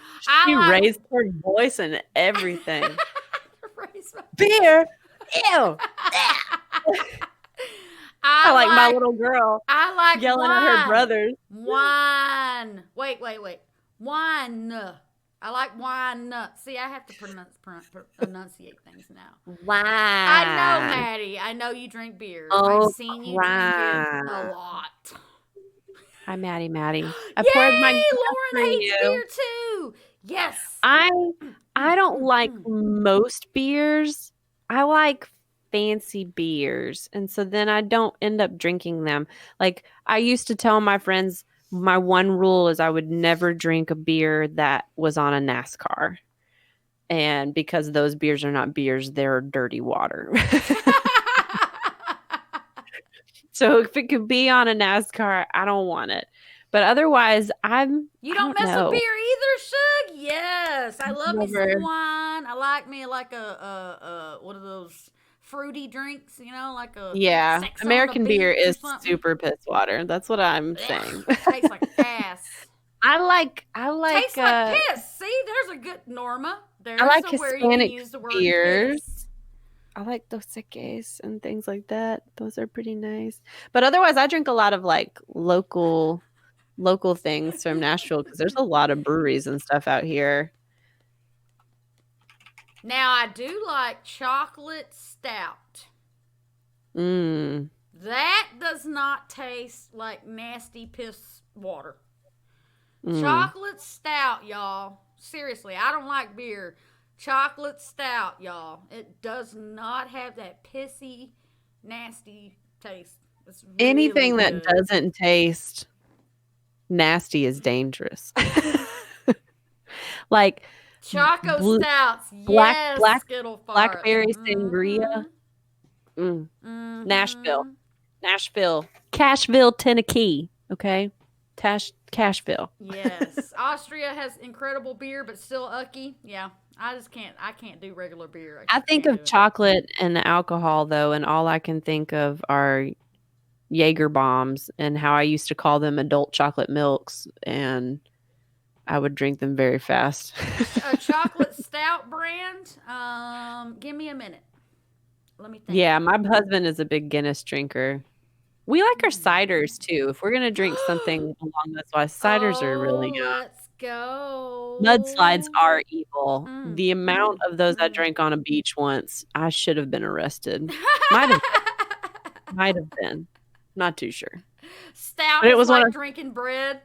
She raised her voice and everything. Raised my Beer? Ew. I like my little girl I like yelling wine. at her brothers. Wine. Wait. Wine. I like wine. See, I have to enunciate things now. Wine. I know, Maddie. I know you drink beer. Oh, I've seen you drink it a lot. Hi, Maddie. I Yay! poured my Lauren hates beer too. Yes. I don't like most beers. I like fancy beers. And so then I don't end up drinking them. Like I used to tell my friends my one rule is I would never drink a beer that was on a NASCAR. And because those beers are not beers, they're dirty water. So if it could be on a NASCAR, I don't want it. But otherwise, You I don't mess know. with beer either, Shug? Yes. I love me Never. some wine. I like me like a one of those fruity drinks, like a Yeah, Sex on American the beer Beach or is something. super piss water. That's what I'm saying. Tastes like ass. I like Tastes like piss. See, there's a good Norma. There's I like where you can Hispanic use the word beers. piss. I like Dos Equis and things like that. Those are pretty nice. But otherwise, I drink a lot of like local things from Nashville because there's a lot of breweries and stuff out here. Now, I do like chocolate stout. That does not taste like nasty piss water. Chocolate stout, y'all. Seriously, I don't like beer. Chocolate stout, y'all. It does not have that pissy, nasty taste. It's really Anything that good. doesn't taste nasty is dangerous. Like Choco stouts, black- yes, black- Skittle farts. blackberry sangria. Nashville, Cashville, Tennessee. Okay, Cashville. Yes, Austria has incredible beer, but still ucky. Yeah, I can't do regular beer. I think can't of do it. chocolate and alcohol though, and all I can think of are Jaeger bombs and how I used to call them adult chocolate milks, and I would drink them very fast. A chocolate stout brand. Give me a minute. Let me think. Yeah, my husband is a big Guinness drinker. We like our ciders too. If we're gonna drink something along those lines, ciders are really good. Let's go. Mudslides are evil. The amount of those I drank on a beach once, I should have been arrested. Might have been. Not too sure. Stout But it was is like one of- drinking bread.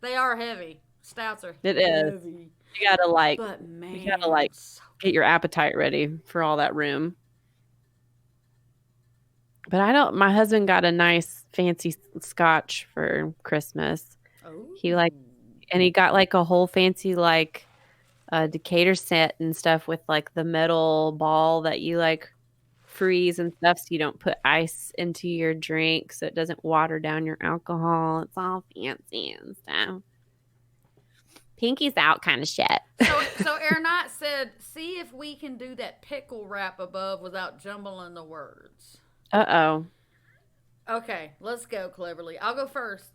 They are heavy. Stouts are It is. heavy. You gotta like But man, you gotta like so get your appetite ready for all that room. But my husband got a nice fancy scotch for Christmas. Oh. He got like a whole fancy like Decatur set and stuff with like the metal ball that you like freeze and stuff so you don't put ice into your drink so it doesn't water down your alcohol. It's all fancy and stuff. Pinky's out kind of shit. So Airknight said, see if we can do that pickle wrap above without jumbling the words. Uh-oh. Okay, let's go, Cleverly. I'll go first.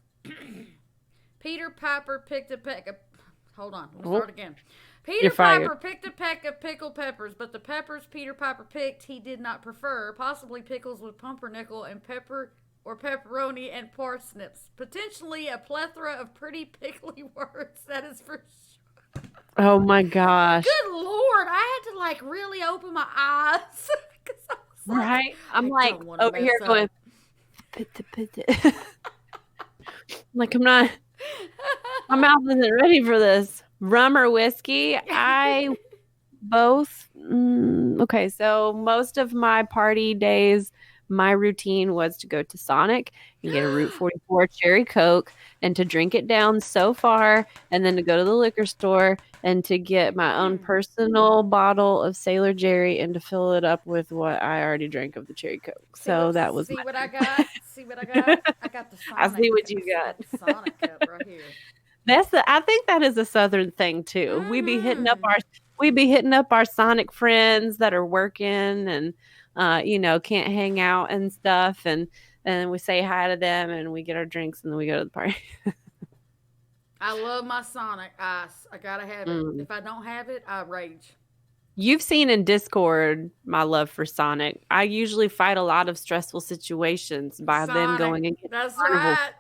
Peter Piper picked a peck of... Hold on, we'll start again. Peter Piper picked a peck of pickled peppers, but the peppers Peter Piper picked he did not prefer, possibly pickles with pumpernickel and pepper or pepperoni and parsnips. Potentially a plethora of pretty pickly words, that is for sure. Oh my gosh. Good Lord, I had to like really open my eyes. 'Cause I was like, Right? I'm I like don't wanna over here mess going, up. like my mouth isn't ready for this. Rum or whiskey? I both. Okay, so most of my party days, my routine was to go to Sonic and get a Route 44 cherry Coke and to drink it down so far, and then to go to the liquor store and to get my own personal bottle of Sailor Jerry and to fill it up with what I already drank of the cherry Coke. So that was See my what I got? See what I got? I got the Sonic. I see what you got. Sonic cup right here. I think that is a Southern thing too. We be hitting up our Sonic friends that are working and can't hang out and stuff, and we say hi to them and we get our drinks and then we go to the party. I love my Sonic ice. I gotta have it. If I don't have it, I rage. You've seen in Discord my love for Sonic. I usually fight a lot of stressful situations by them going and getting That's carnival. right.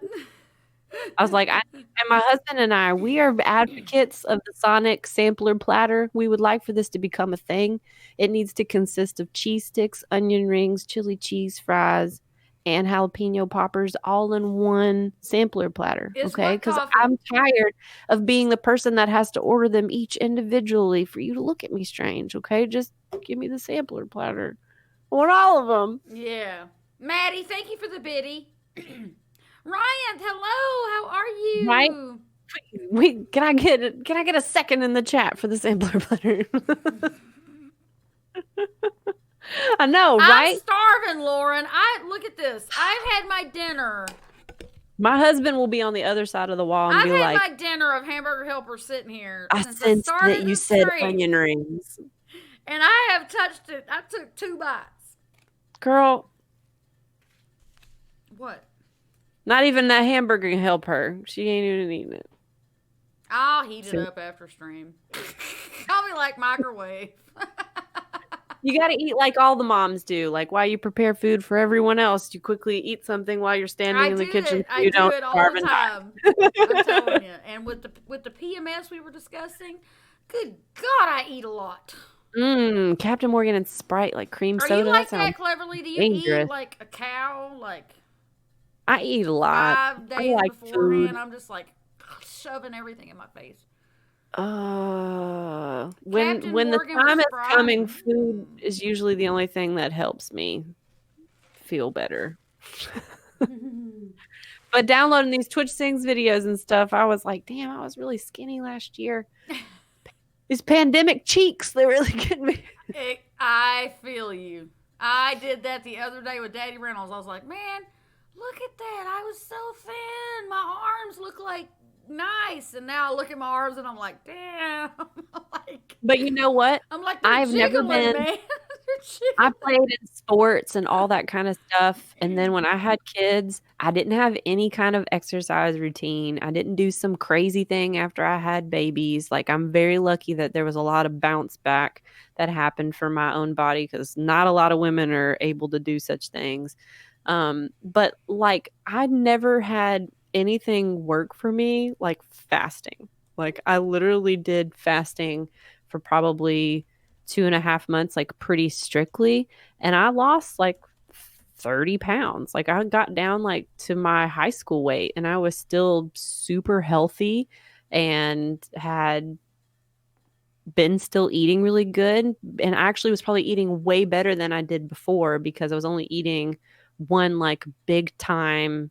I was like, and my husband and I, we are advocates of the Sonic sampler platter. We would like for this to become a thing. It needs to consist of cheese sticks, onion rings, chili cheese fries, and jalapeno poppers all in one sampler platter. It's okay? what Because coffee? I'm tired of being the person that has to order them each individually for you to look at me strange. Okay? Just give me the sampler platter. I want all of them. Yeah. Maddie, thank you for the biddy. Ryan, hello. How are you? Can I get a second in the chat for the sampler butter? I know, right? I'm starving, Lauren. Look at this. I've had my dinner. My husband will be on the other side of the wall and I've be had like, my dinner of hamburger helper sitting here I since I sensed started that you this said stream, onion rings. and I have touched it. I took 2 bites. Girl, What? not even that hamburger can help her. She ain't even eating it. I'll heat it up after stream. I'll be like microwave. You got to eat like all the moms do. Like while you prepare food for everyone else, you quickly eat something while you're standing in the kitchen. I You do don't it all starve the and die. time. I'm telling you. And with the PMS we were discussing, good God, I eat a lot. Captain Morgan and Sprite, like cream Are soda. you like sounds that, Cleverly? Do you dangerous. eat like a cow, like I eat a lot. 5 days like beforehand? food. I'm just like shoving everything in my face. When Captain the Morgan time was is Sprite. coming, food is usually the only thing that helps me feel better. But downloading these Twitch Sings videos and stuff, I was like, damn, I was really skinny last year. These pandemic cheeks, they're really getting me. I feel you. I did that the other day with Daddy Reynolds. I was like, man, look at that. I was so thin. My arms look like nice. And now I look at my arms and I'm like, damn. But you know what? I'm like, I've never been. man. I played in sports and all that kind of stuff. And then when I had kids, I didn't have any kind of exercise routine. I didn't do some crazy thing after I had babies. Like, I'm very lucky that there was a lot of bounce back that happened for my own body because not a lot of women are able to do such things. But like, I never had anything work for me like fasting. Like, I literally did fasting for probably 2.5 months, like pretty strictly. And I lost like 30 pounds. Like I got down like to my high school weight and I was still super healthy and had been still eating really good. And I actually was probably eating way better than I did before because I was only eating one like big time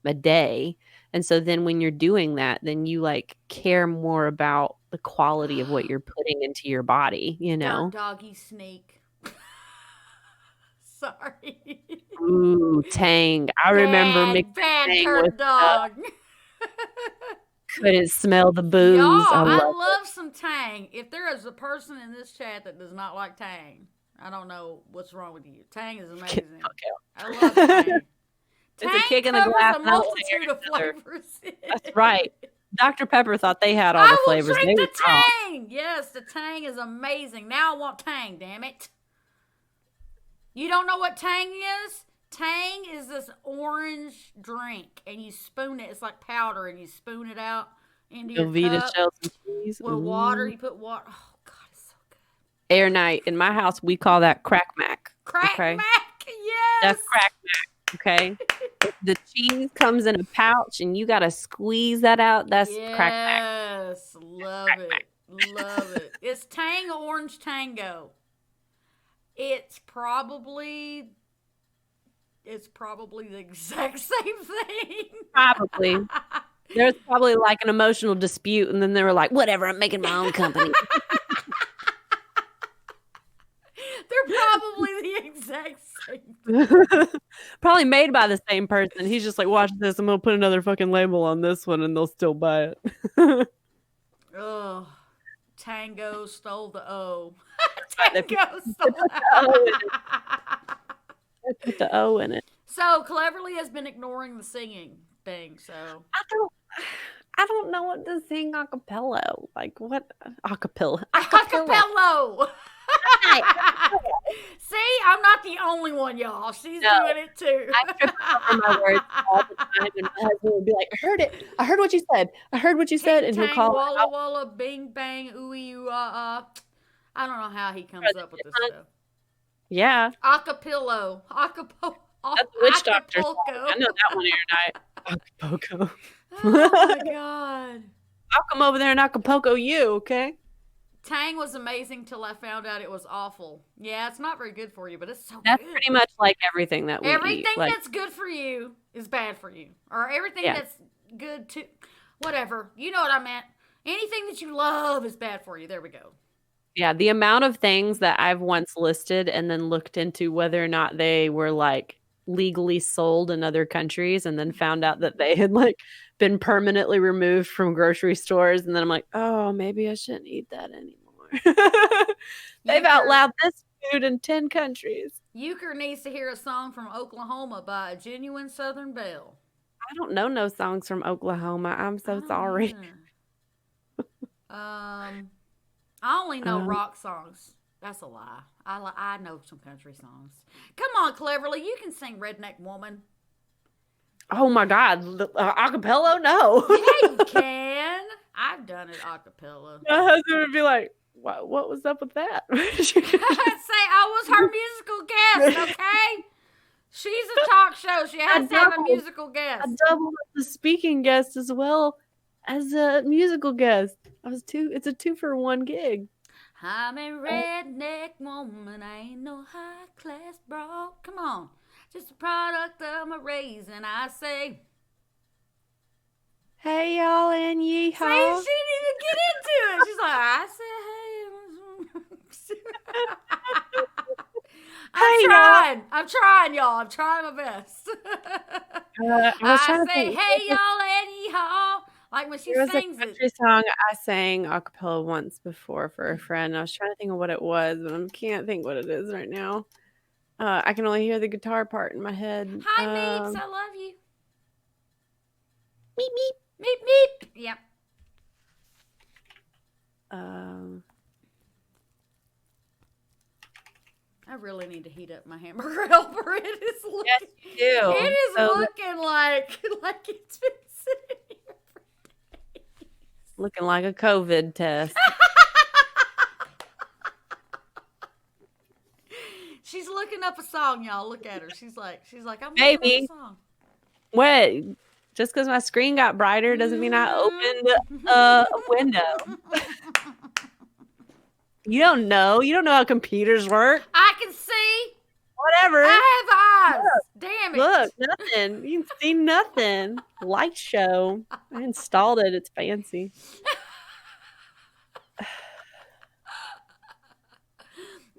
a day. And so then when you're doing that, then you like care more about the quality of what you're putting into your body, you know? Doggy snake. Sorry. Ooh, Tang. I remember mixing bad Tang turd with dog. couldn't smell the booze. Y'all, I love love some Tang. If there is a person in this chat that does not like Tang, I don't know what's wrong with you. Tang is amazing. I love Tang. It's a kick in the glass. A multitude of flavors. That's right. Dr. Pepper thought they had all the flavors. I will drink the Tang. Yes, the Tang is amazing. Now I want Tang, damn it. You don't know what Tang is? Tang is this orange drink, and you spoon it. It's like powder, and you spoon it out into your Velveeta cup shells and cheese. with water. You put water. Oh, God, it's so good. Air night. In my house, we call that crack mac. Crack mac, yes. That's crack mac. Okay. The cheese comes in a pouch and you got to squeeze that out. That's crack mac. Yes. Love it. Love it. It's Tang Orange Tango. It's probably the exact same thing. Probably. There's probably like an emotional dispute and then they were like, whatever, I'm making my own company. They're probably the exact same. Probably made by the same person. He's just like, watch this. I'm going to put another fucking label on this one and they'll still buy it. Ugh. Tango stole the O. Tango stole the Put the O in it. So Cleverly has been ignoring the singing thing, so. I don't know what to sing a cappella. Like what? Acapella. Acapello. See, I'm not the only one, y'all. She's doing it too. I trip over my words all the time, and my husband would be like, I heard what you said. I heard what you said. And he'll call Walla Walla, Bing Bang, Ooey Ooh Ah. I don't know how he comes up with this stuff. Yeah. Acapello. Acapello. That's the witch doctor song. I know that one every night. Acapulco. Oh my God. I'll come over there and Acapulco you, okay? Tang was amazing till I found out it was awful. Yeah, it's not very good for you, but it's so good. That's pretty much like everything that we eat. Everything that's good for you is bad for you. Or everything that's good to... Whatever. You know what I meant. Anything that you love is bad for you. There we go. Yeah, the amount of things that I've once listed and then looked into whether or not they were like legally sold in other countries and then found out that they had like been permanently removed from grocery stores, and then I'm like, oh, maybe I shouldn't eat that anymore. They've outlawed this food in 10 countries. Euchre needs to hear a song from Oklahoma by a genuine Southern belle. I don't know no songs from Oklahoma. I'm so sorry. I only know rock songs. That's a lie. I know some country songs. Come on, Cleverly. You can sing Redneck Woman. Oh my God. Acapella? No. Yeah, you can. I've done it acapella. My husband would be like, what was up with that? Say I was her musical guest, okay? She's a talk show. She has to have a musical guest. I doubled as a speaking guest as well as a musical guest. It's a 2-for-1 gig. I'm a redneck woman. I ain't no high class broad. Come on. Just a product of my raising. I say, hey y'all and yeehaw. See, she didn't even get into it. She's like, I said, hey. I'm trying, y'all. I'm trying my best. I say, hey, y'all, and yeehaw. Like when she sings a country song I sang a cappella once before for a friend. I was trying to think of what it was, but I can't think what it is right now. I can only hear the guitar part in my head. Hi, Meeps. I love you. Meep, meep. Meep, meep. Yep. I really need to heat up my hamburger helper. It is looking, yes, you do. It is looking like it's been sitting here for days. Looking like a COVID test. She's looking up a song, y'all. Look at her. She's like, I'm Baby. looking up a song. What? Just because my screen got brighter doesn't mean I opened a window. You don't know. You don't know how computers work. I can see. Whatever. I have eyes. Look, damn it. Look, nothing. You can see nothing. Light show. I installed it. It's fancy.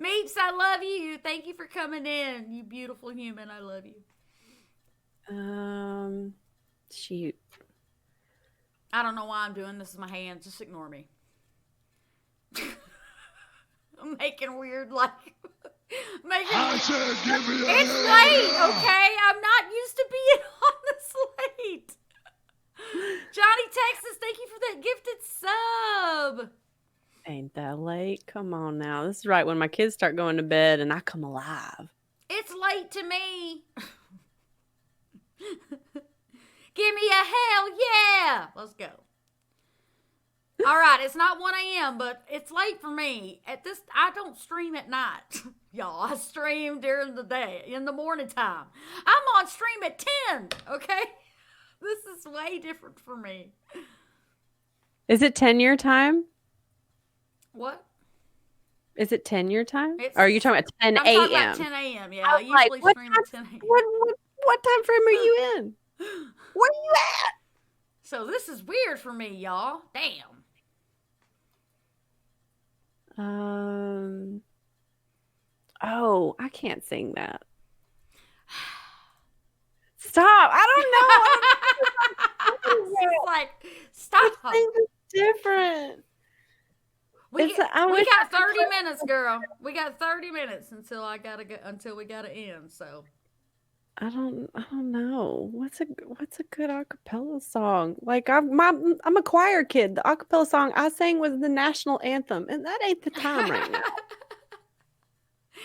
Meeps, I love you. Thank you for coming in. You beautiful human. I love you. Shoot. I don't know why I'm doing this with my hands. Just ignore me. I'm making weird, like, I said, give me a it's hand. late, okay? I'm not used to being on this late. Johnny Texas, thank you for that gifted sub. Ain't that late? Come on now. This is right when my kids start going to bed and I come alive. It's late to me. Give me a hell yeah. Let's go. All right, it's not 1 a.m., but it's late for me. I don't stream at night. Y'all, I stream during the day, in the morning time. I'm on stream at 10, okay? This is way different for me. Is it 10 your time? What? Is it 10 your time? Or are you talking about 10 a.m.? I'm talking about 10 a.m., yeah. I usually stream at 10 a.m. What time frame are you in? Where are you at? So this is weird for me, y'all. Damn. Oh, I can't sing that. Stop. I don't know. It's like, stop. It's different. We got 30 minutes, girl. We got 30 minutes until we gotta end. So I don't know. What's a good acapella song? Like I'm a choir kid. The acapella song I sang was the national anthem, and that ain't the time right now.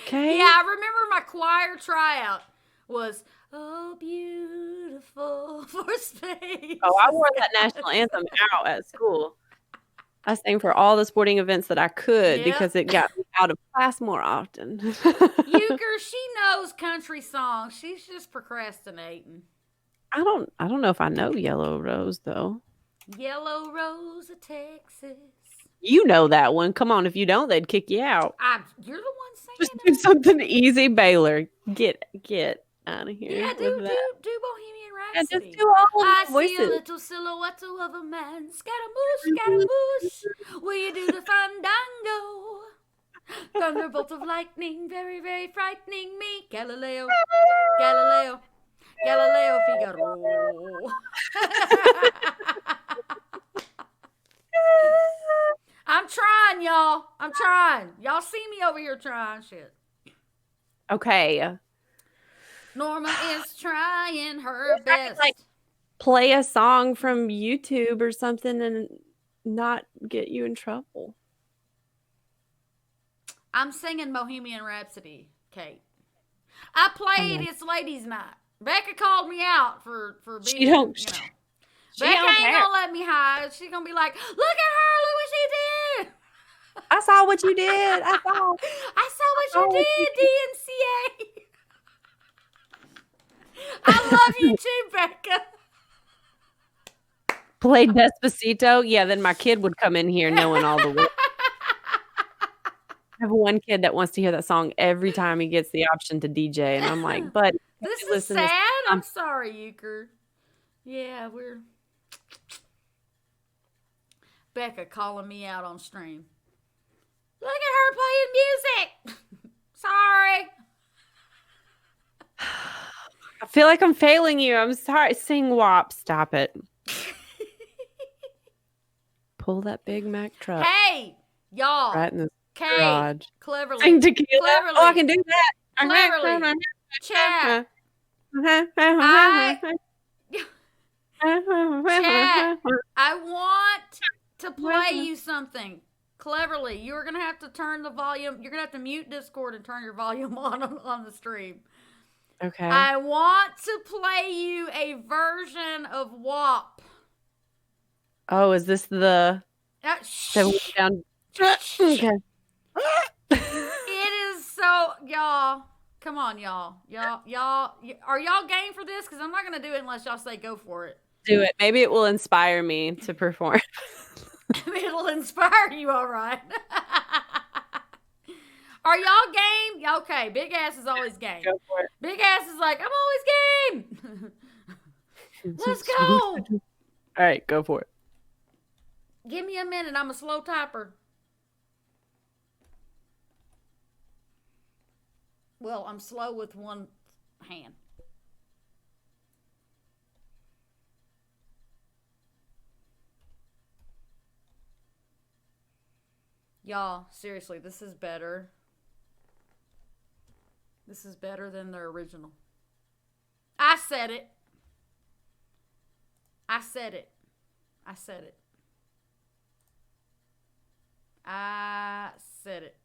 Okay. Yeah, I remember my choir tryout was "Oh Beautiful for Space." Oh, I wore that national anthem out at school. I sang for all the sporting events that I could because it got me out of class more often. Euchre, she knows country songs. She's just procrastinating. I don't know if I know Yellow Rose though. Yellow Rose of Texas. You know that one. Come on, if you don't, they'd kick you out. You're the one saying Just do something easy, Baylor. Get out of here. Yeah, do Bohemian Rhapsody. just do all of I the see a voices. little silhouette of a man. Scaramouche. Will you do the fandango? Thunderbolt of lightning, very, very frightening me. Galileo, Galileo, Galileo Figaro. I'm trying, y'all. I'm trying. Y'all see me over here trying shit. Okay. Norma is trying her best. like, Play a song from YouTube or something and not get you in trouble. I'm singing Bohemian Rhapsody, Kate. I played It's Ladies' Night. Becca called me out for being, She don't. you know. She Becca don't ain't care. gonna let me hide. She's gonna be like, look at her, look what she did. I saw what you did. I saw. I saw what you did, DNCA. I love you too, Becca. Play Despacito. Yeah, then my kid would come in here knowing all the words. I have one kid that wants to hear that song every time he gets the option to DJ, and I'm like, "But This is listen to sad. this- I'm sorry, Euchre. Yeah, we're Becca calling me out on stream. Look at her playing music. Sorry. I feel like I'm failing you. I'm sorry. Sing WAP. Stop it. Pull that Big Mac truck Hey, y'all. right in the Kate, garage. Cleverly. Sing tequila. Cleverly. Oh, I can do that. Cleverly. Chat. I want to play you something. Cleverly, you're going to have to turn the volume. You're going to have to mute Discord and turn your volume on the stream. Okay. I want to play you a version of WAP. Oh, is this the that went down? Okay. It is so, y'all. Come on, y'all. Are y'all game for this? Because I'm not going to do it unless y'all say go for it. Do it. Maybe it will inspire me to perform. It'll inspire you, all right. Are y'all game? Okay, Big Ass is always game. Go for it. Big Ass is like, I'm always game. Let's go. All right, go for it. Give me a minute. I'm a slow typer. Well, I'm slow with one hand. Y'all, seriously, this is better. This is better than their original. I said it. I said it. I said it. I said it.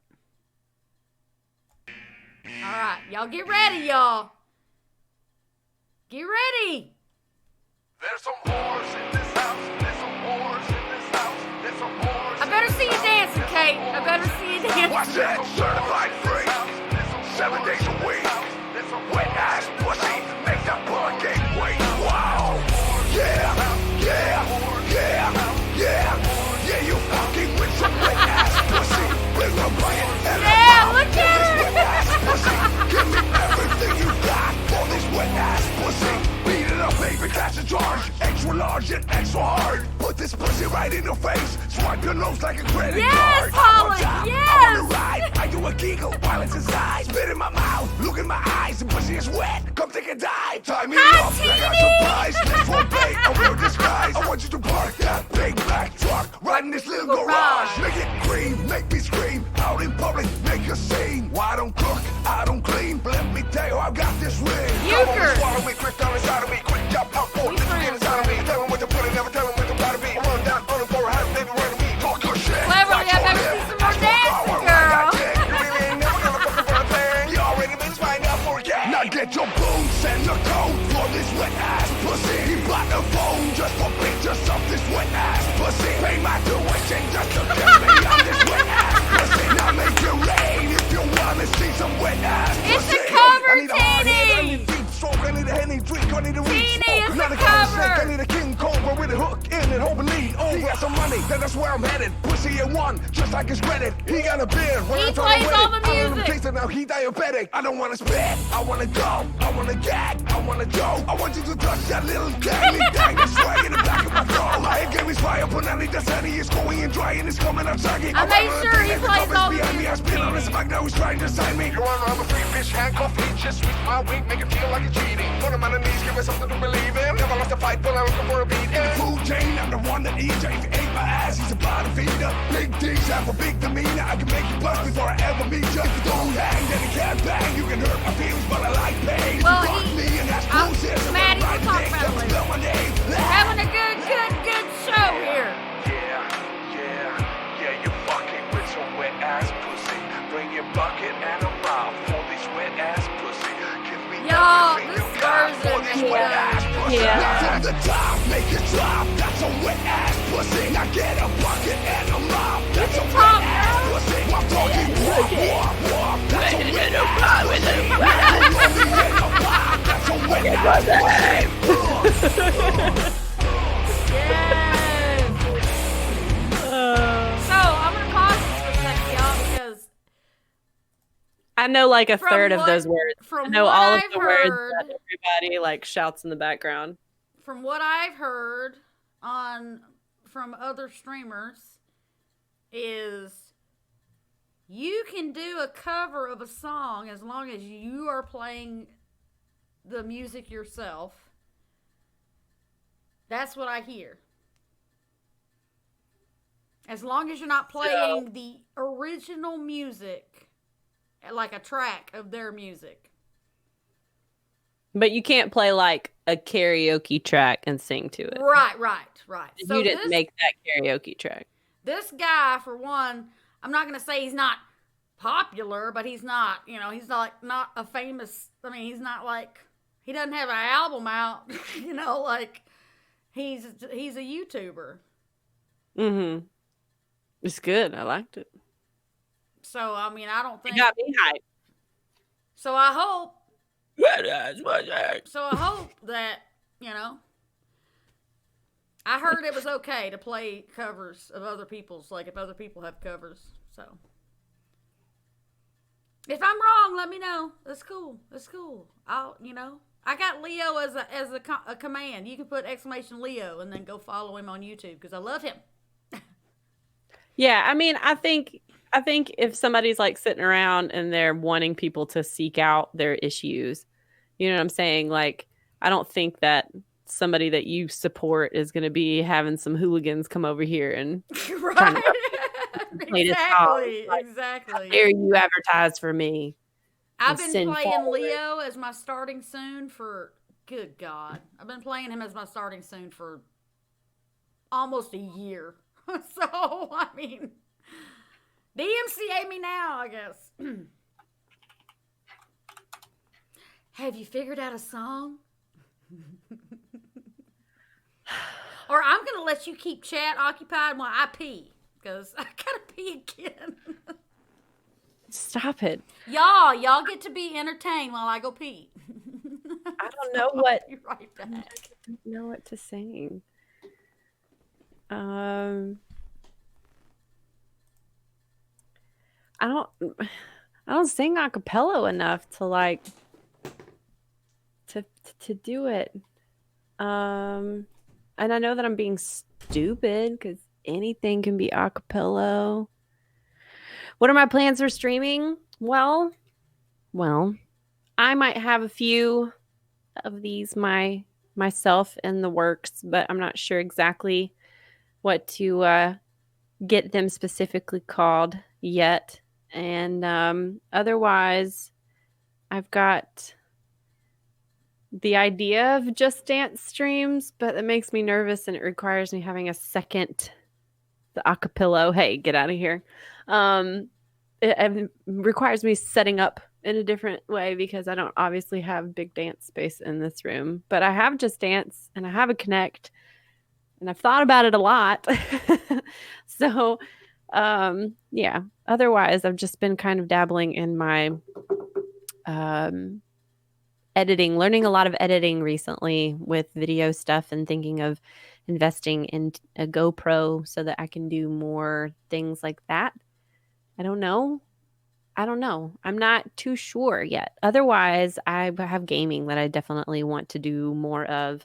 All right, y'all get ready, y'all. Get ready. There's some whores in this house. There's some whores in this house. There's some whores. I better see you dancing, Kate. I better see you dancing. Watch that. Certified free. 7 days a week. Wet ass pussy. Make that blood game wait. Wow. Yeah. Yeah. Yeah. Yeah. Yeah, you fucking with some wet ass pussy. Bring a riot and Yeah, look at this her. wet ass pussy. Give me everything you got for this wet ass pussy. Beat it up, baby, that's a charge. Extra large and extra hard. Put this pussy right in your face. Swipe your nose like a credit Yes, card. Holly, I yes. wanna ride. I do a giggle while it's inside. Spit in my mouth, look in my eyes. The pussy is wet. Come take a dive. Tie me Hi, up. I got Teeny. supplies. Let's roleplay. I wear disguise. I want you to park that big black truck right in this little garage. Make it green, make me scream. Out in public, make a scene. Why I don't cook, I don't clean. But let me tell you, I got this ring. Come on, Euchre. swallow me, quick down inside of me. Quick jump, pop, forward, We this friends, skin inside of me. Tell them what to put in, never tell them what to gotta be. I run down on the floor, have baby run to me. Talk your shit. Cleverly, I better see some more dancing, girl. You really ain't never gonna fucking run a thing. You already been trying out for a game. Now get your boots and your coat for this wet ass pussy. He bought a phone just for pictures of this wet ass pussy. Pay my tuition just to get me on this wet ass pussy. Now make it rain if you wanna see some wet ass pussy. It's a cover, I need a hard head, I Teeny. need deep stroke, I need a Henny drink, I need a reach. Teeny, it's Not a a cover snake, cover. I need a king cobra with a hook in it, hope and lead over. He got some money, then that's where I'm headed. Pussy in one, just like his credit. He got got a beer. When He I told plays him all the I let him music. taste it, now he diabetic. I don't wanna spit, I wanna go, I wanna gag, I wanna joke. I want you to touch that little tiny thing that's right in the back of my throat. My head game is fire, but now the sunny is going and dry and it's coming out saggy. I made sure he plays all the behind me. I music. spit on his back, now he's trying to sign me. You're on, I'm a free fish, handcuff me, just with my wing, make it feel like a cheating. Put him on the knees, give me something to believe in. Never lost a fight, but I'm looking for a beat. In the food chain, I'm the one that eats. If you ate my ass, he's a bottom feeder. Big D's have a big demeanor. I can make you bust before I ever meet you. If you don't hang, then you can't bang. You can hurt my feelings, but I like pain. Well, Fuck me and that's I'm bullshit. So Maddie, when I we'll talk ride about it dick, later. spell my name. We're having a good show here. Yeah, you fucking with some wet ass pussy. Bring your bucket and a mop for this wet ass pussy. Give me Y'all, everything this you got for version this is wet ass pussy. Yeah. Now from the top, make it drop. That's a wet ass pussy. Now get a bucket and a mop. That's a wet ass pussy. I'm talking walk. That's a wet ass pussy. Only in a pop. That's a wet ass pussy. Yes. So I'm gonna pause this for a second, y'all, because I know like a From third of what- those words. I from know what all of I've the words heard- that everybody like shouts in the background. from what I've heard from other streamers is you can do a cover of a song as long as you are playing the music yourself. That's what I hear. As long as you're not playing the original music, like a track of their music. But you can't play like a karaoke track and sing to it. Right. So You didn't this, make that karaoke track. this guy, for one, I'm not going to say he's not popular, but he's not, he's not a famous, he's not like, he doesn't have an album out, like he's a YouTuber. Mm-hmm. It's good. I liked it. So, I don't think, It got me hyped. so I hope that, I heard it was okay to play covers of other people's, like if other people have covers. So, if I'm wrong, let me know. That's cool. I got Leo as a command. You can put exclamation Leo and then go follow him on YouTube because I love him. Yeah, I think if somebody's like sitting around and they're wanting people to seek out their issues, you know what I'm saying? Like, I don't think that somebody that you support is going to be having some hooligans come over here and Right. play this song. Exactly. How dare you advertise for me? I've been send playing forward. Leo as my starting soon for, good God. I've been playing him as my starting soon for almost a year. So, DMCA me now, I guess. Have you figured out a song? Or I'm going to let you keep chat occupied while I pee. Because I got to pee again. Stop it. Y'all get to be entertained while I go pee. I don't know what You're right back. I don't know what to sing. I don't sing a cappella enough to like to do it. And I know that I'm being stupid because anything can be a cappella. What are my plans for streaming? Well, I might have a few of these myself in the works, but I'm not sure exactly what to get them specifically called yet. And otherwise, I've got the idea of Just Dance streams, but it makes me nervous and it requires me having a second the acapella. Hey, get out of here. It requires me setting up in a different way because I don't obviously have big dance space in this room, but I have Just Dance and I have a Connect and I've thought about it a lot. So, yeah, otherwise I've just been kind of dabbling in my, editing, learning a lot of editing recently with video stuff and thinking of investing in a GoPro so that I can do more things like that. I don't know. I'm not too sure yet. Otherwise, I have gaming that I definitely want to do more of.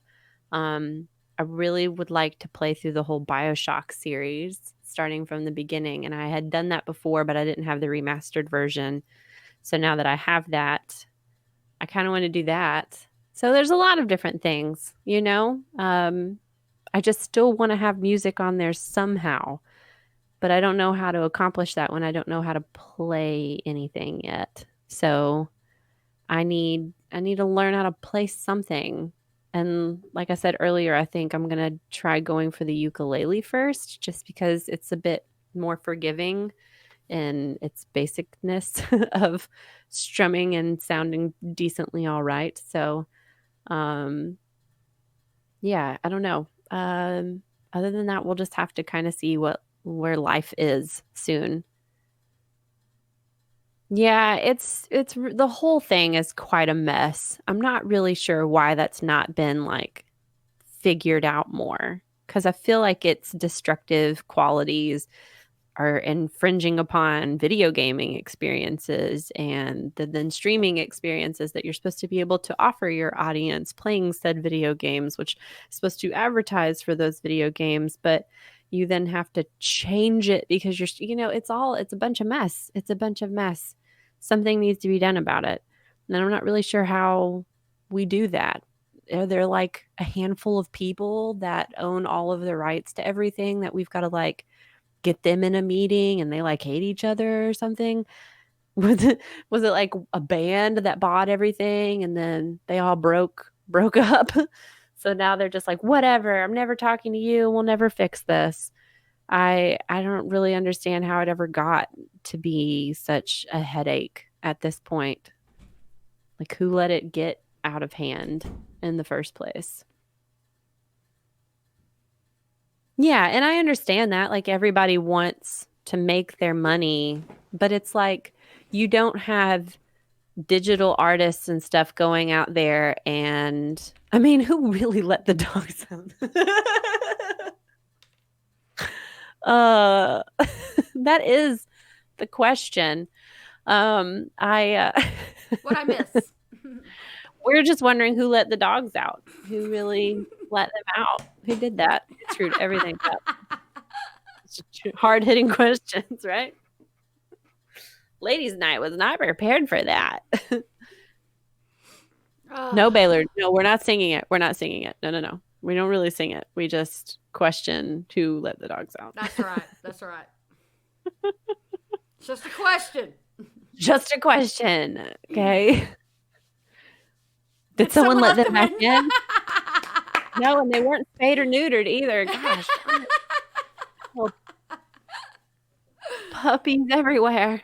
I really would like to play through the whole BioShock series starting from the beginning. And I had done that before, but I didn't have the remastered version. So now that I have that, I kind of want to do that. So there's a lot of different things, you know? I just still want to have music on there somehow, but I don't know how to accomplish that when I don't know how to play anything yet. So I need to learn how to play something. And like I said earlier, I think I'm going to try going for the ukulele first just because it's a bit more forgiving in its basicness of strumming and sounding decently all right. So yeah, I don't know. Other than that, we'll just have to kind of see where life is soon. Yeah, it's the whole thing is quite a mess. I'm not really sure why that's not been like figured out more because I feel like its destructive qualities are infringing upon video gaming experiences and then streaming experiences that you're supposed to be able to offer your audience playing said video games, which is supposed to advertise for those video games, but you then have to change it because it's a bunch of mess. It's a bunch of mess. Something needs to be done about it. And I'm not really sure how we do that. Are there like a handful of people that own all of the rights to everything that we've got to like get them in a meeting and they like hate each other or something? Was it like a band that bought everything and then they all broke up? So now they're just like, whatever, I'm never talking to you. We'll never fix this. I don't really understand how it ever got to be such a headache at this point. Like, who let it get out of hand in the first place? Yeah, and I understand that. Like, everybody wants to make their money, but it's like you don't have digital artists and stuff going out there. And I mean, who really let the dogs out? That is the question. I What I miss? We're just wondering who let the dogs out. Who really let them out? Who did that? It screwed everything up. Hard-hitting questions, right? Ladies' night was not prepared for that. No, Baylor. No, we're not singing it. We're not singing it. No. We don't really sing it. We just question who let the dogs out. That's right. That's right. It's just a question. Just a question. Okay. Did someone let them back in? No, and they weren't spayed or neutered either. Gosh. Well, puppies everywhere.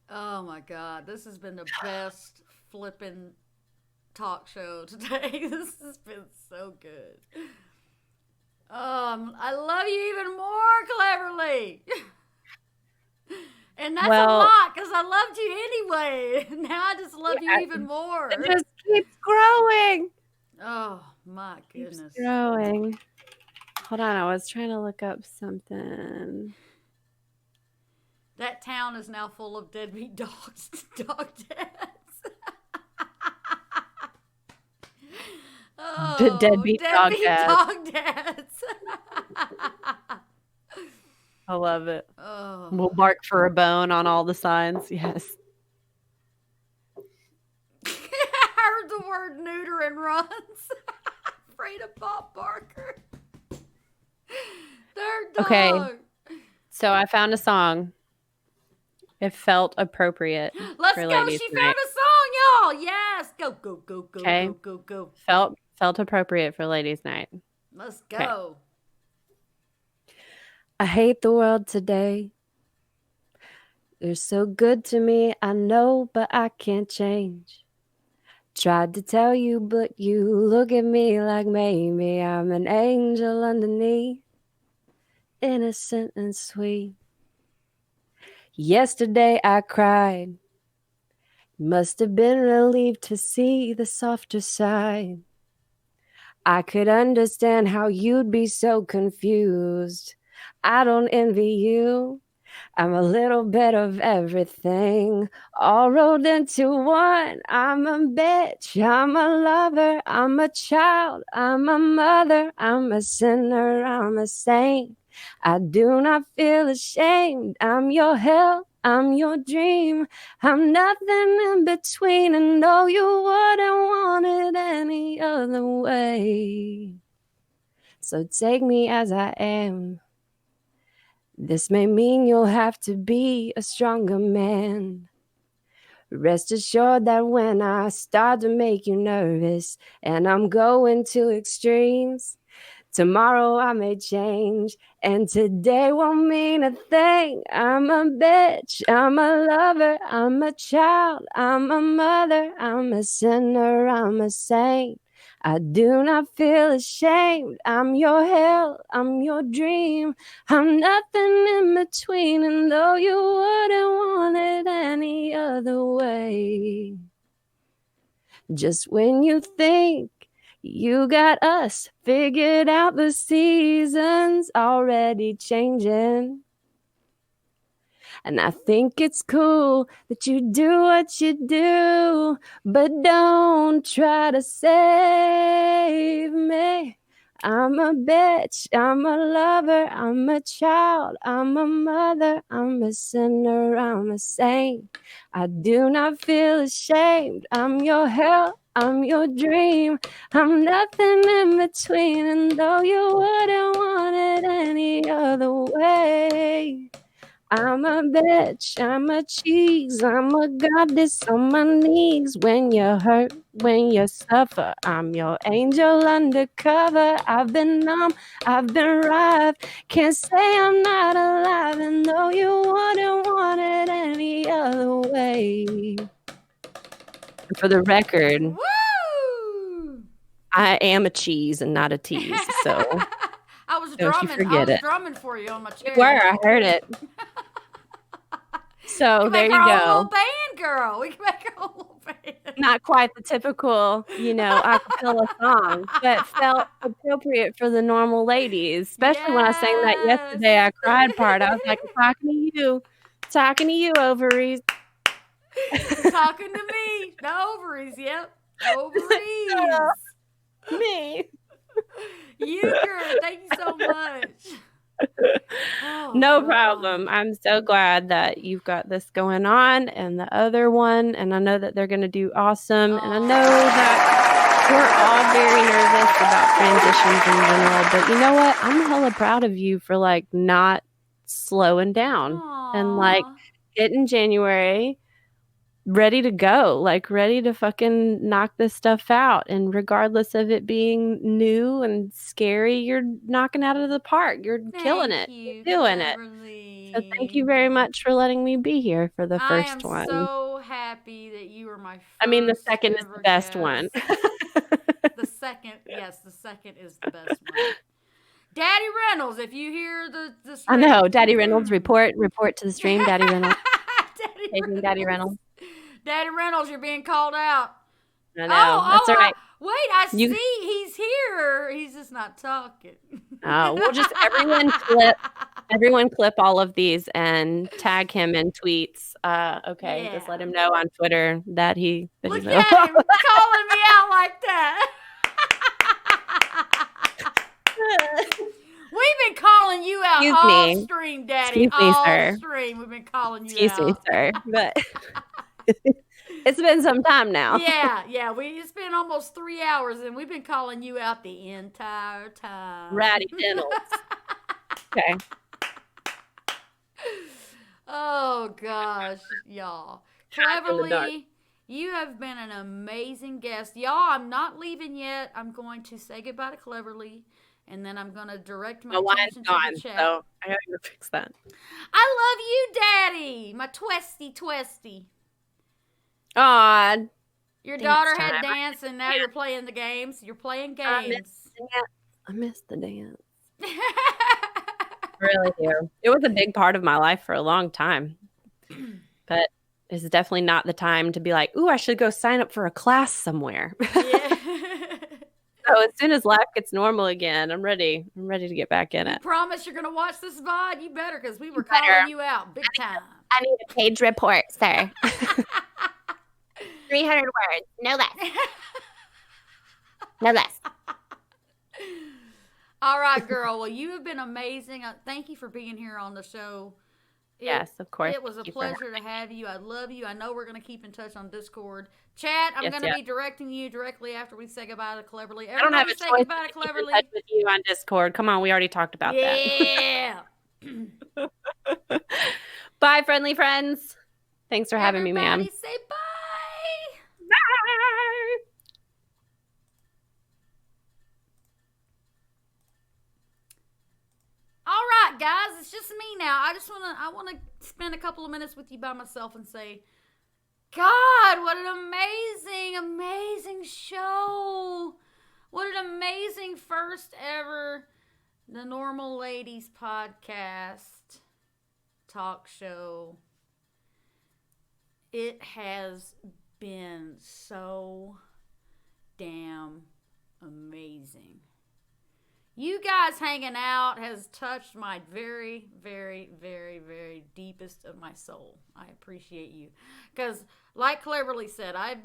Oh my God. This has been the best flipping talk show today. This has been so good. I love you even more, Cleverly. And that's a lot because I loved you anyway. Now I just love you even more. It just keeps growing. Oh my goodness. Keeps growing. Hold on, I was trying to look up something. That town is now full of deadbeat dogs, dog dads. Deadbeat dog dads. I love it. Oh. We'll bark for a bone on all the signs. Yes. I heard the word neuter and runs. Afraid of Bob Barker. Their dog. Okay. So I found a song. It felt appropriate. Let's go. She found a song, y'all. Yes. Go. Okay. Go. Felt appropriate for ladies' night. Let's go. Okay. I hate the world today. You're so good to me, I know, but I can't change. Tried to tell you, but you look at me like maybe I'm an angel underneath. Innocent and sweet. Yesterday I cried. Must have been relieved to see the softer side. I could understand how you'd be so confused. I don't envy you. I'm a little bit of everything, all rolled into one. I'm a bitch, I'm a lover, I'm a child, I'm a mother, I'm a sinner, I'm a saint. I do not feel ashamed. I'm your hell, I'm your dream. I'm nothing in between, and no, you wouldn't want it any other way. So take me as I am. This may mean you'll have to be a stronger man. Rest assured that when I start to make you nervous and I'm going to extremes, tomorrow I may change, and today won't mean a thing. I'm a bitch, I'm a lover, I'm a child, I'm a mother, I'm a sinner, I'm a saint. I do not feel ashamed. I'm your hell, I'm your dream. I'm nothing in between, and though you wouldn't want it any other way. Just when you think you got us figured out, the seasons already changing. And I think it's cool that you do what you do, but don't try to save me. I'm a bitch, I'm a lover, I'm a child, I'm a mother, I'm a sinner, I'm a saint. I do not feel ashamed. I'm your hell, I'm your dream. I'm nothing in between, and though you wouldn't want it any other way. I'm a bitch, I'm a cheese, I'm a goddess on my knees. When you hurt, when you suffer, I'm your angel undercover. I've been numb, I've been robbed, can't say I'm not alive, and though you wouldn't want it any other way. For the record, Woo! I am a cheese and not a tease, so I was don't you drumming. forget I was it. drumming for you on my chair. you were, I heard it. So We there can you make our own go. little band, girl. We can make our own little band. Not quite the typical, acapella song, but felt appropriate for the normal ladies. Especially when I sang that yesterday, I cried part. I was like, talking to you, ovaries. Talking to me. The ovaries, yep. Ovaries. Me. You, girl. Thank you so much. Oh, No God. problem. I'm so glad that you've got this going on and the other one, and I know that they're going to do awesome. And I know that we're all very nervous about transitions in general, but you know what? I'm hella proud of you for not slowing down and Aw. getting January ready to go, ready to fucking knock this stuff out. And regardless of it being new and scary, you're knocking out of the park. You're killing it. You're doing it. So thank you very much for letting me be here for the first one. I am so happy that you were my first. I mean, the second is the ever best guest. one. The second is the best one. Daddy Reynolds, if you hear the I know, Daddy Reynolds, report to the stream, Daddy Reynolds. Daddy Reynolds. Daddy Reynolds, you're being called out. I know. That's all right. Wait, I see he's here. He's just not talking. Oh, we'll just everyone clip all of these and tag him in tweets. Okay, Yeah. just let him know on Twitter that he's Look at him calling me out like that. We've been calling you out all stream, Daddy. Excuse me, sir. Stream. We've been calling you Excuse out. me, sir. But it's been some time now. Yeah. It's been almost 3 hours, and we've been calling you out the entire time. Ratty Reynolds. Okay. Oh, gosh, y'all. Cleverly, you have been an amazing guest. Y'all, I'm not leaving yet. I'm going to say goodbye to Cleverly, and then I'm going to direct my attention to the chat. So I gotta go fix that. I love you, Daddy. My twesty. Aw. Your daughter had dance, and now you're playing the games. You're playing games. I miss the dance. I really do. It was a big part of my life for a long time. But it's definitely not the time to be like, ooh, I should go sign up for a class somewhere. Yeah. So as soon as life gets normal again, I'm ready. I'm ready to get back in You it. promise you're gonna watch this VOD? You better, because we were better. calling you out big time. I need a page report, sir. 300 words, no less. No less. All right, girl. Well, you have been amazing. Thank you for being here on the show. Yes, of course. It was a Thank you for pleasure to have you. I love you. I know we're going to keep in touch on Discord. Chat, I'm Yes, going to yes. be directing you directly after we say goodbye to Cleverly. I don't have a Everybody say choice goodbye but to to keep in Cleverly. touch with you on Discord. Come on, we already talked about Yeah. that. Bye, friendly friends. Thanks for having me, ma'am. Everybody say bye. Bye. All right, guys, it's just me now. I want to spend a couple of minutes with you by myself and say, God, what an amazing, amazing show. What an amazing first ever The Normal Ladies podcast talk show. It has been so damn amazing. You guys hanging out has touched my very, very, very, very deepest of my soul. I appreciate you. Because, like Cleverly said, I have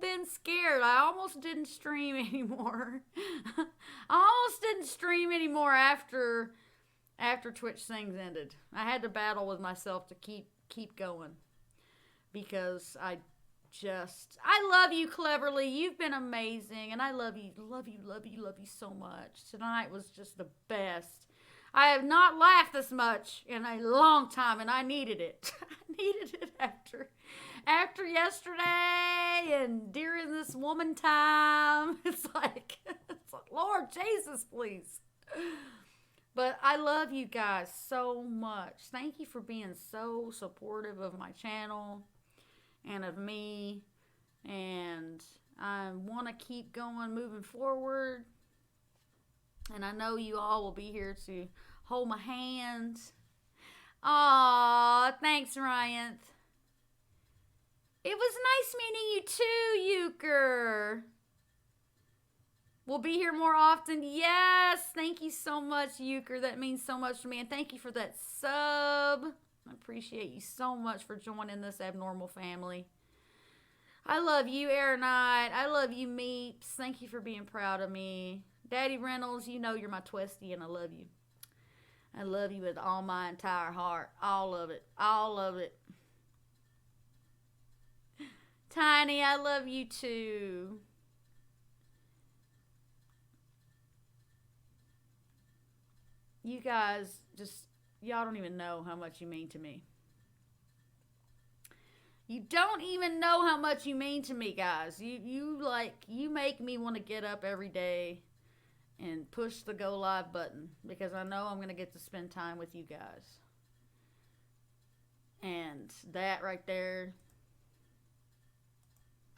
been scared. I almost didn't stream anymore. after Twitch things ended. I had to battle with myself to keep going. Because I love you, Cleverly. You've been amazing, and I love you so much. Tonight was just the best. I have not laughed this much in a long time, and I needed it. I needed it after yesterday and during this woman time. It's like, Lord Jesus, please. But I love you guys so much. Thank you for being so supportive of my channel and of me, and I want to keep going, moving forward, and I know you all will be here to hold my hand. Aw, thanks, Ryan. It was nice meeting you too, Euchre. We'll be here more often. Yes, thank you so much, Euchre. That means so much to me, and thank you for that sub. I appreciate you so much for joining this abnormal family. I love you, Aeronite. I love you, Meeps. Thank you for being proud of me. Daddy Reynolds, you know you're my twisty, and I love you. I love you with all my entire heart. All of it. All of it. Tiny, I love you too. You guys y'all don't even know how much you mean to me. You don't even know how much you mean to me, guys. You make me want to get up every day and push the go live button, because I know I'm going to get to spend time with you guys. And that right there.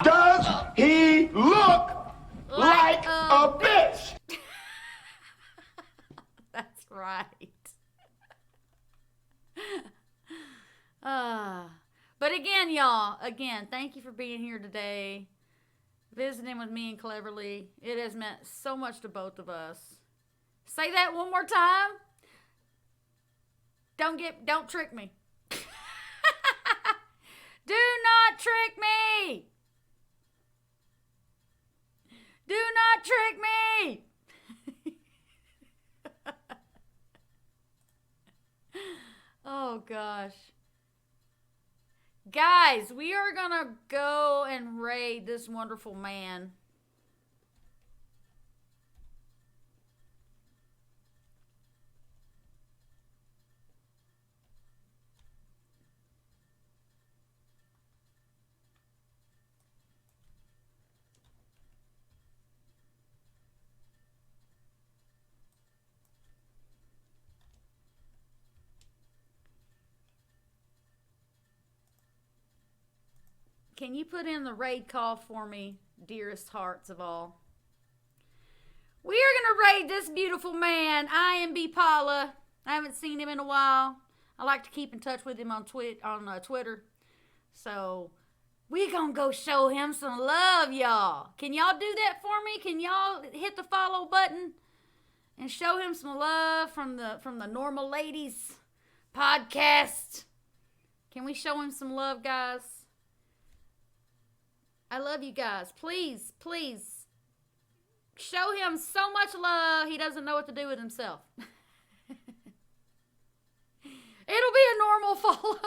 Does he look like a bitch? That's right. But again, y'all, thank you for being here today, visiting with me and Cleverly. It has meant so much to both of us. Say that one more time. Don't trick me. Do not trick me. Do not trick me. Oh, gosh. Guys, we are going to go and raid this wonderful man. Can you put in the raid call for me, dearest hearts of all? We are going to raid this beautiful man, IMB Paula. I haven't seen him in a while. I like to keep in touch with him on Twitter. So We gonna go show him some love, y'all. Can y'all do that for me? Can y'all hit the follow button and show him some love from the NormaL Ladies podcast? Can we show him some love, guys? I love you guys. Please, please show him so much love he doesn't know what to do with himself. It'll be a normal follow.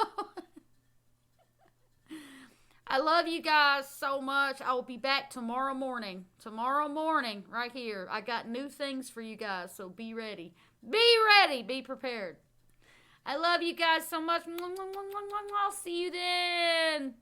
I love you guys so much. I will be back tomorrow morning. Tomorrow morning, right here. I got new things for you guys, so be ready. Be ready. Be prepared. I love you guys so much. I'll see you then.